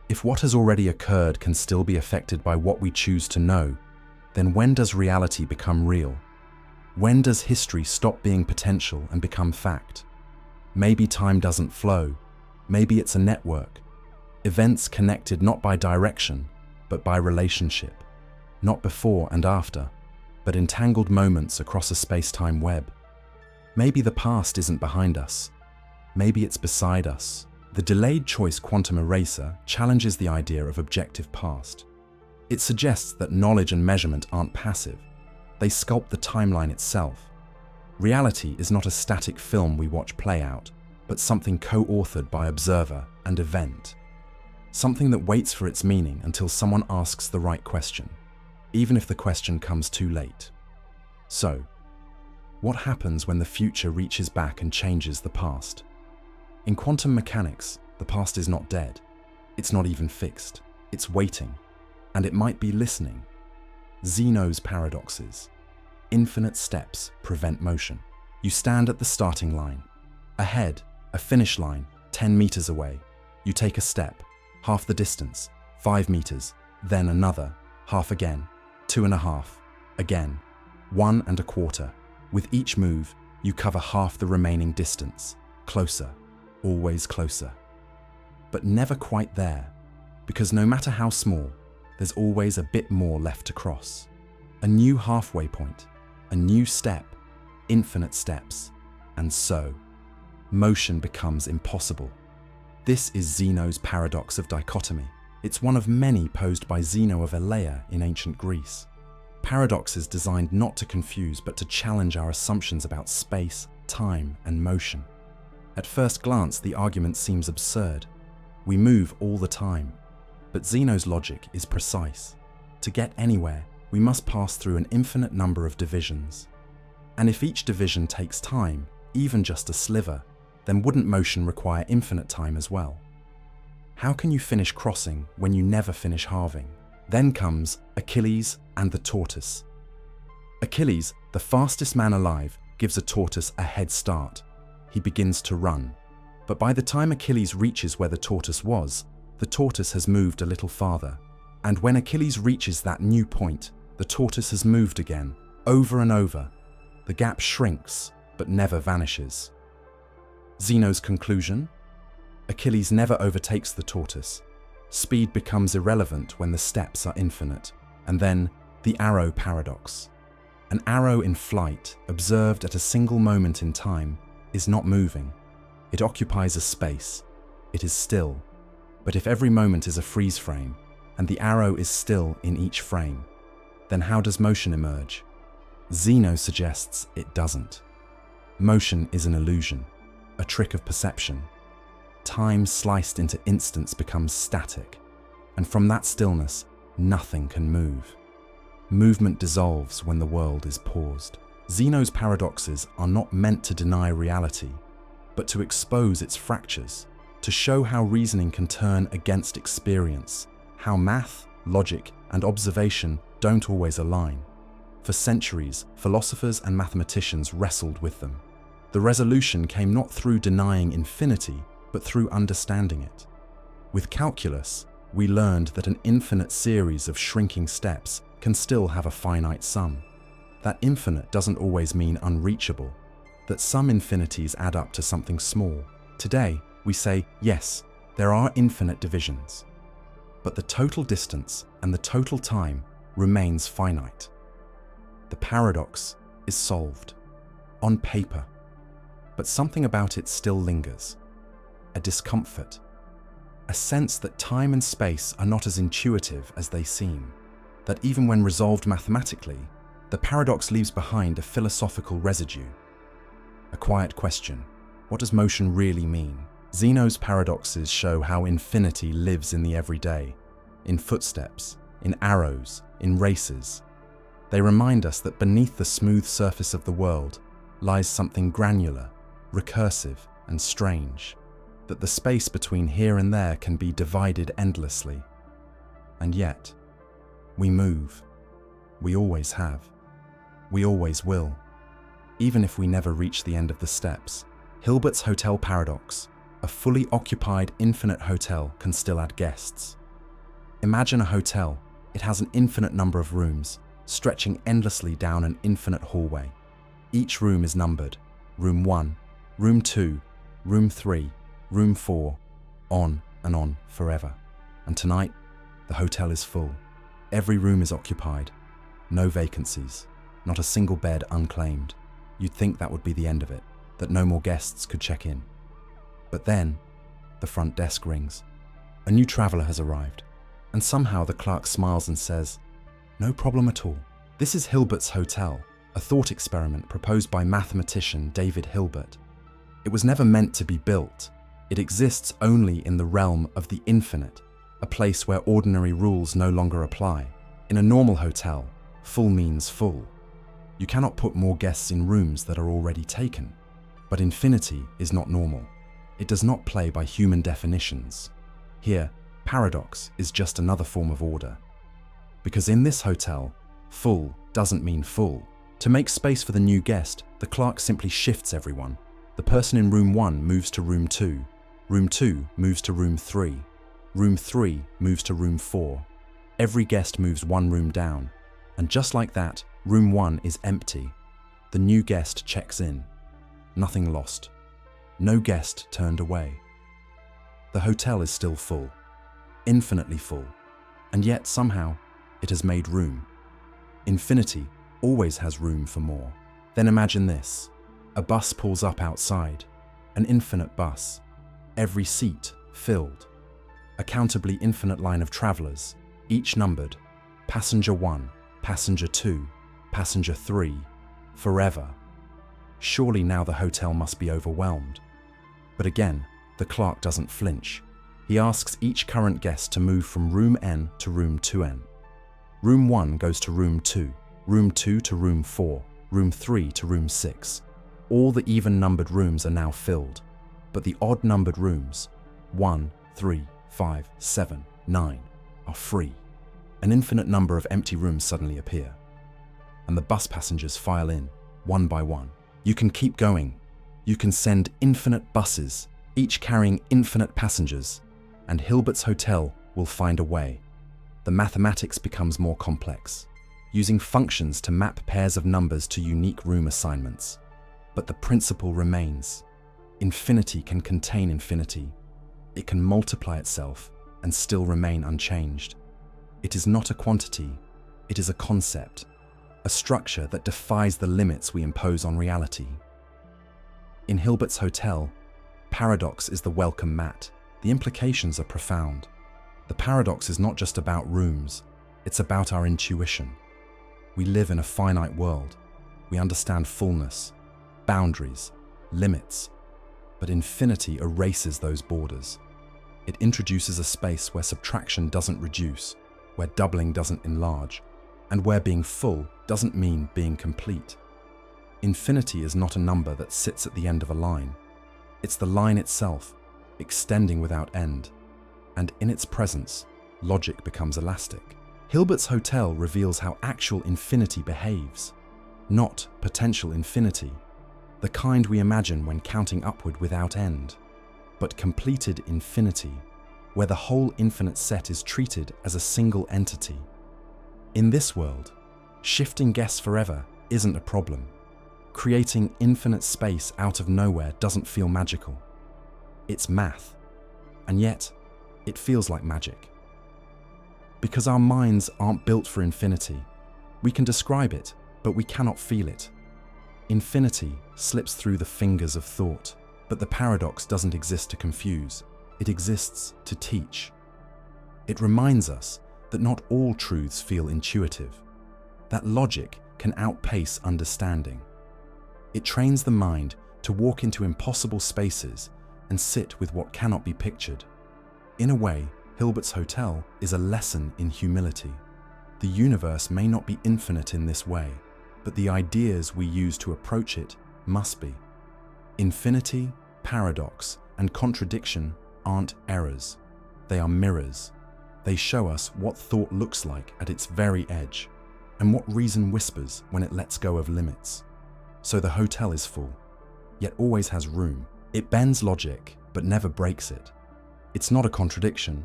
Speaker 1: If what has already occurred can still be affected by what we choose to know, then when does reality become real? When does history stop being potential and become fact? Maybe time doesn't flow. Maybe it's a network. Events connected not by direction, but by relationship. Not before and after, but entangled moments across a space-time web. Maybe the past isn't behind us. Maybe it's beside us. The delayed choice quantum eraser challenges the idea of objective past. It suggests that knowledge and measurement aren't passive. They sculpt the timeline itself. Reality is not a static film we watch play out, but something co-authored by observer and event. Something that waits for its meaning until someone asks the right question, even if the question comes too late. So, what happens when the future reaches back and changes the past? In quantum mechanics, the past is not dead. It's not even fixed. It's waiting, and it might be listening. Zeno's paradoxes. Infinite steps prevent motion. You stand at the starting line. Ahead, a finish line, 10 meters away. You take a step, half the distance, 5 meters, then another, half again, 2.5, again. 1.25. With each move, you cover half the remaining distance. Closer, always closer. But never quite there, because no matter how small, there's always a bit more left to cross. A new halfway point, a new step, infinite steps, and so, motion becomes impossible. This is Zeno's paradox of dichotomy. It's one of many posed by Zeno of Elea in ancient Greece. Paradoxes designed not to confuse but to challenge our assumptions about space, time, and motion. At first glance, the argument seems absurd. We move all the time. But Zeno's logic is precise. To get anywhere, we must pass through an infinite number of divisions. And if each division takes time, even just a sliver, then wouldn't motion require infinite time as well? How can you finish crossing when you never finish halving? Then comes Achilles and the tortoise. Achilles, the fastest man alive, gives a tortoise a head start. He begins to run. But by the time Achilles reaches where the tortoise was, the tortoise has moved a little farther. And when Achilles reaches that new point, the tortoise has moved again, over and over. The gap shrinks, but never vanishes. Zeno's conclusion? Achilles never overtakes the tortoise. Speed becomes irrelevant when the steps are infinite. And then, the arrow paradox. An arrow in flight, observed at a single moment in time, is not moving. It occupies a space. It is still. But if every moment is a freeze frame, and the arrow is still in each frame, then how does motion emerge? Zeno suggests it doesn't. Motion is an illusion, a trick of perception. Time sliced into instants becomes static, and from that stillness, nothing can move. Movement dissolves when the world is paused. Zeno's paradoxes are not meant to deny reality, but to expose its fractures, to show how reasoning can turn against experience, how math, logic, and observation don't always align. For centuries, philosophers and mathematicians wrestled with them. The resolution came not through denying infinity, but through understanding it. With calculus, we learned that an infinite series of shrinking steps can still have a finite sum. That infinite doesn't always mean unreachable, that some infinities add up to something small. Today, we say, yes, there are infinite divisions, but the total distance and the total time remains finite. The paradox is solved, on paper, but something about it still lingers. A discomfort, a sense that time and space are not as intuitive as they seem, that even when resolved mathematically, the paradox leaves behind a philosophical residue. A quiet question: what does motion really mean? Zeno's paradoxes show how infinity lives in the everyday, in footsteps, in arrows, in races. They remind us that beneath the smooth surface of the world lies something granular, recursive, and strange, that the space between here and there can be divided endlessly. And yet, we move. We always have. We always will, even if we never reach the end of the steps. Hilbert's hotel paradox: a fully occupied infinite hotel can still add guests. Imagine a hotel. It has an infinite number of rooms, stretching endlessly down an infinite hallway. Each room is numbered: room 1, room 2, room 3, room 4, on and on forever. And tonight, the hotel is full. Every room is occupied. No vacancies, not a single bed unclaimed. You'd think that would be the end of it, that no more guests could check in. But then, the front desk rings. A new traveler has arrived, and somehow the clerk smiles and says, "No problem at all." This is Hilbert's hotel, a thought experiment proposed by mathematician David Hilbert. It was never meant to be built. It exists only in the realm of the infinite, a place where ordinary rules no longer apply. In a normal hotel, full means full. You cannot put more guests in rooms that are already taken. But infinity is not normal. It does not play by human definitions. Here, paradox is just another form of order. Because in this hotel, full doesn't mean full. To make space for the new guest, the clerk simply shifts everyone. The person in room 1 moves to room 2. Room 2 moves to room 3. Room 3 moves to room 4. Every guest moves one room down. And just like that, Room 1 is empty. The new guest checks in. Nothing lost. No guest turned away. The hotel is still full, infinitely full, and yet somehow it has made room. Infinity always has room for more. Then imagine this. A bus pulls up outside, an infinite bus, every seat filled. A countably infinite line of travelers, each numbered, passenger 1, passenger 2, passenger 3, forever. Surely now the hotel must be overwhelmed. But again, the clerk doesn't flinch. He asks each current guest to move from room N to room 2N. Room 1 goes to room 2, room 2 to room 4, room 3 to room 6. All the even-numbered rooms are now filled, but the odd-numbered rooms, 1, 3, 5, 7, 9, are free. An infinite number of empty rooms suddenly appear, and the bus passengers file in, one by one. You can keep going. You can send infinite buses, each carrying infinite passengers, and Hilbert's Hotel will find a way. The mathematics becomes more complex, using functions to map pairs of numbers to unique room assignments. But the principle remains. Infinity can contain infinity. It can multiply itself and still remain unchanged. It is not a quantity, it is a concept, a structure that defies the limits we impose on reality. In Hilbert's Hotel, paradox is the welcome mat. The implications are profound. The paradox is not just about rooms, it's about our intuition. We live in a finite world. We understand fullness, boundaries, limits, but infinity erases those borders. It introduces a space where subtraction doesn't reduce, where doubling doesn't enlarge, and where being full doesn't mean being complete. Infinity is not a number that sits at the end of a line. It's the line itself, extending without end, and in its presence, logic becomes elastic. Hilbert's Hotel reveals how actual infinity behaves, not potential infinity, the kind we imagine when counting upward without end, but completed infinity, where the whole infinite set is treated as a single entity. In this world, shifting guests forever isn't a problem. Creating infinite space out of nowhere doesn't feel magical. It's math, and yet it feels like magic. Because our minds aren't built for infinity. We can describe it, but we cannot feel it. Infinity slips through the fingers of thought, but the paradox doesn't exist to confuse. It exists to teach. It reminds us that not all truths feel intuitive, that logic can outpace understanding. It trains the mind to walk into impossible spaces and sit with what cannot be pictured. In a way, Hilbert's Hotel is a lesson in humility. The universe may not be infinite in this way, but the ideas we use to approach it must be. Infinity, paradox, and contradiction aren't errors. They are mirrors. They show us what thought looks like at its very edge, and what reason whispers when it lets go of limits. So the hotel is full, yet always has room. It bends logic, but never breaks it. It's not a contradiction.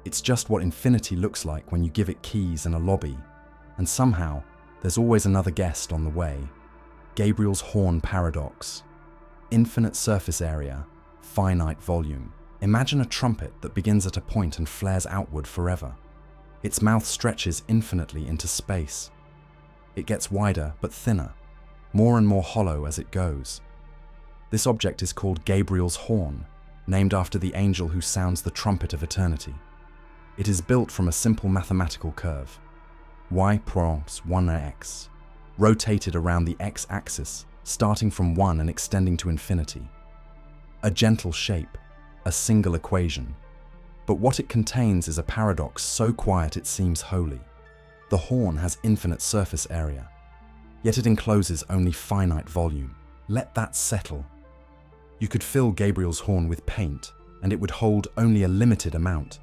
Speaker 1: It's just what infinity looks like when you give it keys and a lobby, and somehow there's always another guest on the way. Gabriel's Horn paradox. Infinite surface area, finite volume. Imagine a trumpet that begins at a point and flares outward forever. Its mouth stretches infinitely into space. It gets wider but thinner, more and more hollow as it goes. This object is called Gabriel's Horn, named after the angel who sounds the trumpet of eternity. It is built from a simple mathematical curve, y plus 1x, rotated around the x-axis, starting from 1 and extending to infinity. A gentle shape, a single equation. But what it contains is a paradox so quiet it seems holy. The horn has infinite surface area, yet it encloses only finite volume. Let that settle. You could fill Gabriel's Horn with paint, and it would hold only a limited amount.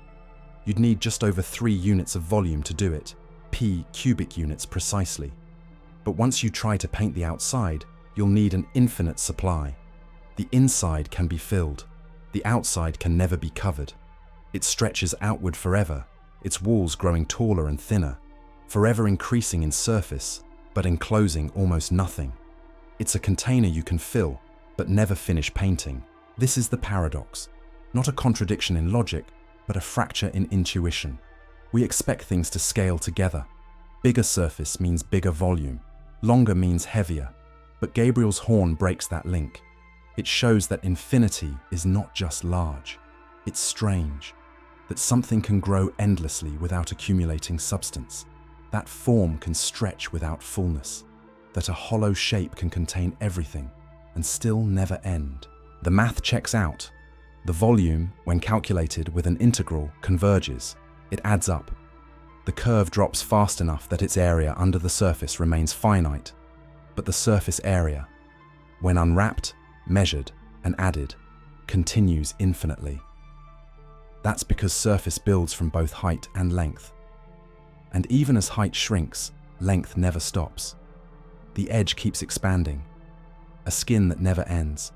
Speaker 1: You'd need just over 3 units of volume to do it, p cubic units precisely. But once you try to paint the outside, you'll need an infinite supply. The inside can be filled. The outside can never be covered. It stretches outward forever, its walls growing taller and thinner, forever increasing in surface, but enclosing almost nothing. It's a container you can fill, but never finish painting. This is the paradox. Not a contradiction in logic, but a fracture in intuition. We expect things to scale together. Bigger surface means bigger volume. Longer means heavier. But Gabriel's horn breaks that link. It shows that infinity is not just large. It's strange. That something can grow endlessly without accumulating substance. That form can stretch without fullness. That a hollow shape can contain everything and still never end. The math checks out. The volume, when calculated with an integral, converges. It adds up. The curve drops fast enough that its area under the surface remains finite, but the surface area, when unwrapped, measured, and added, continues infinitely. That's because surface builds from both height and length. And even as height shrinks, length never stops. The edge keeps expanding. A skin that never ends.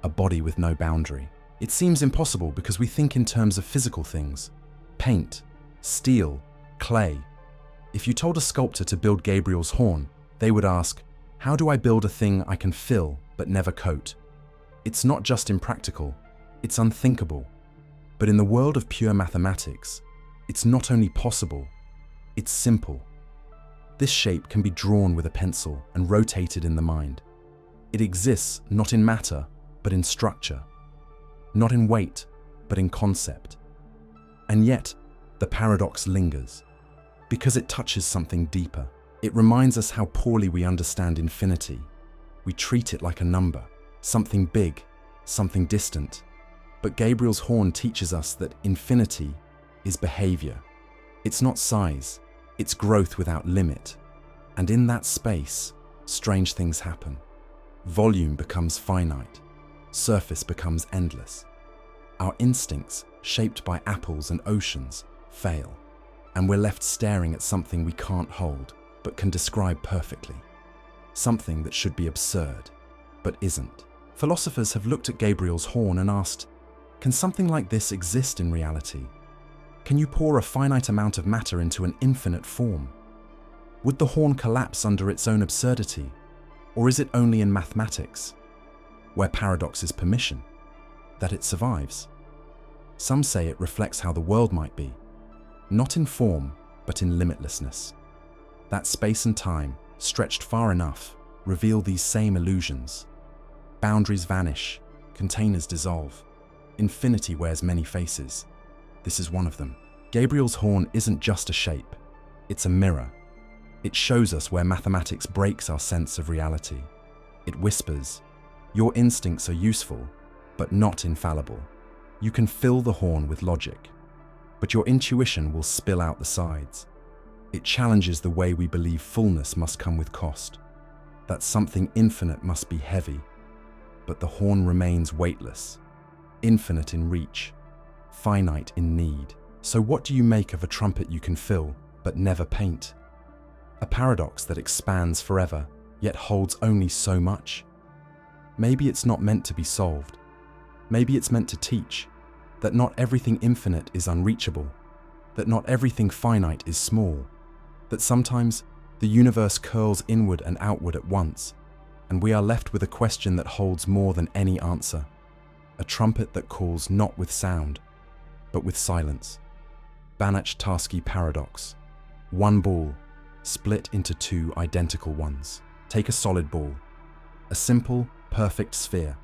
Speaker 1: A body with no boundary. It seems impossible because we think in terms of physical things. Paint, steel, clay. If you told a sculptor to build Gabriel's horn, they would ask, how do I build a thing I can fill but never coat? It's not just impractical, it's unthinkable. But in the world of pure mathematics, it's not only possible, it's simple. This shape can be drawn with a pencil and rotated in the mind. It exists not in matter, but in structure. Not in weight, but in concept. And yet, the paradox lingers. Because it touches something deeper. It reminds us how poorly we understand infinity. We treat it like a number, something big, something distant. But Gabriel's horn teaches us that infinity is behavior. It's not size, it's growth without limit. And in that space, strange things happen. Volume becomes finite. Surface becomes endless. Our instincts, shaped by apples and oceans, fail. And we're left staring at something we can't hold, but can describe perfectly. Something that should be absurd, but isn't. Philosophers have looked at Gabriel's horn and asked, can something like this exist in reality? Can you pour a finite amount of matter into an infinite form? Would the horn collapse under its own absurdity? Or is it only in mathematics, where paradox is permission, that it survives? Some say it reflects how the world might be, not in form, but in limitlessness. That space and time, stretched far enough, reveal these same illusions. Boundaries vanish, containers dissolve. Infinity wears many faces. This is one of them. Gabriel's horn isn't just a shape, it's a mirror. It shows us where mathematics breaks our sense of reality. It whispers, your instincts are useful, but not infallible. You can fill the horn with logic, but your intuition will spill out the sides. It challenges the way we believe fullness must come with cost, that something infinite must be heavy, but the horn remains weightless, infinite in reach, finite in need. So what do you make of a trumpet you can fill, but never paint? A paradox that expands forever, yet holds only so much. Maybe it's not meant to be solved. Maybe it's meant to teach that not everything infinite is unreachable, that not everything finite is small, that sometimes the universe curls inward and outward at once, and we are left with a question that holds more than any answer. A trumpet that calls not with sound, but with silence. Banach-Tarski paradox. One ball, split into two identical ones. Take a solid ball, a simple, perfect sphere.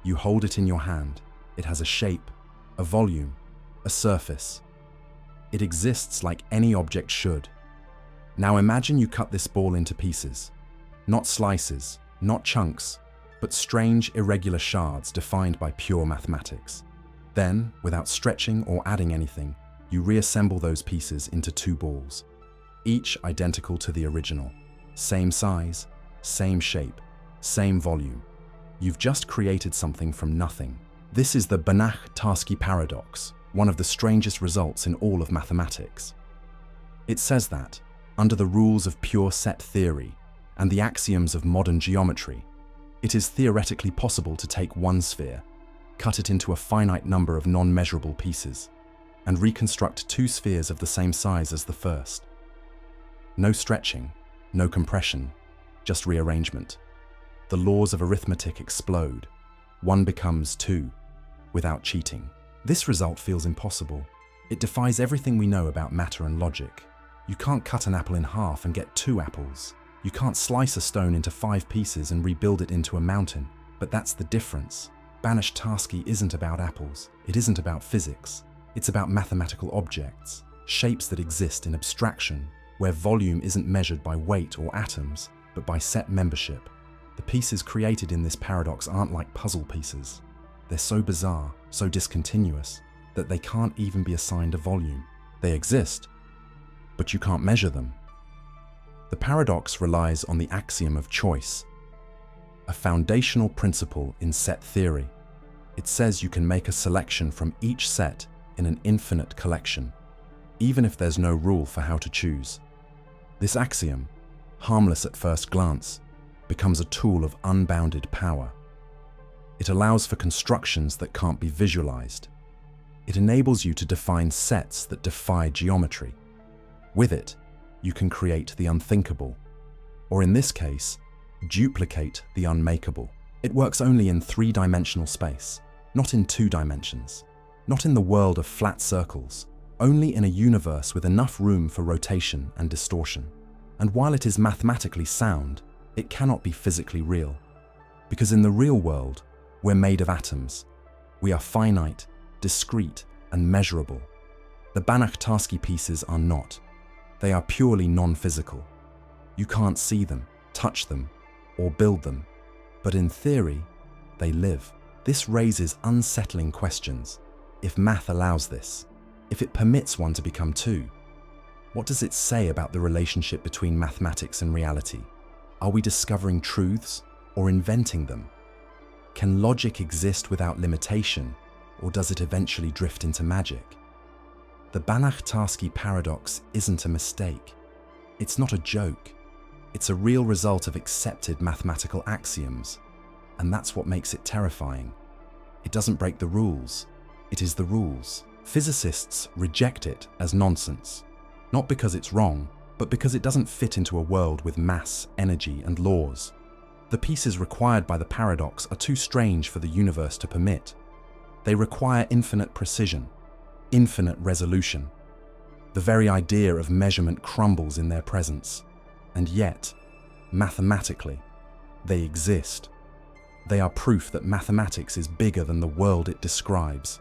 Speaker 1: You hold it in your hand. It has a shape, a volume, a surface. It exists like any object should. Now imagine you cut this ball into pieces. Not slices, not chunks, but strange, irregular shards defined by pure mathematics. Then, without stretching or adding anything, you reassemble those pieces into two balls, each identical to the original. Same size, same shape, same volume. You've just created something from nothing. This is the Banach-Tarski paradox, one of the strangest results in all of mathematics. It says that, under the rules of pure set theory and the axioms of modern geometry, it is theoretically possible to take one sphere, cut it into a finite number of non-measurable pieces, and reconstruct two spheres of the same size as the first. No stretching, no compression, just rearrangement. The laws of arithmetic explode. 1 becomes 2, without cheating. This result feels impossible. It defies everything we know about matter and logic. You can't cut an apple in half and get 2 apples. You can't slice a stone into 5 pieces and rebuild it into a mountain. But that's the difference. Banach-Tarski isn't about apples. It isn't about physics. It's about mathematical objects, shapes that exist in abstraction, where volume isn't measured by weight or atoms, but by set membership. The pieces created in this paradox aren't like puzzle pieces. They're so bizarre, so discontinuous, that they can't even be assigned a volume. They exist, but you can't measure them. The paradox relies on the axiom of choice, a foundational principle in set theory. It says you can make a selection from each set in an infinite collection, even if there's no rule for how to choose. This axiom, harmless at first glance, becomes a tool of unbounded power. It allows for constructions that can't be visualized. It enables you to define sets that defy geometry. With it, you can create the unthinkable, or in this case, duplicate the unmakeable. It works only in 3-dimensional space, not in 2 dimensions, not in the world of flat circles, only in a universe with enough room for rotation and distortion. And while it is mathematically sound, it cannot be physically real. Because in the real world, we're made of atoms. We are finite, discrete, and measurable. The Banach-Tarski pieces are not. They are purely non-physical. You can't see them, touch them, or build them. But in theory, they live. This raises unsettling questions. If math allows this, if it permits one to become 2, what does it say about the relationship between mathematics and reality? Are we discovering truths or inventing them? Can logic exist without limitation, or does it eventually drift into magic? The Banach-Tarski paradox isn't a mistake. It's not a joke. It's a real result of accepted mathematical axioms, and that's what makes it terrifying. It doesn't break the rules. It is the rules. Physicists reject it as nonsense, not because it's wrong, but because it doesn't fit into a world with mass, energy, and laws. The pieces required by the paradox are too strange for the universe to permit. They require infinite precision, infinite resolution. The very idea of measurement crumbles in their presence. And yet, mathematically, they exist. They are proof that mathematics is bigger than the world it describes,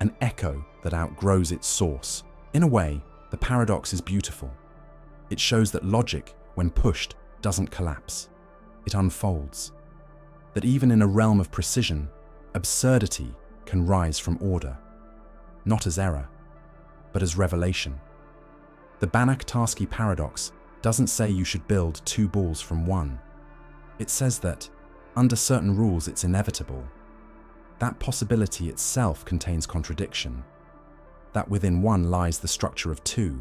Speaker 1: an echo that outgrows its source. In a way, the paradox is beautiful. It shows that logic, when pushed, doesn't collapse. It unfolds. That even in a realm of precision, absurdity can rise from order. Not as error, but as revelation. The Banach-Tarski paradox doesn't say you should build 2 balls from 1. It says that, under certain rules, it's inevitable. That possibility itself contains contradiction. That within 1 lies the structure of 2.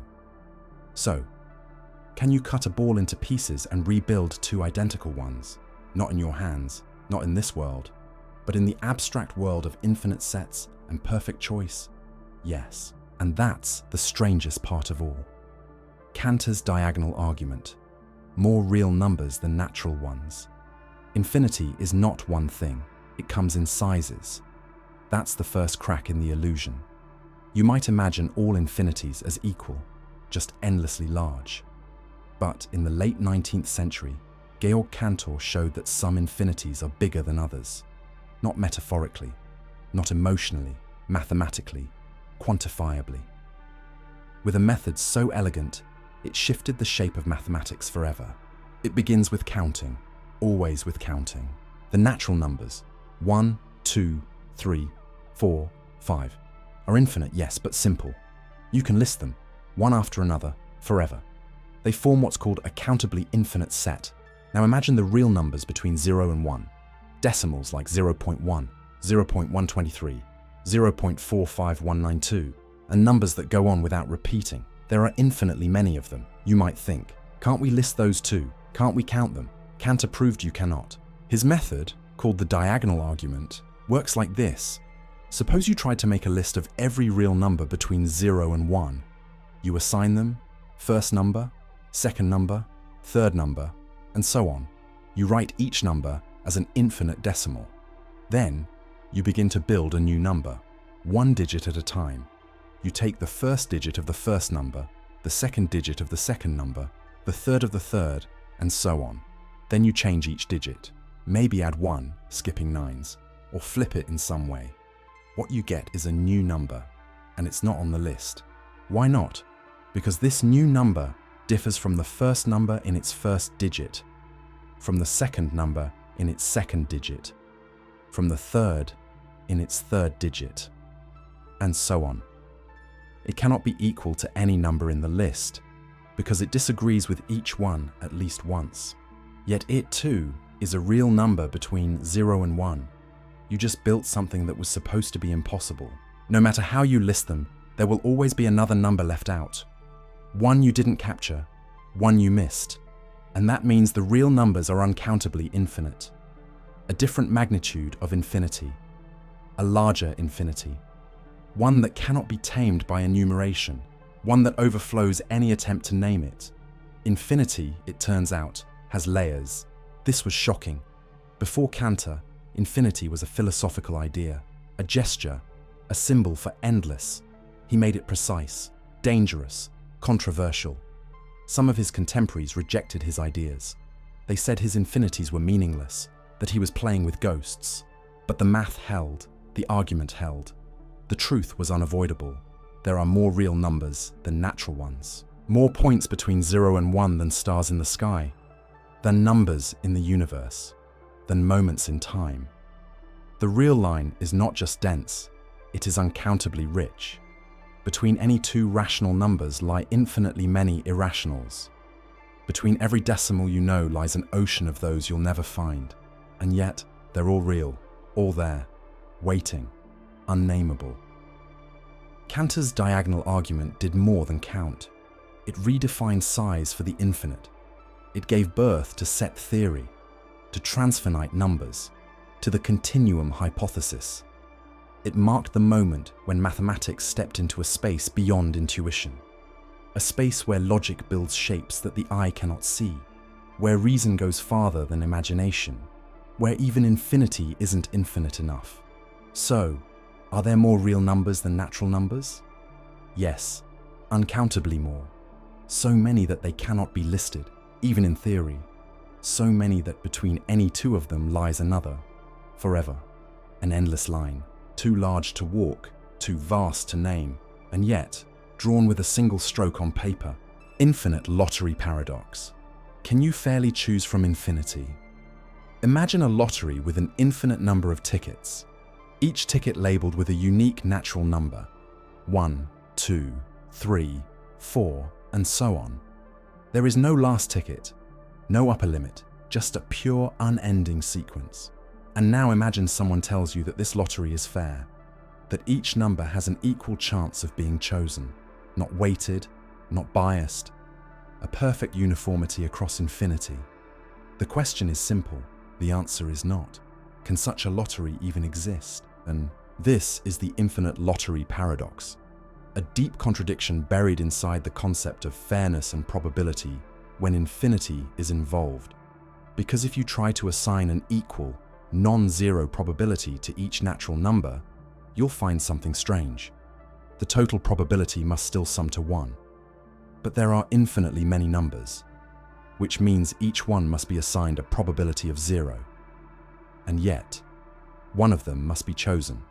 Speaker 1: So, can you cut a ball into pieces and rebuild 2 identical ones? Not in your hands, not in this world, but in the abstract world of infinite sets and perfect choice? Yes, and that's the strangest part of all. Cantor's diagonal argument. More real numbers than natural ones. Infinity is not one thing, it comes in sizes. That's the first crack in the illusion. You might imagine all infinities as equal, just endlessly large. But in the late 19th century, Georg Cantor showed that some infinities are bigger than others. Not metaphorically, not emotionally, mathematically, quantifiably. With a method so elegant, it shifted the shape of mathematics forever. It begins with counting, always with counting. The natural numbers, 1, 2, 3, 4, 5, are infinite, yes, but simple. You can list them, one after another, forever. They form what's called a countably infinite set. Now imagine the real numbers between 0 and 1. Decimals like 0.1, 0.123, 0.45192, and numbers that go on without repeating. There are infinitely many of them. You might think, can't we list those too? Can't we count them? Cantor proved you cannot. His method, called the diagonal argument, works like this. Suppose you tried to make a list of every real number between 0 and 1. You assign them, first number, second number, third number, and so on. You write each number as an infinite decimal. Then, you begin to build a new number, one digit at a time. You take the first digit of the first number, the second digit of the second number, the third of the third, and so on. Then you change each digit, maybe add 1, skipping 9s, or flip it in some way. What you get is a new number, and it's not on the list. Why not? Because this new number differs from the first number in its first digit, from the second number in its second digit, from the third in its third digit, and so on. It cannot be equal to any number in the list, because it disagrees with each one at least once. Yet it too is a real number between 0 and 1. You just built something that was supposed to be impossible. No matter how you list them, there will always be another number left out. One you didn't capture, one you missed. And that means the real numbers are uncountably infinite. A different magnitude of infinity. A larger infinity. One that cannot be tamed by enumeration. One that overflows any attempt to name it. Infinity, it turns out, has layers. This was shocking. Before Cantor, infinity was a philosophical idea, a gesture, a symbol for endless. He made it precise, dangerous, controversial. Some of his contemporaries rejected his ideas. They said his infinities were meaningless, that he was playing with ghosts. But the math held, the argument held. The truth was unavoidable. There are more real numbers than natural ones. More points between 0 and 1 than stars in the sky. Than numbers in the universe. Than moments in time. The real line is not just dense, it is uncountably rich. Between any two rational numbers lie infinitely many irrationals. Between every decimal you know lies an ocean of those you'll never find. And yet, they're all real, all there, waiting, unnameable. Cantor's diagonal argument did more than count. It redefined size for the infinite. It gave birth to set theory, to transfinite numbers, to the continuum hypothesis. It marked the moment when mathematics stepped into a space beyond intuition. A space where logic builds shapes that the eye cannot see, where reason goes farther than imagination, where even infinity isn't infinite enough. So, are there more real numbers than natural numbers? Yes, uncountably more. So many that they cannot be listed, even in theory. So many that between any two of them lies another, forever, an endless line. Too large to walk, too vast to name, and yet, drawn with a single stroke on paper, infinite lottery paradox. Can you fairly choose from infinity? Imagine a lottery with an infinite number of tickets, each ticket labeled with a unique natural number, 1, 2, 3, 4, and so on. There is no last ticket, no upper limit, just a pure, unending sequence. And now imagine someone tells you that this lottery is fair, that each number has an equal chance of being chosen, not weighted, not biased, a perfect uniformity across infinity. The question is simple, the answer is not. Can such a lottery even exist? And this is the infinite lottery paradox, a deep contradiction buried inside the concept of fairness and probability when infinity is involved. Because if you try to assign an equal, non-zero probability to each natural number, you'll find something strange. The total probability must still sum to 1. But there are infinitely many numbers, which means each one must be assigned a probability of 0. And yet, one of them must be chosen.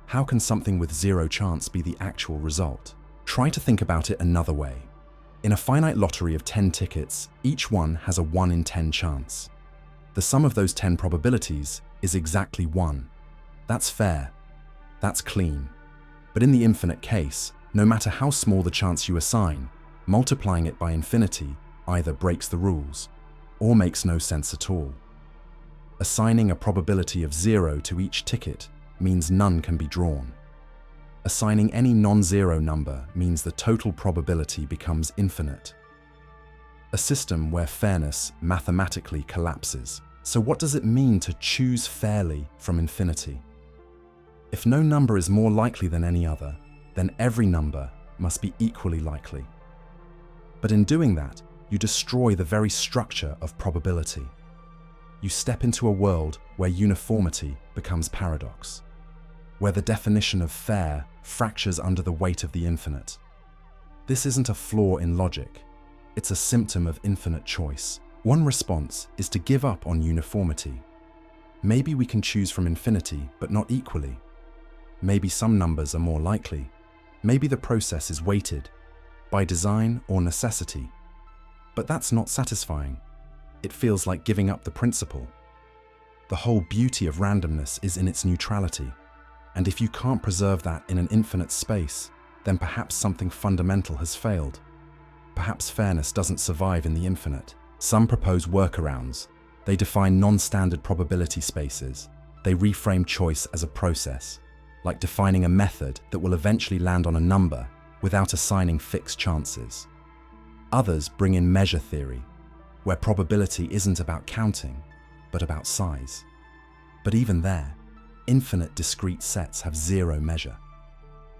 Speaker 1: How can something with 0 chance be the actual result? Try to think about it another way. In a finite lottery of 10 tickets, each one has a 1 in 10 chance. The sum of those 10 probabilities is exactly 1. That's fair. That's clean. But in the infinite case, no matter how small the chance you assign, multiplying it by infinity either breaks the rules or makes no sense at all. Assigning a probability of 0 to each ticket means none can be drawn. Assigning any non-zero number means the total probability becomes infinite. A system where fairness mathematically collapses. So what does it mean to choose fairly from infinity? If no number is more likely than any other, then every number must be equally likely. But in doing that, you destroy the very structure of probability. You step into a world where uniformity becomes paradox, where the definition of fair fractures under the weight of the infinite. This isn't a flaw in logic, it's a symptom of infinite choice. One response is to give up on uniformity. Maybe we can choose from infinity, but not equally. Maybe some numbers are more likely. Maybe the process is weighted, by design or necessity. But that's not satisfying. It feels like giving up the principle. The whole beauty of randomness is in its neutrality. And if you can't preserve that in an infinite space, then perhaps something fundamental has failed. Perhaps fairness doesn't survive in the infinite. Some propose workarounds. They define non-standard probability spaces. They reframe choice as a process, like defining a method that will eventually land on a number without assigning fixed chances. Others bring in measure theory, where probability isn't about counting, but about size. But even there, infinite discrete sets have zero measure.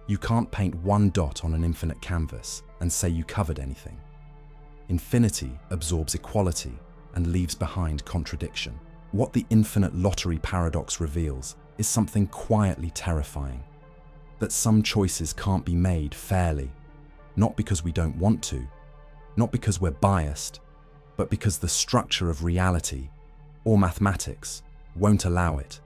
Speaker 1: You can't paint one dot on an infinite canvas and say you covered anything. Infinity absorbs equality and leaves behind contradiction. What the infinite lottery paradox reveals is something quietly terrifying. That some choices can't be made fairly, not because we don't want to, not because we're biased, but because the structure of reality, or mathematics, won't allow it.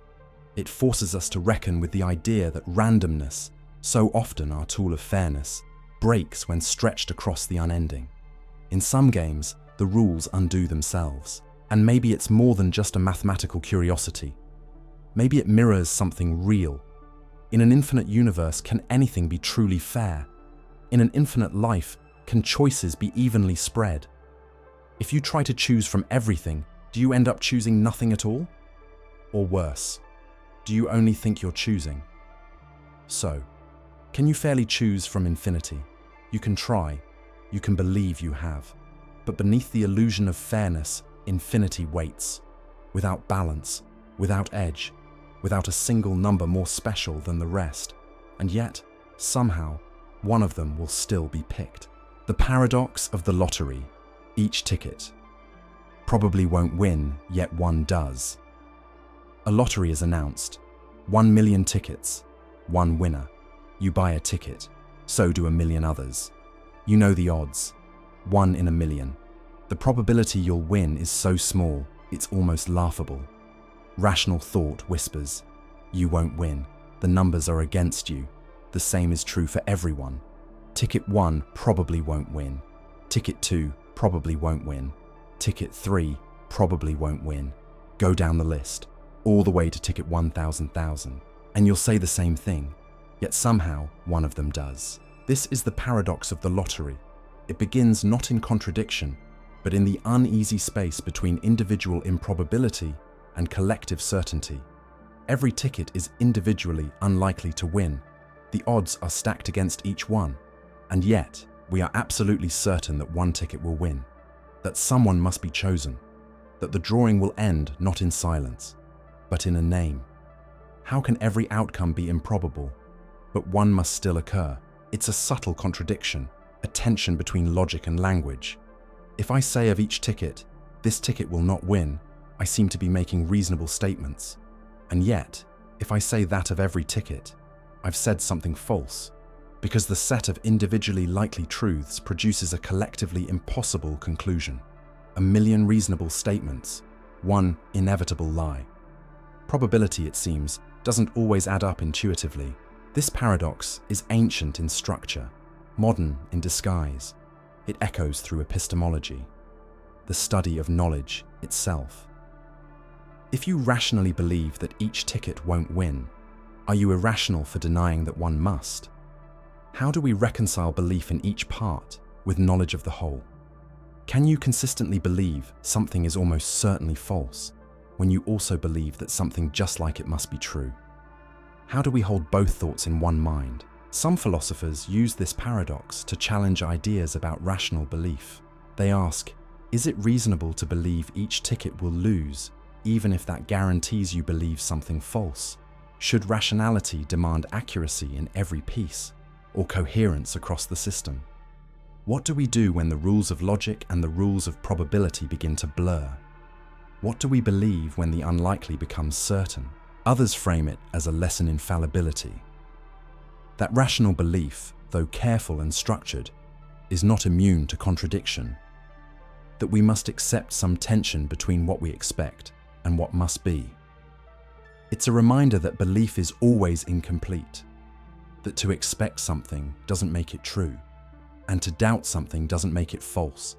Speaker 1: It forces us to reckon with the idea that randomness, so often our tool of fairness, breaks when stretched across the unending. In some games, the rules undo themselves, and maybe it's more than just a mathematical curiosity. Maybe it mirrors something real. In an infinite universe, can anything be truly fair? In an infinite life, can choices be evenly spread? If you try to choose from everything, do you end up choosing nothing at all? Or worse, do you only think you're choosing? So, can you fairly choose from infinity? You can try, you can believe you have. But beneath the illusion of fairness, infinity waits, without balance, without edge, without a single number more special than the rest. And yet, somehow, one of them will still be picked. The paradox of the lottery. Each ticket probably won't win, yet one does. A lottery is announced. 1 million tickets, one winner. You buy a ticket, so do a million others. You know the odds, 1 in a million. The probability you'll win is so small, it's almost laughable. Rational thought whispers, you won't win. The numbers are against you. The same is true for everyone. Ticket 1 probably won't win. Ticket 2 probably won't win. Ticket 3 probably won't win. Go down the list, all the way to ticket 1,000,000, and you'll say the same thing, yet somehow one of them does. This is the paradox of the lottery. It begins not in contradiction, but in the uneasy space between individual improbability and collective certainty. Every ticket is individually unlikely to win. The odds are stacked against each one, and yet we are absolutely certain that one ticket will win, that someone must be chosen, that the drawing will end not in silence, but in a name. How can every outcome be improbable, but one must still occur? It's a subtle contradiction, a tension between logic and language. If I say of each ticket, this ticket will not win, I seem to be making reasonable statements. And yet, if I say that of every ticket, I've said something false, because the set of individually likely truths produces a collectively impossible conclusion. A million reasonable statements, one inevitable lie. Probability, it seems, doesn't always add up intuitively. This paradox is ancient in structure, modern in disguise. It echoes through epistemology, the study of knowledge itself. If you rationally believe that each ticket won't win, are you irrational for denying that one must? How do we reconcile belief in each part with knowledge of the whole? Can you consistently believe something is almost certainly false when you also believe that something just like it must be true? How do we hold both thoughts in one mind? Some philosophers use this paradox to challenge ideas about rational belief. They ask, is it reasonable to believe each ticket will lose, even if that guarantees you believe something false? Should rationality demand accuracy in every piece, or coherence across the system? What do we do when the rules of logic and the rules of probability begin to blur? What do we believe when the unlikely becomes certain? Others frame it as a lesson in fallibility. That rational belief, though careful and structured, is not immune to contradiction. That we must accept some tension between what we expect and what must be. It's a reminder that belief is always incomplete, that to expect something doesn't make it true, and to doubt something doesn't make it false.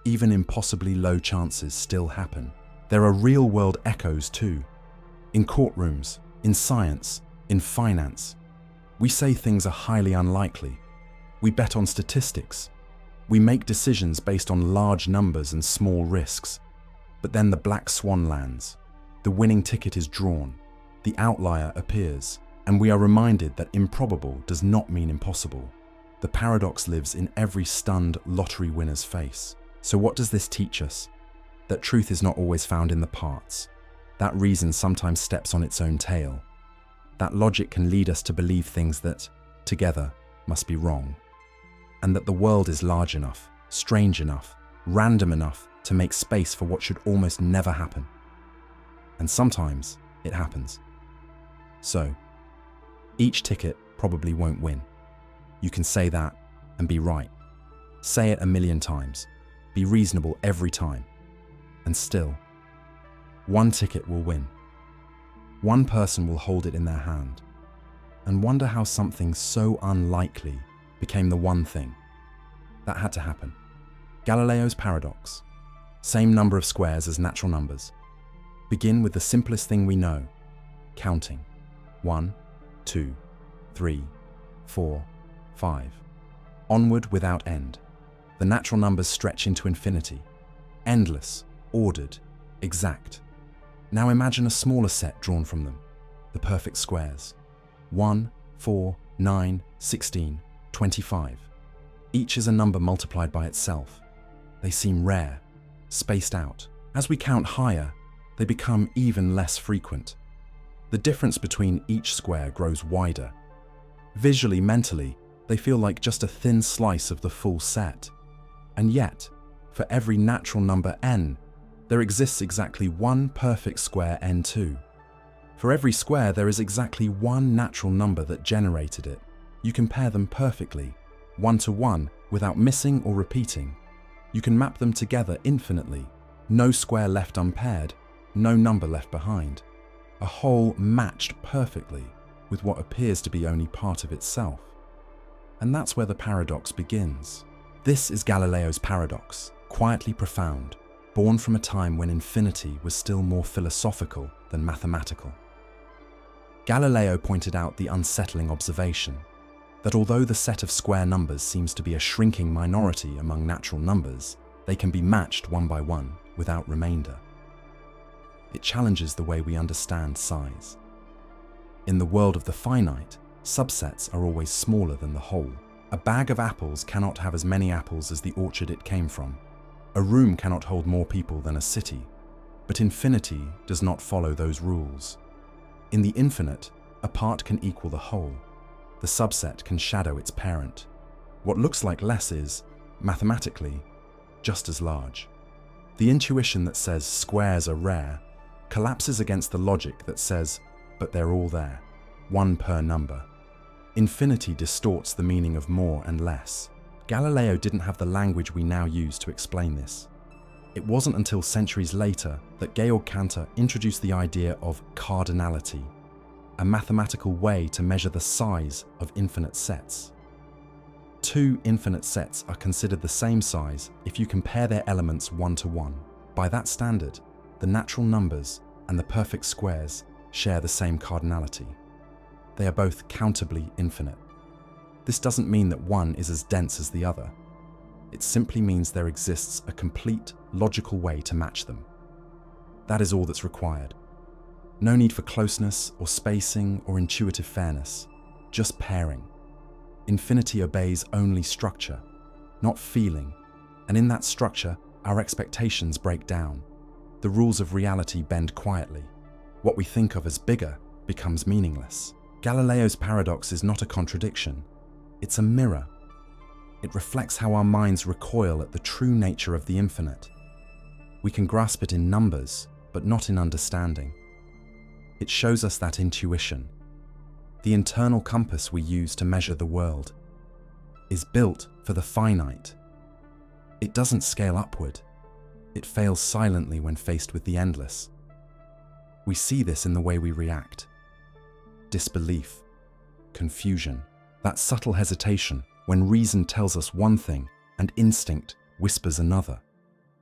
Speaker 1: Even impossibly low chances still happen. There are real-world echoes too. In courtrooms, in science, in finance. We say things are highly unlikely. We bet on statistics. We make decisions based on large numbers and small risks. But then the black swan lands. The winning ticket is drawn. The outlier appears. And we are reminded that improbable does not mean impossible. The paradox lives in every stunned lottery winner's face. So what does this teach us? That truth is not always found in the parts. That reason sometimes steps on its own tail. That logic can lead us to believe things that, together, must be wrong. And that the world is large enough, strange enough, random enough to make space for what should almost never happen. And sometimes it happens. So, each ticket probably won't win. You can say that and be right. Say it 1,000,000 times. Be reasonable every time. And still, one ticket will win. One person will hold it in their hand and wonder how something so unlikely became the one thing. That had to happen. Galileo's paradox. Same number of squares as natural numbers. Begin with the simplest thing we know, counting. 1, 2, 3, 4, 5. Onward without end. The natural numbers stretch into infinity. Endless, ordered, exact. Now imagine a smaller set drawn from them, the perfect squares. 1, 4, 9, 16, 25. Each is a number multiplied by itself. They seem rare, spaced out. As we count higher, they become even less frequent. The difference between each square grows wider. Visually, mentally, they feel like just a thin slice of the full set. And yet, for every natural number n, there exists exactly one perfect square n2. For every square, there is exactly one natural number that generated it. You can pair them perfectly, one to one, without missing or repeating. You can map them together infinitely. No square left unpaired, no number left behind. A whole matched perfectly with what appears to be only part of itself. And that's where the paradox begins. This is Galileo's paradox, quietly profound, born from a time when infinity was still more philosophical than mathematical. Galileo pointed out the unsettling observation that although the set of square numbers seems to be a shrinking minority among natural numbers, they can be matched one by one without remainder. It challenges the way we understand size. In the world of the finite, subsets are always smaller than the whole. A bag of apples cannot have as many apples as the orchard it came from. A room cannot hold more people than a city. But infinity does not follow those rules. In the infinite, a part can equal the whole. The subset can shadow its parent. What looks like less is, mathematically, just as large. The intuition that says squares are rare collapses against the logic that says, but they're all there, one per number. Infinity distorts the meaning of more and less. Galileo didn't have the language we now use to explain this. It wasn't until centuries later that Georg Cantor introduced the idea of cardinality, a mathematical way to measure the size of infinite sets. Two infinite sets are considered the same size if you compare their elements one to one. By that standard, the natural numbers and the perfect squares share the same cardinality. They are both countably infinite. This doesn't mean that one is as dense as the other. It simply means there exists a complete, logical way to match them. That is all that's required. No need for closeness or spacing or intuitive fairness, just pairing. Infinity obeys only structure, not feeling, and in that structure, our expectations break down. The rules of reality bend quietly. What we think of as bigger becomes meaningless. Galileo's paradox is not a contradiction, it's a mirror. It reflects how our minds recoil at the true nature of the infinite. We can grasp it in numbers, but not in understanding. It shows us that intuition, the internal compass we use to measure the world, is built for the finite. It doesn't scale upward. It fails silently when faced with the endless. We see this in the way we react. Disbelief, confusion, that subtle hesitation when reason tells us one thing and instinct whispers another.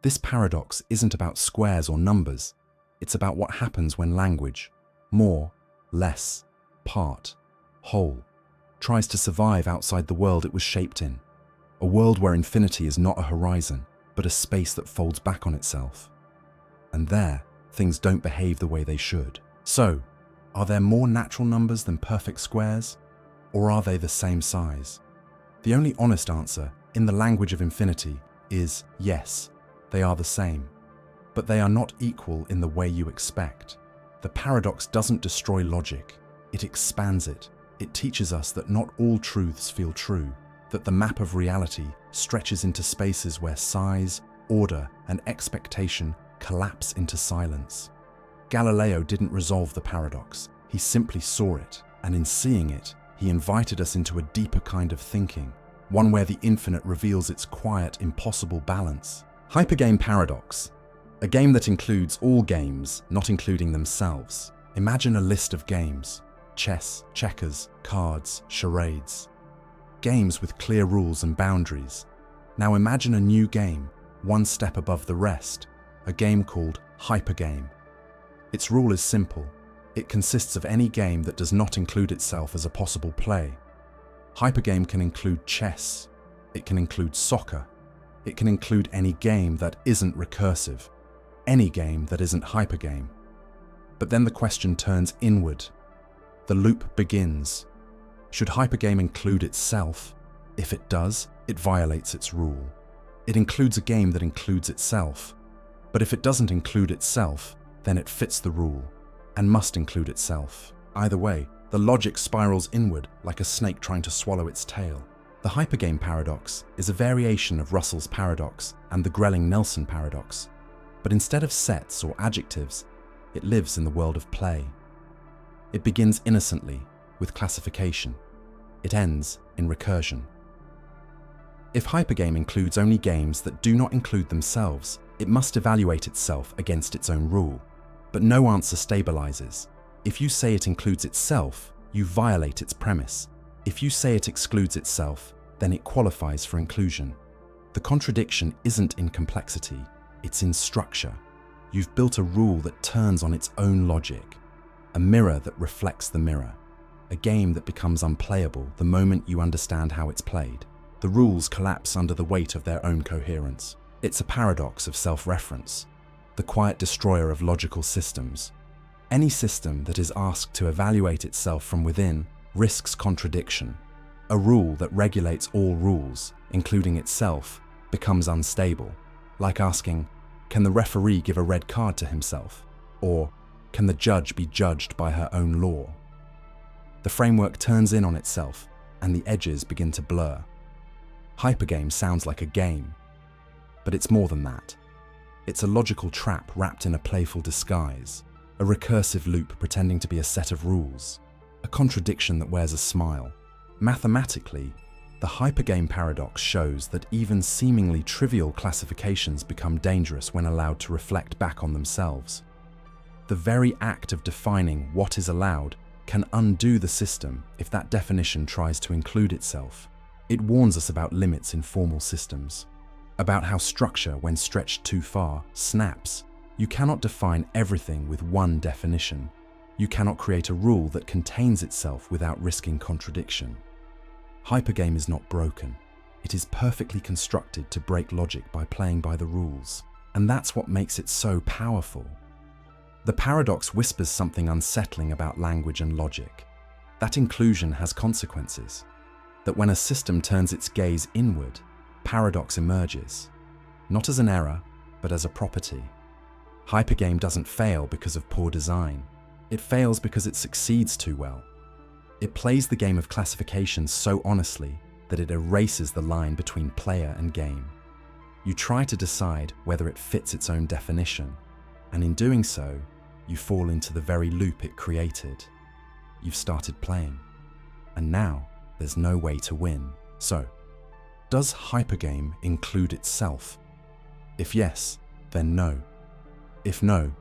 Speaker 1: This paradox isn't about squares or numbers. It's about what happens when language, more, less, part, whole, tries to survive outside the world it was shaped in. A world where infinity is not a horizon, but a space that folds back on itself. And there, things don't behave the way they should. So, are there more natural numbers than perfect squares? Or are they the same size? The only honest answer, in the language of infinity, is yes, they are the same. But they are not equal in the way you expect. The paradox doesn't destroy logic, it expands it. It teaches us that not all truths feel true, that the map of reality stretches into spaces where size, order, and expectation collapse into silence. Galileo didn't resolve the paradox, he simply saw it, and in seeing it, he invited us into a deeper kind of thinking, one where the infinite reveals its quiet, impossible balance. Hypergame paradox, a game that includes all games, not including themselves. Imagine a list of games: chess, checkers, cards, charades. Games with clear rules and boundaries. Now imagine a new game, one step above the rest, a game called Hypergame. Its rule is simple. It consists of any game that does not include itself as a possible play. Hypergame can include chess. It can include soccer. It can include any game that isn't recursive. Any game that isn't hypergame. But then the question turns inward. The loop begins. Should hypergame include itself? If it does, it violates its rule. It includes a game that includes itself. But if it doesn't include itself, then it fits the rule, and must include itself. Either way, the logic spirals inward like a snake trying to swallow its tail. The hypergame paradox is a variation of Russell's paradox and the Grelling-Nelson paradox. But instead of sets or adjectives, it lives in the world of play. It begins innocently, with classification. It ends in recursion. If hypergame includes only games that do not include themselves, it must evaluate itself against its own rule. But no answer stabilizes. If you say it includes itself, you violate its premise. If you say it excludes itself, then it qualifies for inclusion. The contradiction isn't in complexity, it's in structure. You've built a rule that turns on its own logic, a mirror that reflects the mirror, a game that becomes unplayable the moment you understand how it's played. The rules collapse under the weight of their own coherence. It's a paradox of self-reference, the quiet destroyer of logical systems. Any system that is asked to evaluate itself from within risks contradiction. A rule that regulates all rules, including itself, becomes unstable, like asking, can the referee give a red card to himself? Or, can the judge be judged by her own law? The framework turns in on itself, and the edges begin to blur. Hypergame sounds like a game, but it's more than that. It's a logical trap wrapped in a playful disguise, a recursive loop pretending to be a set of rules, a contradiction that wears a smile. Mathematically, the hypergame paradox shows that even seemingly trivial classifications become dangerous when allowed to reflect back on themselves. The very act of defining what is allowed can undo the system if that definition tries to include itself. It warns us about limits in formal systems, about how structure, when stretched too far, snaps. You cannot define everything with one definition. You cannot create a rule that contains itself without risking contradiction. Hypergame is not broken. It is perfectly constructed to break logic by playing by the rules. And that's what makes it so powerful. The paradox whispers something unsettling about language and logic. That inclusion has consequences. That when a system turns its gaze inward, paradox emerges. Not as an error, but as a property. Hypergame doesn't fail because of poor design. It fails because it succeeds too well. It plays the game of classification so honestly that it erases the line between player and game. You try to decide whether it fits its own definition, and in doing so, you fall into the very loop it created. You've started playing, and now there's no way to win. So, does Hypergame include itself? If yes, then no. If no,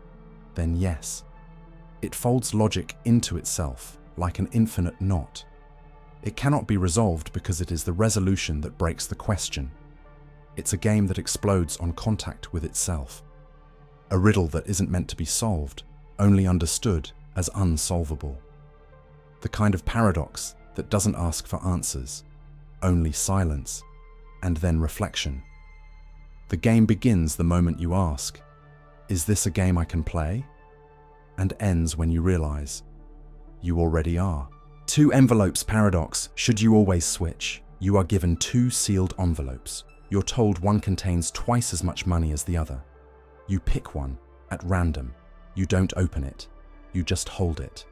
Speaker 1: then yes. It folds logic into itself like an infinite knot. It cannot be resolved because it is the resolution that breaks the question. It's a game that explodes on contact with itself. A riddle that isn't meant to be solved, only understood as unsolvable. The kind of paradox that doesn't ask for answers, only silence, and then reflection. The game begins the moment you ask, "Is this a game I can play?" and ends when you realize you already are. Two envelopes paradox. Should you always switch? You are given two sealed envelopes. You're told one contains twice as much money as the other. You pick one at random. You don't open it. You just hold it.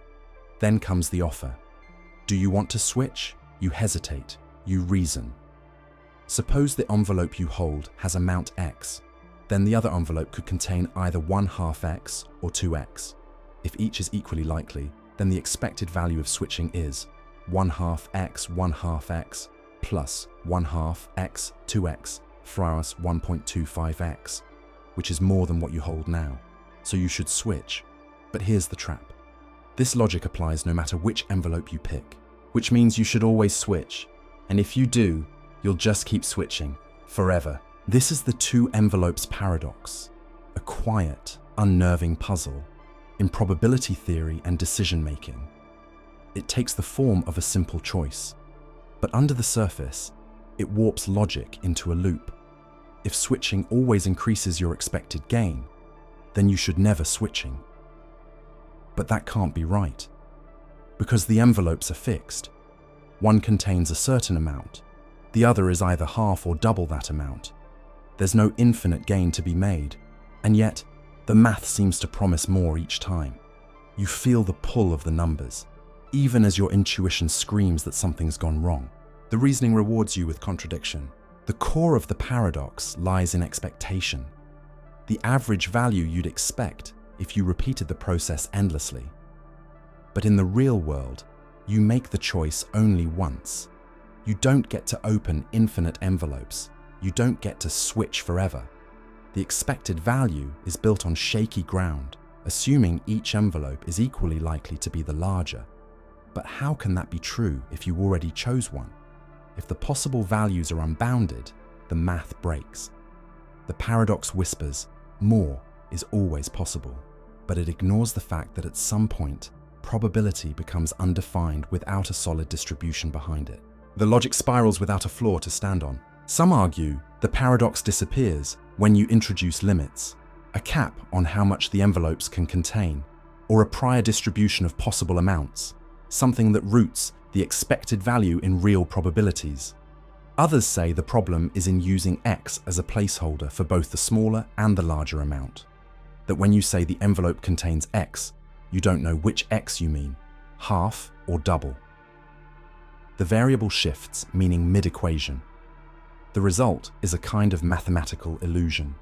Speaker 1: Then comes the offer. Do you want to switch? You hesitate. You reason. Suppose the envelope you hold has amount X. Then the other envelope could contain either 1/2 X or 2X. If each is equally likely, then the expected value of switching is 1/2 X 1/2 X plus 1/2 X 2X = 1.25X, which is more than what you hold now. So you should switch. But here's the trap. This logic applies no matter which envelope you pick, which means you should always switch. And if you do, you'll just keep switching forever. This is the two envelopes paradox, a quiet, unnerving puzzle in probability theory and decision making. It takes the form of a simple choice, but under the surface, it warps logic into a loop. If switching always increases your expected gain, then you should never switching. But that can't be right, because the envelopes are fixed. One contains a certain amount, the other is either half or double that amount. There's no infinite gain to be made, and yet the math seems to promise more each time. You feel the pull of the numbers, even as your intuition screams that something's gone wrong. The reasoning rewards you with contradiction. The core of the paradox lies in expectation, the average value you'd expect if you repeated the process endlessly. But in the real world, you make the choice only once. You don't get to open infinite envelopes. You don't get to switch forever. The expected value is built on shaky ground, assuming each envelope is equally likely to be the larger. But how can that be true if you already chose one? If the possible values are unbounded, the math breaks. The paradox whispers, more is always possible, but it ignores the fact that at some point, probability becomes undefined without a solid distribution behind it. The logic spirals without a floor to stand on. Some argue the paradox disappears when you introduce limits, a cap on how much the envelopes can contain, or a prior distribution of possible amounts, something that roots the expected value in real probabilities. Others say the problem is in using X as a placeholder for both the smaller and the larger amount, that when you say the envelope contains X, you don't know which X you mean, half or double. The variable shifts, meaning mid-equation. The result is a kind of mathematical illusion,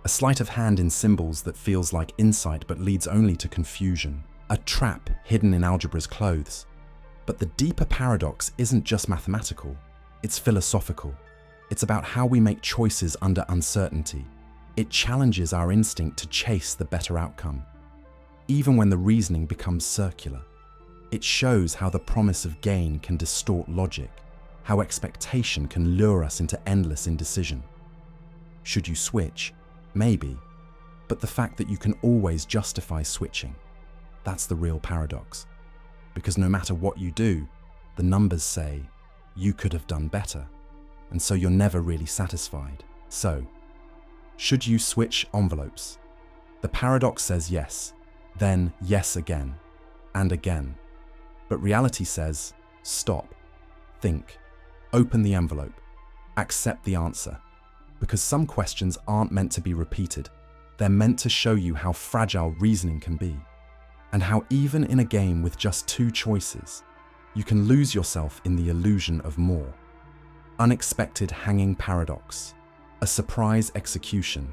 Speaker 1: a sleight of hand in symbols that feels like insight but leads only to confusion, a trap hidden in algebra's clothes. But the deeper paradox isn't just mathematical, it's philosophical. It's about how we make choices under uncertainty. It challenges our instinct to chase the better outcome, even when the reasoning becomes circular. It shows how the promise of gain can distort logic, how expectation can lure us into endless indecision. Should you switch? Maybe. But the fact that you can always justify switching, that's the real paradox. Because no matter what you do, the numbers say you could have done better, and so you're never really satisfied. So, should you switch envelopes? The paradox says yes, then yes again, and again. But reality says, stop, think, open the envelope, accept the answer. Because some questions aren't meant to be repeated. They're meant to show you how fragile reasoning can be, and how even in a game with just two choices, you can lose yourself in the illusion of more. Unexpected hanging paradox. A surprise execution.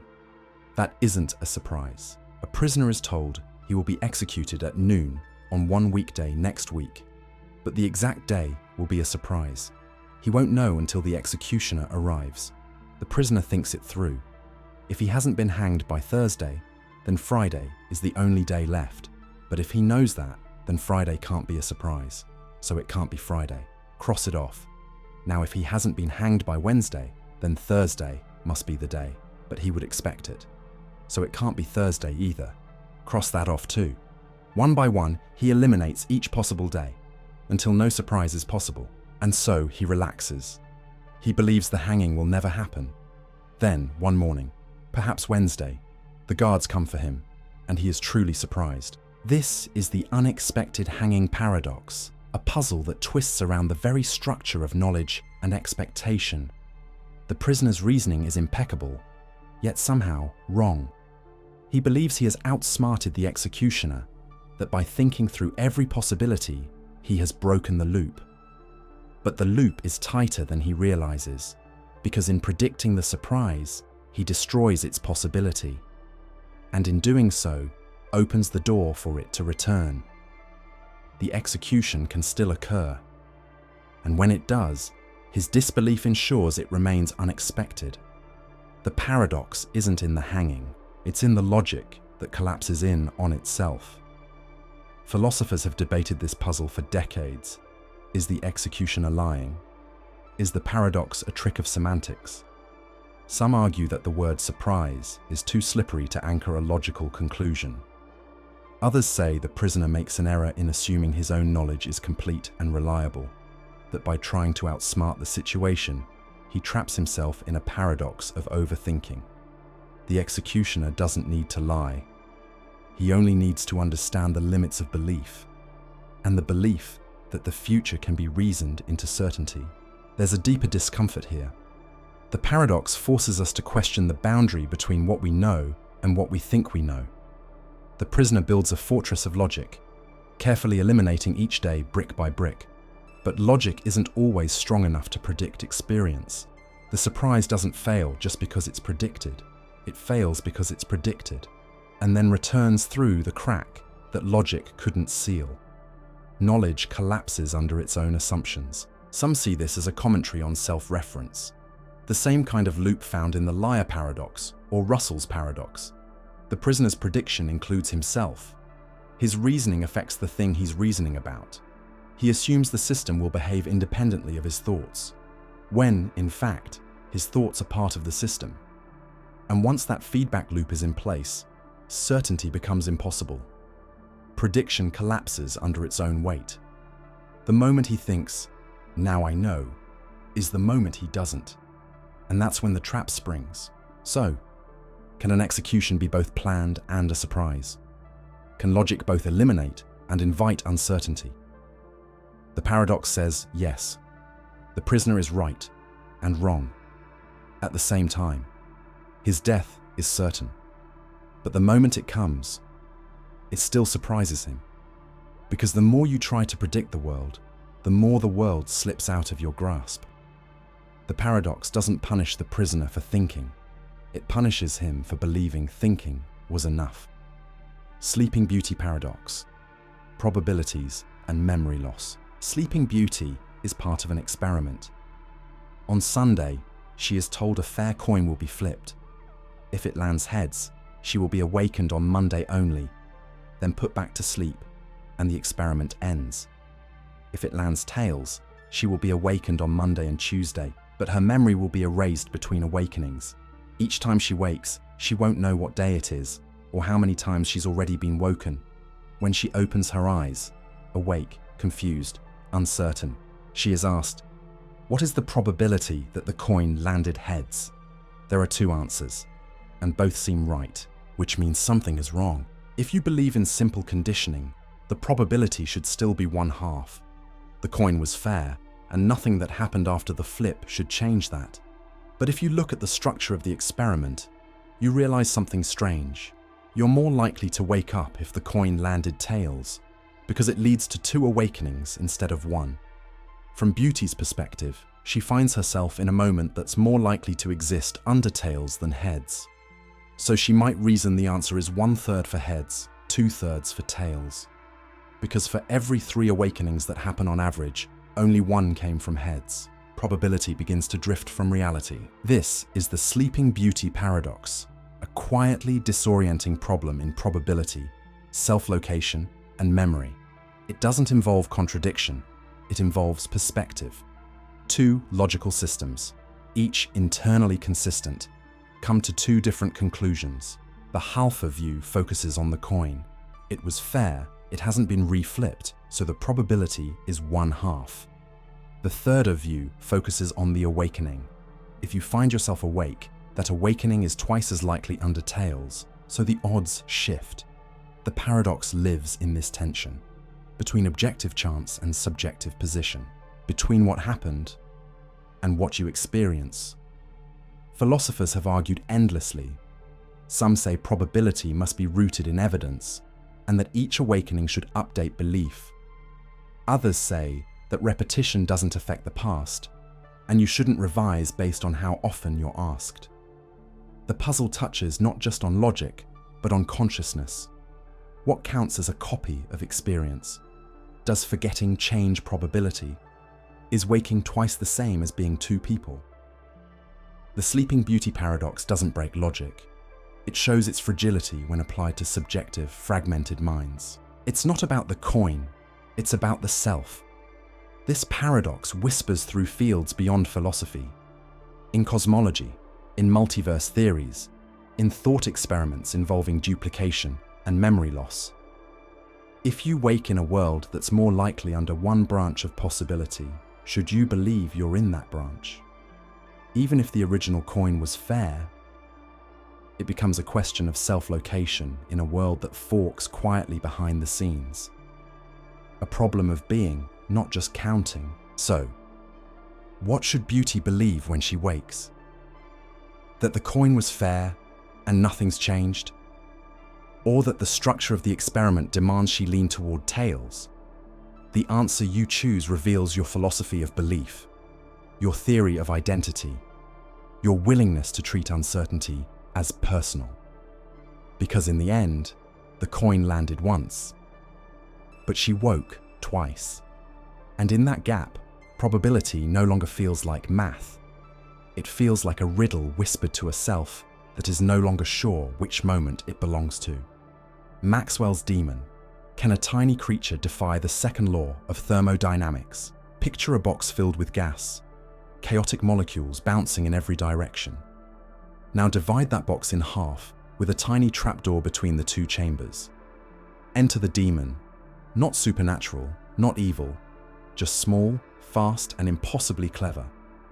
Speaker 1: That isn't a surprise. A prisoner is told he will be executed at noon on one weekday next week, but the exact day will be a surprise. He won't know until the executioner arrives. The prisoner thinks it through. If he hasn't been hanged by Thursday, then Friday is the only day left. But if he knows that, then Friday can't be a surprise, so it can't be Friday. Cross it off. Now, if he hasn't been hanged by Wednesday, then Thursday must be the day, but he would expect it. So it can't be Thursday either. Cross that off too. One by one, he eliminates each possible day, until no surprise is possible, and so he relaxes. He believes the hanging will never happen. Then, one morning, perhaps Wednesday, the guards come for him, and he is truly surprised. This is the unexpected hanging paradox, a puzzle that twists around the very structure of knowledge and expectation. The prisoner's reasoning is impeccable, yet somehow wrong. He believes he has outsmarted the executioner, that by thinking through every possibility, he has broken the loop. But the loop is tighter than he realizes, because in predicting the surprise, he destroys its possibility, and in doing so, opens the door for it to return. The execution can still occur, and when it does, his disbelief ensures it remains unexpected. The paradox isn't in the hanging, it's in the logic that collapses in on itself. Philosophers have debated this puzzle for decades. Is the executioner lying? Is the paradox a trick of semantics? Some argue that the word surprise is too slippery to anchor a logical conclusion. Others say the prisoner makes an error in assuming his own knowledge is complete and reliable, that by trying to outsmart the situation, he traps himself in a paradox of overthinking. The executioner doesn't need to lie. He only needs to understand the limits of belief, and the belief that the future can be reasoned into certainty. There's a deeper discomfort here. The paradox forces us to question the boundary between what we know and what we think we know. The prisoner builds a fortress of logic, carefully eliminating each day brick by brick. But logic isn't always strong enough to predict experience. The surprise doesn't fail just because it's predicted. It fails because it's predicted, and then returns through the crack that logic couldn't seal. Knowledge collapses under its own assumptions. Some see this as a commentary on self-reference, the same kind of loop found in the liar paradox or Russell's paradox. The prisoner's prediction includes himself. His reasoning affects the thing he's reasoning about. He assumes the system will behave independently of his thoughts, when, in fact, his thoughts are part of the system. And once that feedback loop is in place, certainty becomes impossible. Prediction collapses under its own weight. The moment he thinks, "Now I know," is the moment he doesn't. And that's when the trap springs. So, can an execution be both planned and a surprise? Can logic both eliminate and invite uncertainty? The paradox says yes. The prisoner is right and wrong at the same time. His death is certain. But the moment it comes, it still surprises him. Because the more you try to predict the world, the more the world slips out of your grasp. The paradox doesn't punish the prisoner for thinking. It punishes him for believing thinking was enough. Sleeping Beauty paradox. Probabilities and memory loss. Sleeping Beauty is part of an experiment. On Sunday, she is told a fair coin will be flipped. If it lands heads, she will be awakened on Monday only, then put back to sleep, and the experiment ends. If it lands tails, she will be awakened on Monday and Tuesday, but her memory will be erased between awakenings. Each time she wakes, she won't know what day it is, or how many times she's already been woken. When she opens her eyes, awake, confused, uncertain, she is asked, "What is the probability that the coin landed heads?" There are two answers, and both seem right, which means something is wrong. If you believe in simple conditioning, the probability should still be 1/2. The coin was fair, and nothing that happened after the flip should change that. But if you look at the structure of the experiment, you realize something strange. You're more likely to wake up if the coin landed tails, because it leads to 2 awakenings instead of 1. From Beauty's perspective, she finds herself in a moment that's more likely to exist under tails than heads. So she might reason the answer is 1/3 for heads, 2/3 for tails. Because for every 3 awakenings that happen on average, only 1 came from heads. Probability begins to drift from reality. This is the Sleeping Beauty paradox, a quietly disorienting problem in probability, self-location, and memory. It doesn't involve contradiction, it involves perspective. 2 logical systems, each internally consistent, come to 2 different conclusions. The Halfa view focuses on the coin. It was fair, it hasn't been reflipped, so the probability is 1/2. The Thirda view focuses on the awakening. If you find yourself awake, that awakening is twice as likely under tails, so the odds shift. The paradox lives in this tension, between objective chance and subjective position, between what happened and what you experience. Philosophers have argued endlessly. Some say probability must be rooted in evidence, and that each awakening should update belief. Others say that repetition doesn't affect the past, and you shouldn't revise based on how often you're asked. The puzzle touches not just on logic, but on consciousness. What counts as a copy of experience? Does forgetting change probability? Is waking twice the same as being 2 people? The Sleeping Beauty paradox doesn't break logic. It shows its fragility when applied to subjective, fragmented minds. It's not about the coin, it's about the self. This paradox whispers through fields beyond philosophy. In cosmology, in multiverse theories, in thought experiments involving duplication and memory loss. If you wake in a world that's more likely under one branch of possibility, should you believe you're in that branch? Even if the original coin was fair, it becomes a question of self-location in a world that forks quietly behind the scenes. A problem of being, not just counting. So, what should Beauty believe when she wakes? That the coin was fair and nothing's changed? Or that the structure of the experiment demands she lean toward tails? The answer you choose reveals your philosophy of belief, your theory of identity, your willingness to treat uncertainty as personal. Because in the end, the coin landed once, but she woke twice. And in that gap, probability no longer feels like math. It feels like a riddle whispered to a self that is no longer sure which moment it belongs to. Maxwell's demon. Can a tiny creature defy the second law of thermodynamics? Picture a box filled with gas, chaotic molecules bouncing in every direction. Now divide that box in half with a tiny trapdoor between the 2 chambers. Enter the demon. Not supernatural, not evil, just small, fast, and impossibly clever.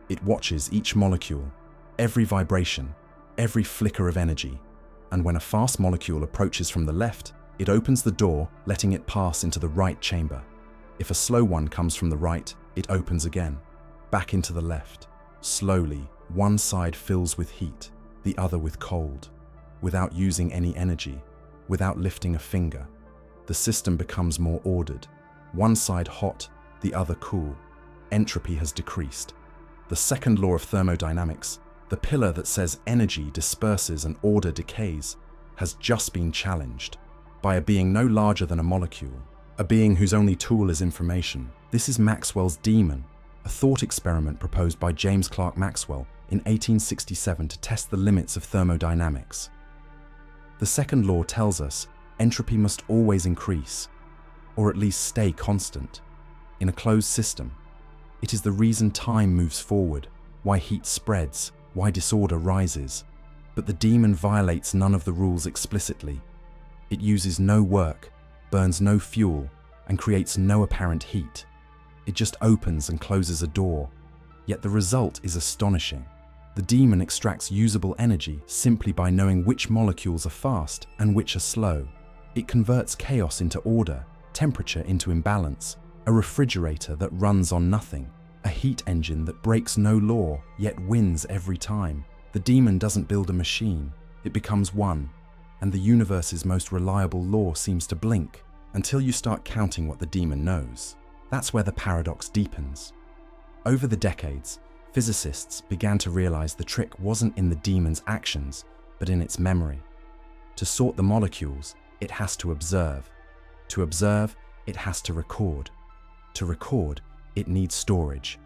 Speaker 1: It watches each molecule, every vibration, every flicker of energy, and when a fast molecule approaches from the left, it opens the door, letting it pass into the right chamber. If a slow one comes from the right, it opens again, back into the left. Slowly, one side fills with heat, the other with cold, without using any energy, without lifting a finger. The system becomes more ordered. One side hot, the other cool. Entropy has decreased. The second law of thermodynamics, the pillar that says energy disperses and order decays, has just been challenged by a being no larger than a molecule, a being whose only tool is information. This is Maxwell's demon, a thought experiment proposed by James Clerk Maxwell in 1867 to test the limits of thermodynamics. The second law tells us entropy must always increase, or at least stay constant, in a closed system. It is the reason time moves forward, why heat spreads, why disorder rises. But the demon violates none of the rules explicitly. It uses no work, burns no fuel, and creates no apparent heat. It just opens and closes a door, yet the result is astonishing. The demon extracts usable energy simply by knowing which molecules are fast and which are slow. It converts chaos into order, temperature into imbalance, a refrigerator that runs on nothing, a heat engine that breaks no law yet wins every time. The demon doesn't build a machine, it becomes one, and the universe's most reliable law seems to blink until you start counting what the demon knows. That's where the paradox deepens. Over the decades, physicists began to realize the trick wasn't in the demon's actions, but in its memory. To sort the molecules, it has to observe. To observe, it has to record. To record, it needs storage.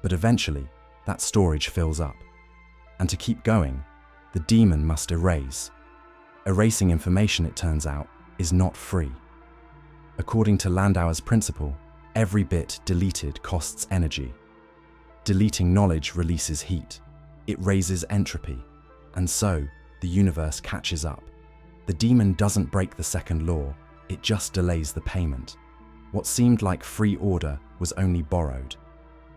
Speaker 1: But eventually, that storage fills up. And to keep going, the demon must erase. Erasing information, it turns out, is not free. According to Landauer's principle, every bit deleted costs energy. Deleting knowledge releases heat. It raises entropy. And so, the universe catches up. The demon doesn't break the second law, it just delays the payment. What seemed like free order was only borrowed.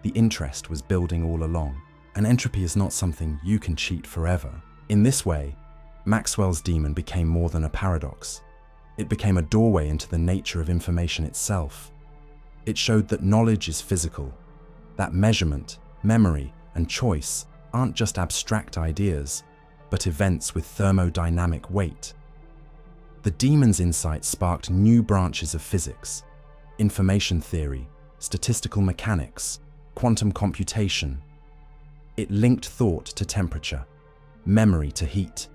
Speaker 1: The interest was building all along. And entropy is not something you can cheat forever. In this way, Maxwell's demon became more than a paradox. It became a doorway into the nature of information itself. It showed that knowledge is physical, that measurement, memory, and choice aren't just abstract ideas, but events with thermodynamic weight. The demon's insight sparked new branches of physics: information theory, statistical mechanics, quantum computation. It linked thought to temperature, memory to heat.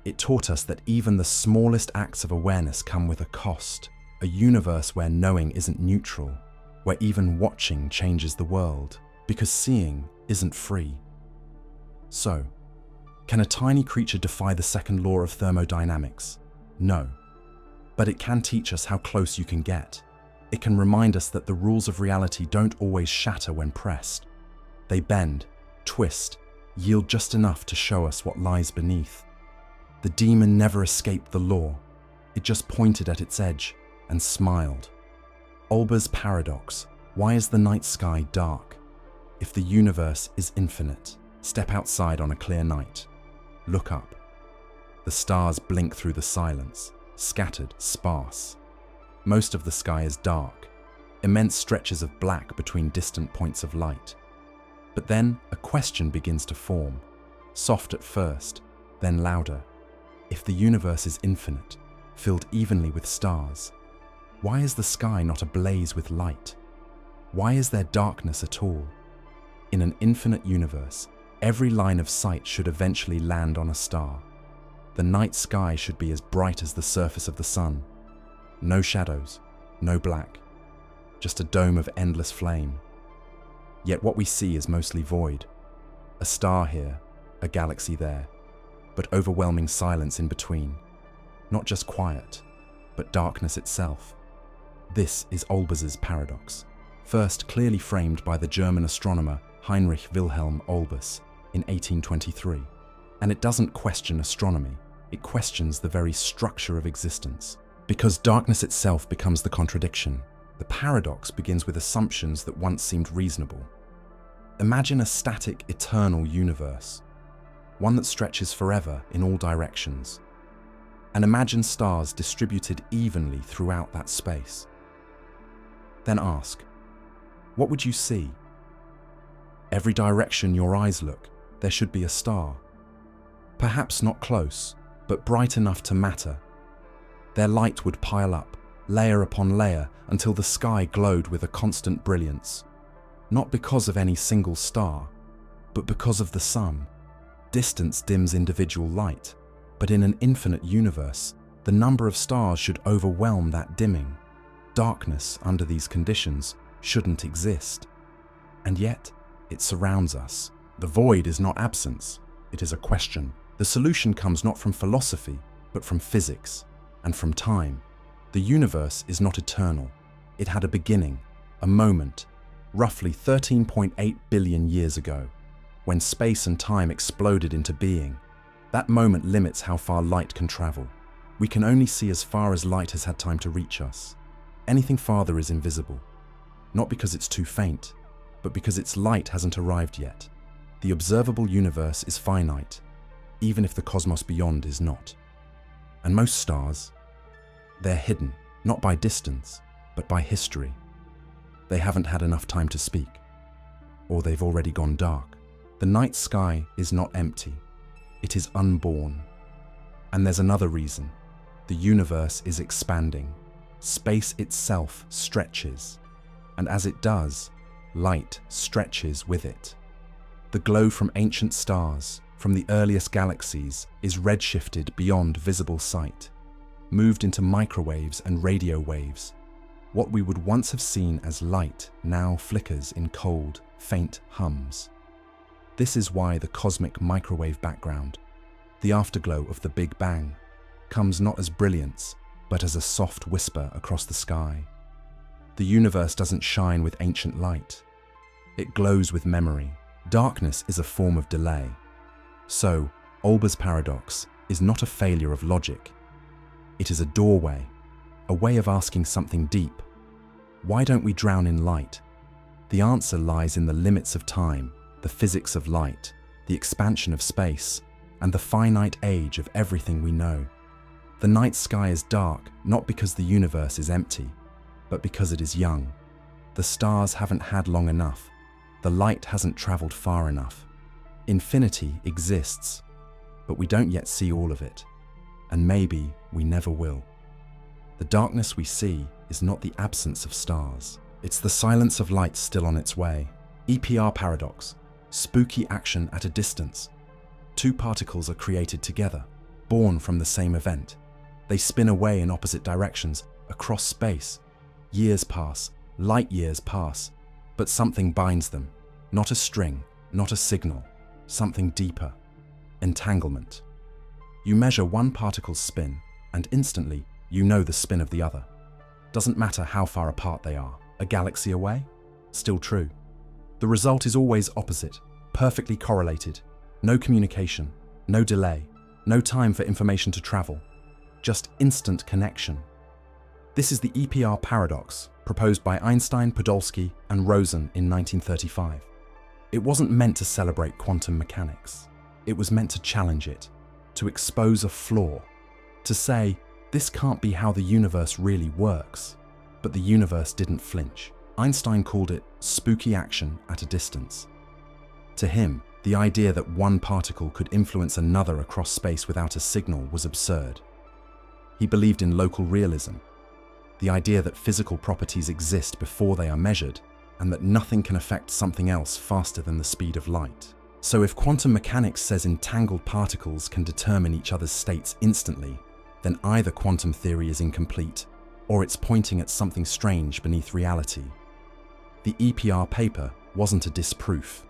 Speaker 1: It taught us that even the smallest acts of awareness come with a cost, a universe where knowing isn't neutral, where even watching changes the world, because seeing isn't free. So, can a tiny creature defy the second law of thermodynamics? No. But it can teach us how close you can get. It can remind us that the rules of reality don't always shatter when pressed. They bend, twist, yield just enough to show us what lies beneath. The demon never escaped the law. It just pointed at its edge and smiled. Olber's paradox: why is the night sky dark? If the universe is infinite, step outside on a clear night. Look up. The stars blink through the silence, scattered, sparse. Most of the sky is dark, immense stretches of black between distant points of light. But then a question begins to form, soft at first, then louder. If the universe is infinite, filled evenly with stars, why is the sky not ablaze with light? Why is there darkness at all? In an infinite universe, every line of sight should eventually land on a star. The night sky should be as bright as the surface of the sun. No shadows, no black, just a dome of endless flame. Yet what we see is mostly void. A star here, a galaxy there, but overwhelming silence in between. Not just quiet, but darkness itself. This is Olbers's paradox, first clearly framed by the German astronomer Heinrich Wilhelm Olbers in 1823. And it doesn't question astronomy, it questions the very structure of existence. Because darkness itself becomes the contradiction. The paradox begins with assumptions that once seemed reasonable. Imagine a static, eternal universe, one that stretches forever in all directions. And imagine stars distributed evenly throughout that space. Then ask, what would you see? Every direction your eyes look, there should be a star. Perhaps not close, but bright enough to matter. Their light would pile up, layer upon layer, until the sky glowed with a constant brilliance. Not because of any single star, but because of the sun. Distance dims individual light, but in an infinite universe, the number of stars should overwhelm that dimming. Darkness, under these conditions, shouldn't exist. And yet, it surrounds us. The void is not absence, it is a question. The solution comes not from philosophy, but from physics, and from time. The universe is not eternal. It had a beginning, a moment, roughly 13.8 billion years ago, when space and time exploded into being. That moment limits how far light can travel. We can only see as far as light has had time to reach us. Anything farther is invisible, not because it's too faint, but because its light hasn't arrived yet. The observable universe is finite, even if the cosmos beyond is not. And most stars, they're hidden, not by distance, but by history. They haven't had enough time to speak, or they've already gone dark. The night sky is not empty, it is unborn. And there's another reason. The universe is expanding. Space itself stretches. And as it does, light stretches with it. The glow from ancient stars, from the earliest galaxies, is redshifted beyond visible sight, moved into microwaves and radio waves. What we would once have seen as light now flickers in cold, faint hums. This is why the cosmic microwave background, the afterglow of the Big Bang, comes not as brilliance, but as a soft whisper across the sky. The universe doesn't shine with ancient light. It glows with memory. Darkness is a form of delay. So, Olbers' paradox is not a failure of logic. It is a doorway, a way of asking something deep. Why don't we drown in light? The answer lies in the limits of time, the physics of light, the expansion of space, and the finite age of everything we know. The night sky is dark not because the universe is empty, but because it is young. The stars haven't had long enough. The light hasn't traveled far enough. Infinity exists, but we don't yet see all of it, and maybe we never will. The darkness we see is not the absence of stars. It's the silence of light still on its way. EPR paradox, spooky action at a distance. Two particles are created together, born from the same event. They spin away in opposite directions, across space. Years pass, light years pass, but something binds them. Not a string, not a signal, something deeper. Entanglement. You measure one particle's spin, and instantly you know the spin of the other. Doesn't matter how far apart they are. A galaxy away? Still true. The result is always opposite, perfectly correlated. No communication, no delay, no time for information to travel. Just instant connection. This is the EPR paradox, proposed by Einstein, Podolsky, and Rosen in 1935. It wasn't meant to celebrate quantum mechanics. It was meant to challenge it, to expose a flaw, to say, this can't be how the universe really works. But the universe didn't flinch. Einstein called it spooky action at a distance. To him, the idea that one particle could influence another across space without a signal was absurd. He believed in local realism, the idea that physical properties exist before they are measured, and that nothing can affect something else faster than the speed of light. So if quantum mechanics says entangled particles can determine each other's states instantly, then either quantum theory is incomplete, or it's pointing at something strange beneath reality. The EPR paper wasn't a disproof.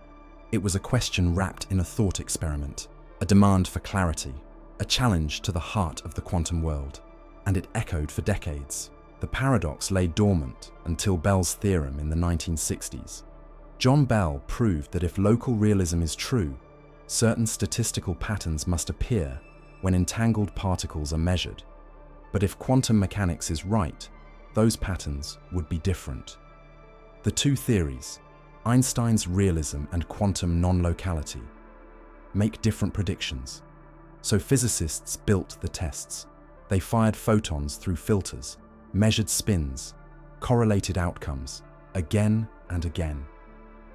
Speaker 1: It was a question wrapped in a thought experiment, a demand for clarity, a challenge to the heart of the quantum world, and it echoed for decades. The paradox lay dormant until Bell's theorem in the 1960s. John Bell proved that if local realism is true, certain statistical patterns must appear when entangled particles are measured. But if quantum mechanics is right, those patterns would be different. The two theories, Einstein's realism and quantum non-locality, make different predictions. So physicists built the tests. They fired photons through filters, measured spins, correlated outcomes, again and again.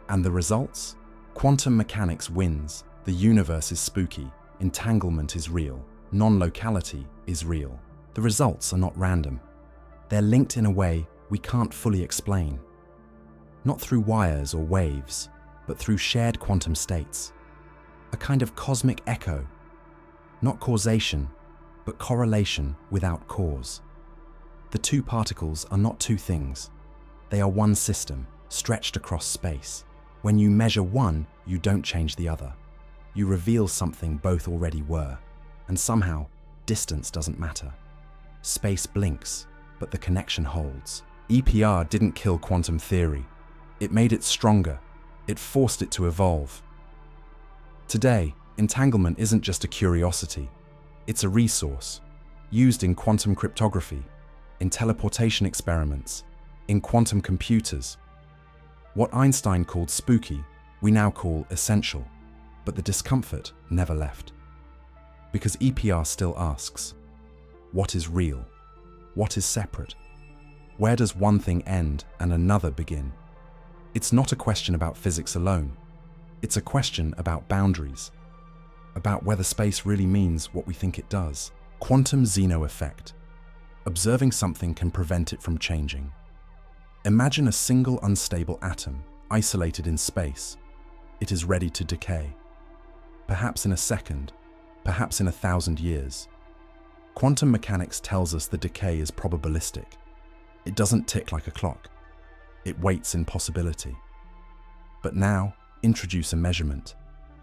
Speaker 1: And the results? Quantum mechanics wins, the universe is spooky, entanglement is real, non-locality is real. The results are not random. They're linked in a way we can't fully explain. Not through wires or waves, but through shared quantum states. A kind of cosmic echo. Not causation, but correlation without cause. The two particles are not two things. They are one system, stretched across space. When you measure one, you don't change the other. You reveal something both already were. And somehow, distance doesn't matter. Space blinks, but the connection holds. EPR didn't kill quantum theory. It made it stronger. It forced it to evolve. Today, entanglement isn't just a curiosity. It's a resource, used in quantum cryptography, in teleportation experiments, in quantum computers. What Einstein called spooky, we now call essential, but the discomfort never left. Because EPR still asks, what is real? What is separate? Where does one thing end and another begin? It's not a question about physics alone. It's a question about boundaries, about whether space really means what we think it does. Quantum Zeno effect. Observing something can prevent it from changing. Imagine a single unstable atom, isolated in space. It is ready to decay. Perhaps in a second, perhaps in 1,000 years. Quantum mechanics tells us the decay is probabilistic. It doesn't tick like a clock. It waits in possibility. But now, introduce a measurement,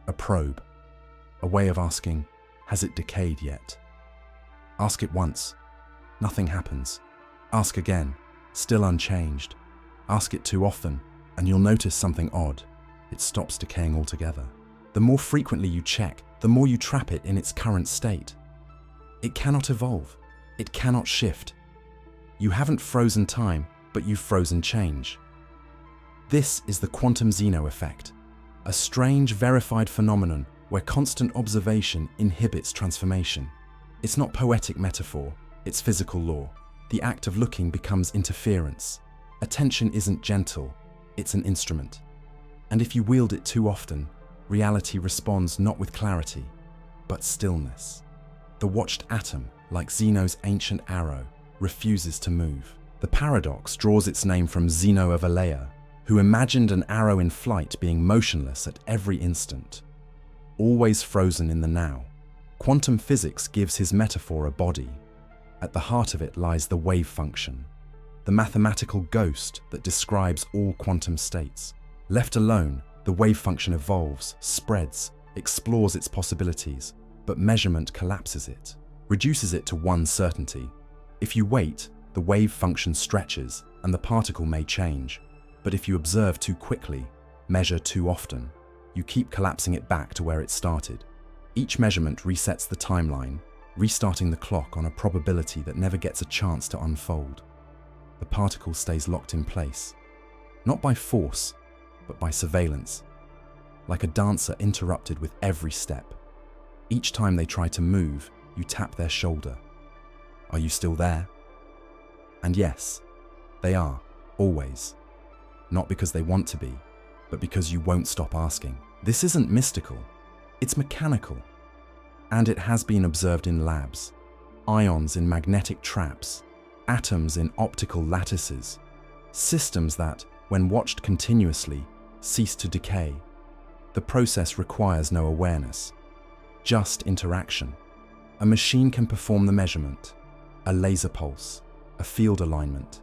Speaker 1: a probe, a way of asking, has it decayed yet? Ask it once, nothing happens. Ask again, still unchanged. Ask it too often, and you'll notice something odd. It stops decaying altogether. The more frequently you check, the more you trap it in its current state. It cannot evolve. It cannot shift. You haven't frozen time, but you've frozen change. This is the quantum Zeno effect, a strange, verified phenomenon where constant observation inhibits transformation. It's not poetic metaphor, it's physical law. The act of looking becomes interference. Attention isn't gentle, it's an instrument. And if you wield it too often, reality responds not with clarity, but stillness. The watched atom, like Zeno's ancient arrow, refuses to move. The paradox draws its name from Zeno of Elea, who imagined an arrow in flight being motionless at every instant, always frozen in the now. Quantum physics gives his metaphor a body. At the heart of it lies the wave function, the mathematical ghost that describes all quantum states. Left alone, the wave function evolves, spreads, explores its possibilities, but measurement collapses it, reduces it to one certainty. If you wait, the wave function stretches and the particle may change. But if you observe too quickly, measure too often, you keep collapsing it back to where it started. Each measurement resets the timeline, restarting the clock on a probability that never gets a chance to unfold. The particle stays locked in place, not by force, but by surveillance, like a dancer interrupted with every step. Each time they try to move, you tap their shoulder. Are you still there? And yes, they are, always. Not because they want to be, but because you won't stop asking. This isn't mystical, it's mechanical. And it has been observed in labs. Ions in magnetic traps, atoms in optical lattices, systems that, when watched continuously, cease to decay. The process requires no awareness, just interaction. A machine can perform the measurement, a laser pulse, a field alignment.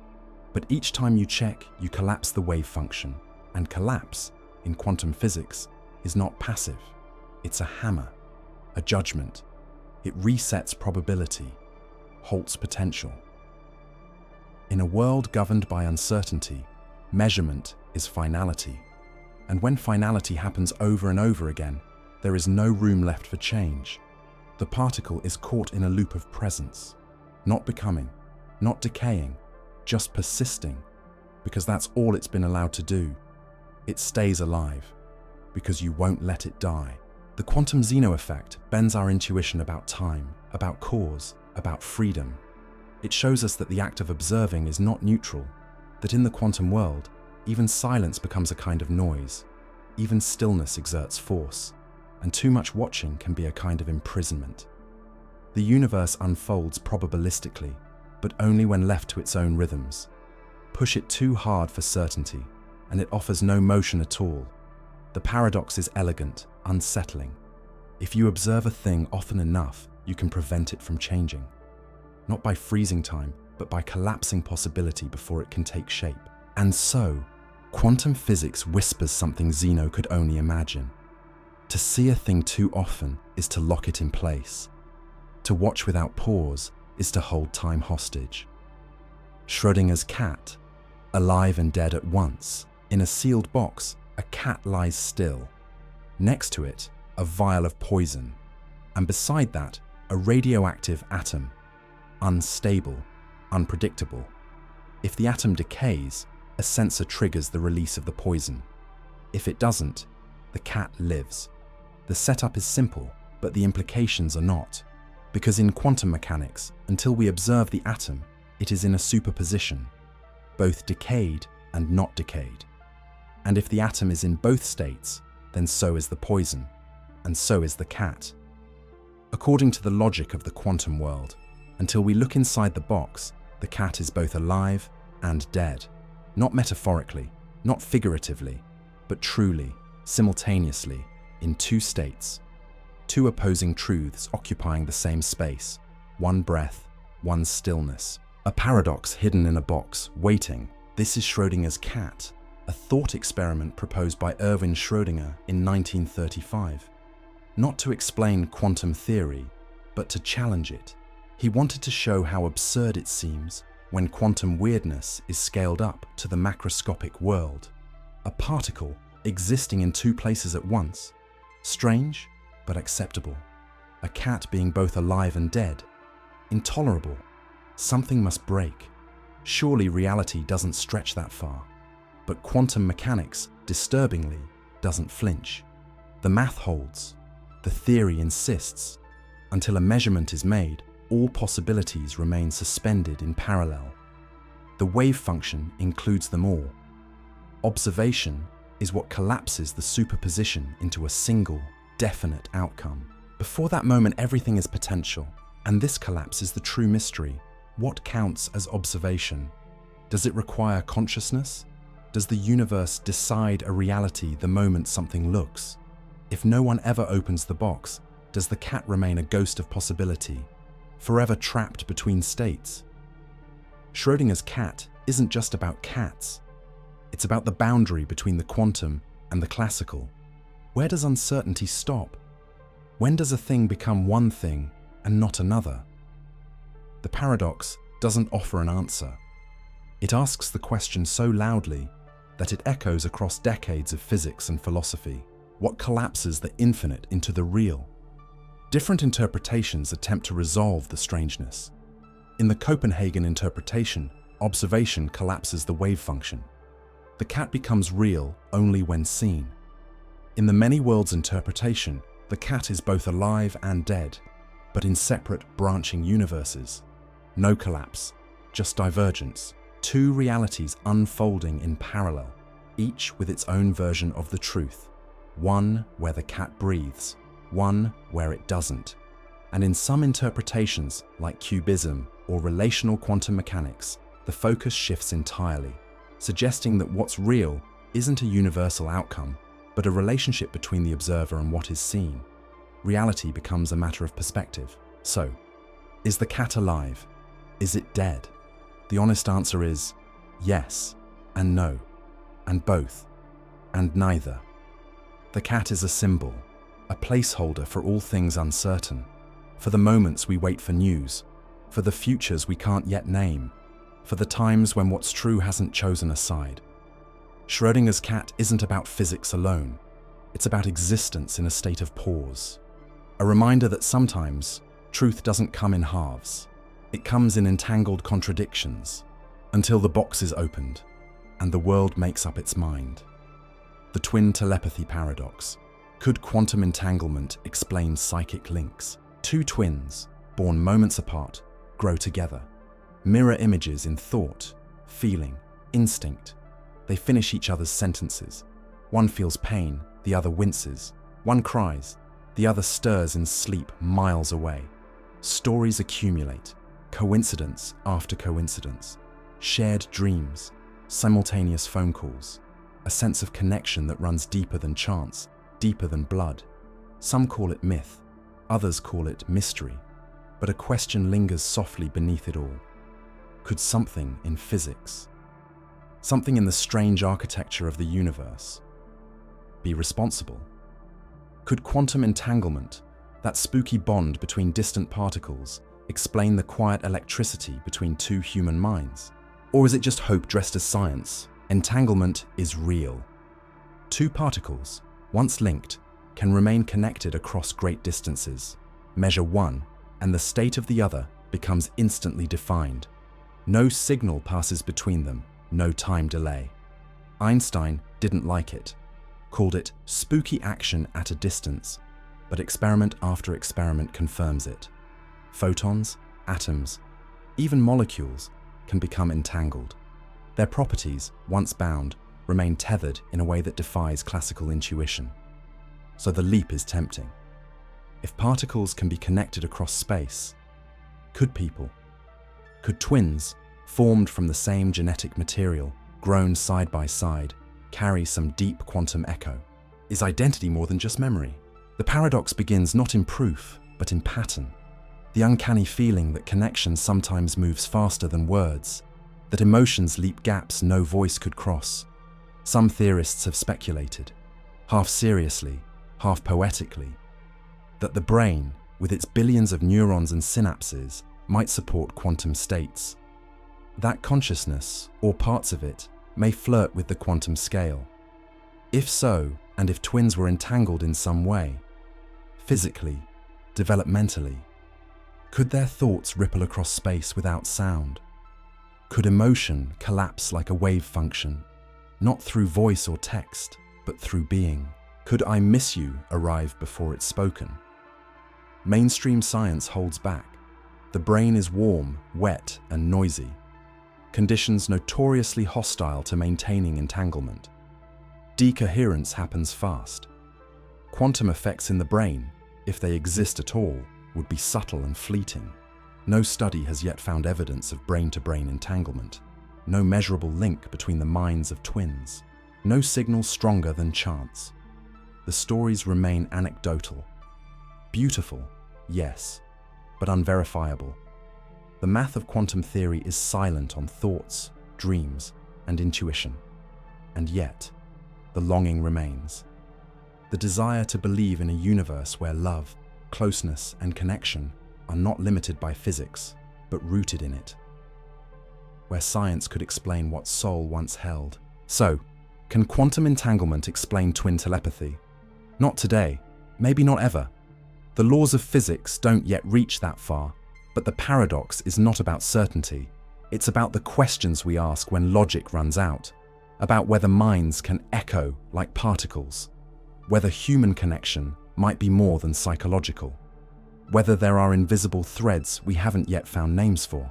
Speaker 1: But each time you check, you collapse the wave function. And collapse, in quantum physics, is not passive. It's a hammer, a judgment. It resets probability, halts potential. In a world governed by uncertainty, measurement is finality. And when finality happens over and over again, there is no room left for change. The particle is caught in a loop of presence, not becoming, not decaying, just persisting, because that's all it's been allowed to do. It stays alive, because you won't let it die. The quantum Zeno effect bends our intuition about time, about cause, about freedom. It shows us that the act of observing is not neutral, that in the quantum world, even silence becomes a kind of noise, even stillness exerts force, and too much watching can be a kind of imprisonment. The universe unfolds probabilistically, but only when left to its own rhythms. Push it too hard for certainty, and it offers no motion at all. The paradox is elegant, unsettling. If you observe a thing often enough, you can prevent it from changing. Not by freezing time, but by collapsing possibility before it can take shape. And so, quantum physics whispers something Zeno could only imagine. To see a thing too often is to lock it in place. To watch without pause is to hold time hostage. Schrödinger's cat, alive and dead at once. In a sealed box, a cat lies still. Next to it, a vial of poison. And beside that, a radioactive atom. Unstable, unpredictable. If the atom decays, a sensor triggers the release of the poison. If it doesn't, the cat lives. The setup is simple, but the implications are not. Because in quantum mechanics, until we observe the atom, it is in a superposition, both decayed and not decayed. And if the atom is in both states, then so is the poison, and so is the cat. According to the logic of the quantum world, until we look inside the box, the cat is both alive and dead. Not metaphorically, not figuratively, but truly, simultaneously, in two states, two opposing truths occupying the same space, one breath, one stillness. A paradox hidden in a box, waiting. This is Schrödinger's cat, a thought experiment proposed by Erwin Schrödinger in 1935. Not to explain quantum theory, but to challenge it. He wanted to show how absurd it seems when quantum weirdness is scaled up to the macroscopic world. A particle existing in two places at once. Strange, but acceptable. A cat being both alive and dead. Intolerable. Something must break. Surely reality doesn't stretch that far. But quantum mechanics, disturbingly, doesn't flinch. The math holds. The theory insists. Until a measurement is made, all possibilities remain suspended in parallel. The wave function includes them all. Observation is what collapses the superposition into a single, definite outcome. Before that moment, everything is potential, and this collapse is the true mystery. What counts as observation? Does it require consciousness? Does the universe decide a reality the moment something looks? If no one ever opens the box, does the cat remain a ghost of possibility, forever trapped between states? Schrödinger's cat isn't just about cats. It's about the boundary between the quantum and the classical. Where does uncertainty stop? When does a thing become one thing and not another? The paradox doesn't offer an answer. It asks the question so loudly that it echoes across decades of physics and philosophy. What collapses the infinite into the real? Different interpretations attempt to resolve the strangeness. In the Copenhagen interpretation, observation collapses the wave function. The cat becomes real only when seen. In the many worlds interpretation, the cat is both alive and dead, but in separate, branching universes. No collapse, just divergence. Two realities unfolding in parallel, each with its own version of the truth. One where the cat breathes, one where it doesn't. And in some interpretations, like cubism or relational quantum mechanics, the focus shifts entirely, suggesting that what's real isn't a universal outcome, but a relationship between the observer and what is seen. Reality becomes a matter of perspective. So, is the cat alive? Is it dead? The honest answer is yes and no, and both, and neither. The cat is a symbol, a placeholder for all things uncertain, for the moments we wait for news, for the futures we can't yet name, for the times when what's true hasn't chosen a side. Schrödinger's cat isn't about physics alone. It's about existence in a state of pause. A reminder that sometimes truth doesn't come in halves. It comes in entangled contradictions, until the box is opened and the world makes up its mind. The twin telepathy paradox. Could quantum entanglement explain psychic links? Two twins, born moments apart, grow together. Mirror images in thought, feeling, instinct. They finish each other's sentences. One feels pain, the other winces. One cries, the other stirs in sleep miles away. Stories accumulate, coincidence after coincidence. Shared dreams, simultaneous phone calls. A sense of connection that runs deeper than chance, deeper than blood. Some call it myth, others call it mystery. But a question lingers softly beneath it all. Could something in physics, something in the strange architecture of the universe, be responsible? Could quantum entanglement, that spooky bond between distant particles, explain the quiet electricity between two human minds? Or is it just hope dressed as science? Entanglement is real. Two particles, once linked, can remain connected across great distances. Measure one, and the state of the other becomes instantly defined. No signal passes between them, no time delay. Einstein didn't like it, called it spooky action at a distance, but experiment after experiment confirms it. Photons, atoms, even molecules can become entangled. Their properties, once bound, remain tethered in a way that defies classical intuition. So the leap is tempting. If particles can be connected across space, could people? Could twins, formed from the same genetic material, grown side by side, carry some deep quantum echo. Is identity more than just memory? The paradox begins not in proof, but in pattern. The uncanny feeling that connection sometimes moves faster than words, that emotions leap gaps no voice could cross. Some theorists have speculated, half seriously, half poetically, that the brain, with its billions of neurons and synapses, might support quantum states. That consciousness, or parts of it, may flirt with the quantum scale. If so, and if twins were entangled in some way, physically, developmentally, could their thoughts ripple across space without sound? Could emotion collapse like a wave function, not through voice or text, but through being? Could "I miss you" arrive before it's spoken? Mainstream science holds back. The brain is warm, wet, and noisy, conditions notoriously hostile to maintaining entanglement. Decoherence happens fast. Quantum effects in the brain, if they exist at all, would be subtle and fleeting. No study has yet found evidence of brain-to-brain entanglement. No measurable link between the minds of twins. No signal stronger than chance. The stories remain anecdotal. Beautiful, yes, but unverifiable. The math of quantum theory is silent on thoughts, dreams, and intuition. And yet, the longing remains. The desire to believe in a universe where love, closeness, and connection are not limited by physics, but rooted in it. Where science could explain what soul once held. So, can quantum entanglement explain twin telepathy? Not today, maybe not ever. The laws of physics don't yet reach that far, but the paradox is not about certainty. It's about the questions we ask when logic runs out, about whether minds can echo like particles, whether human connection might be more than psychological, whether there are invisible threads we haven't yet found names for.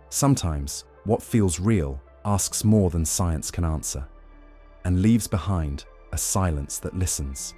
Speaker 1: Sometimes, what feels real asks more than science can answer, and leaves behind a silence that listens.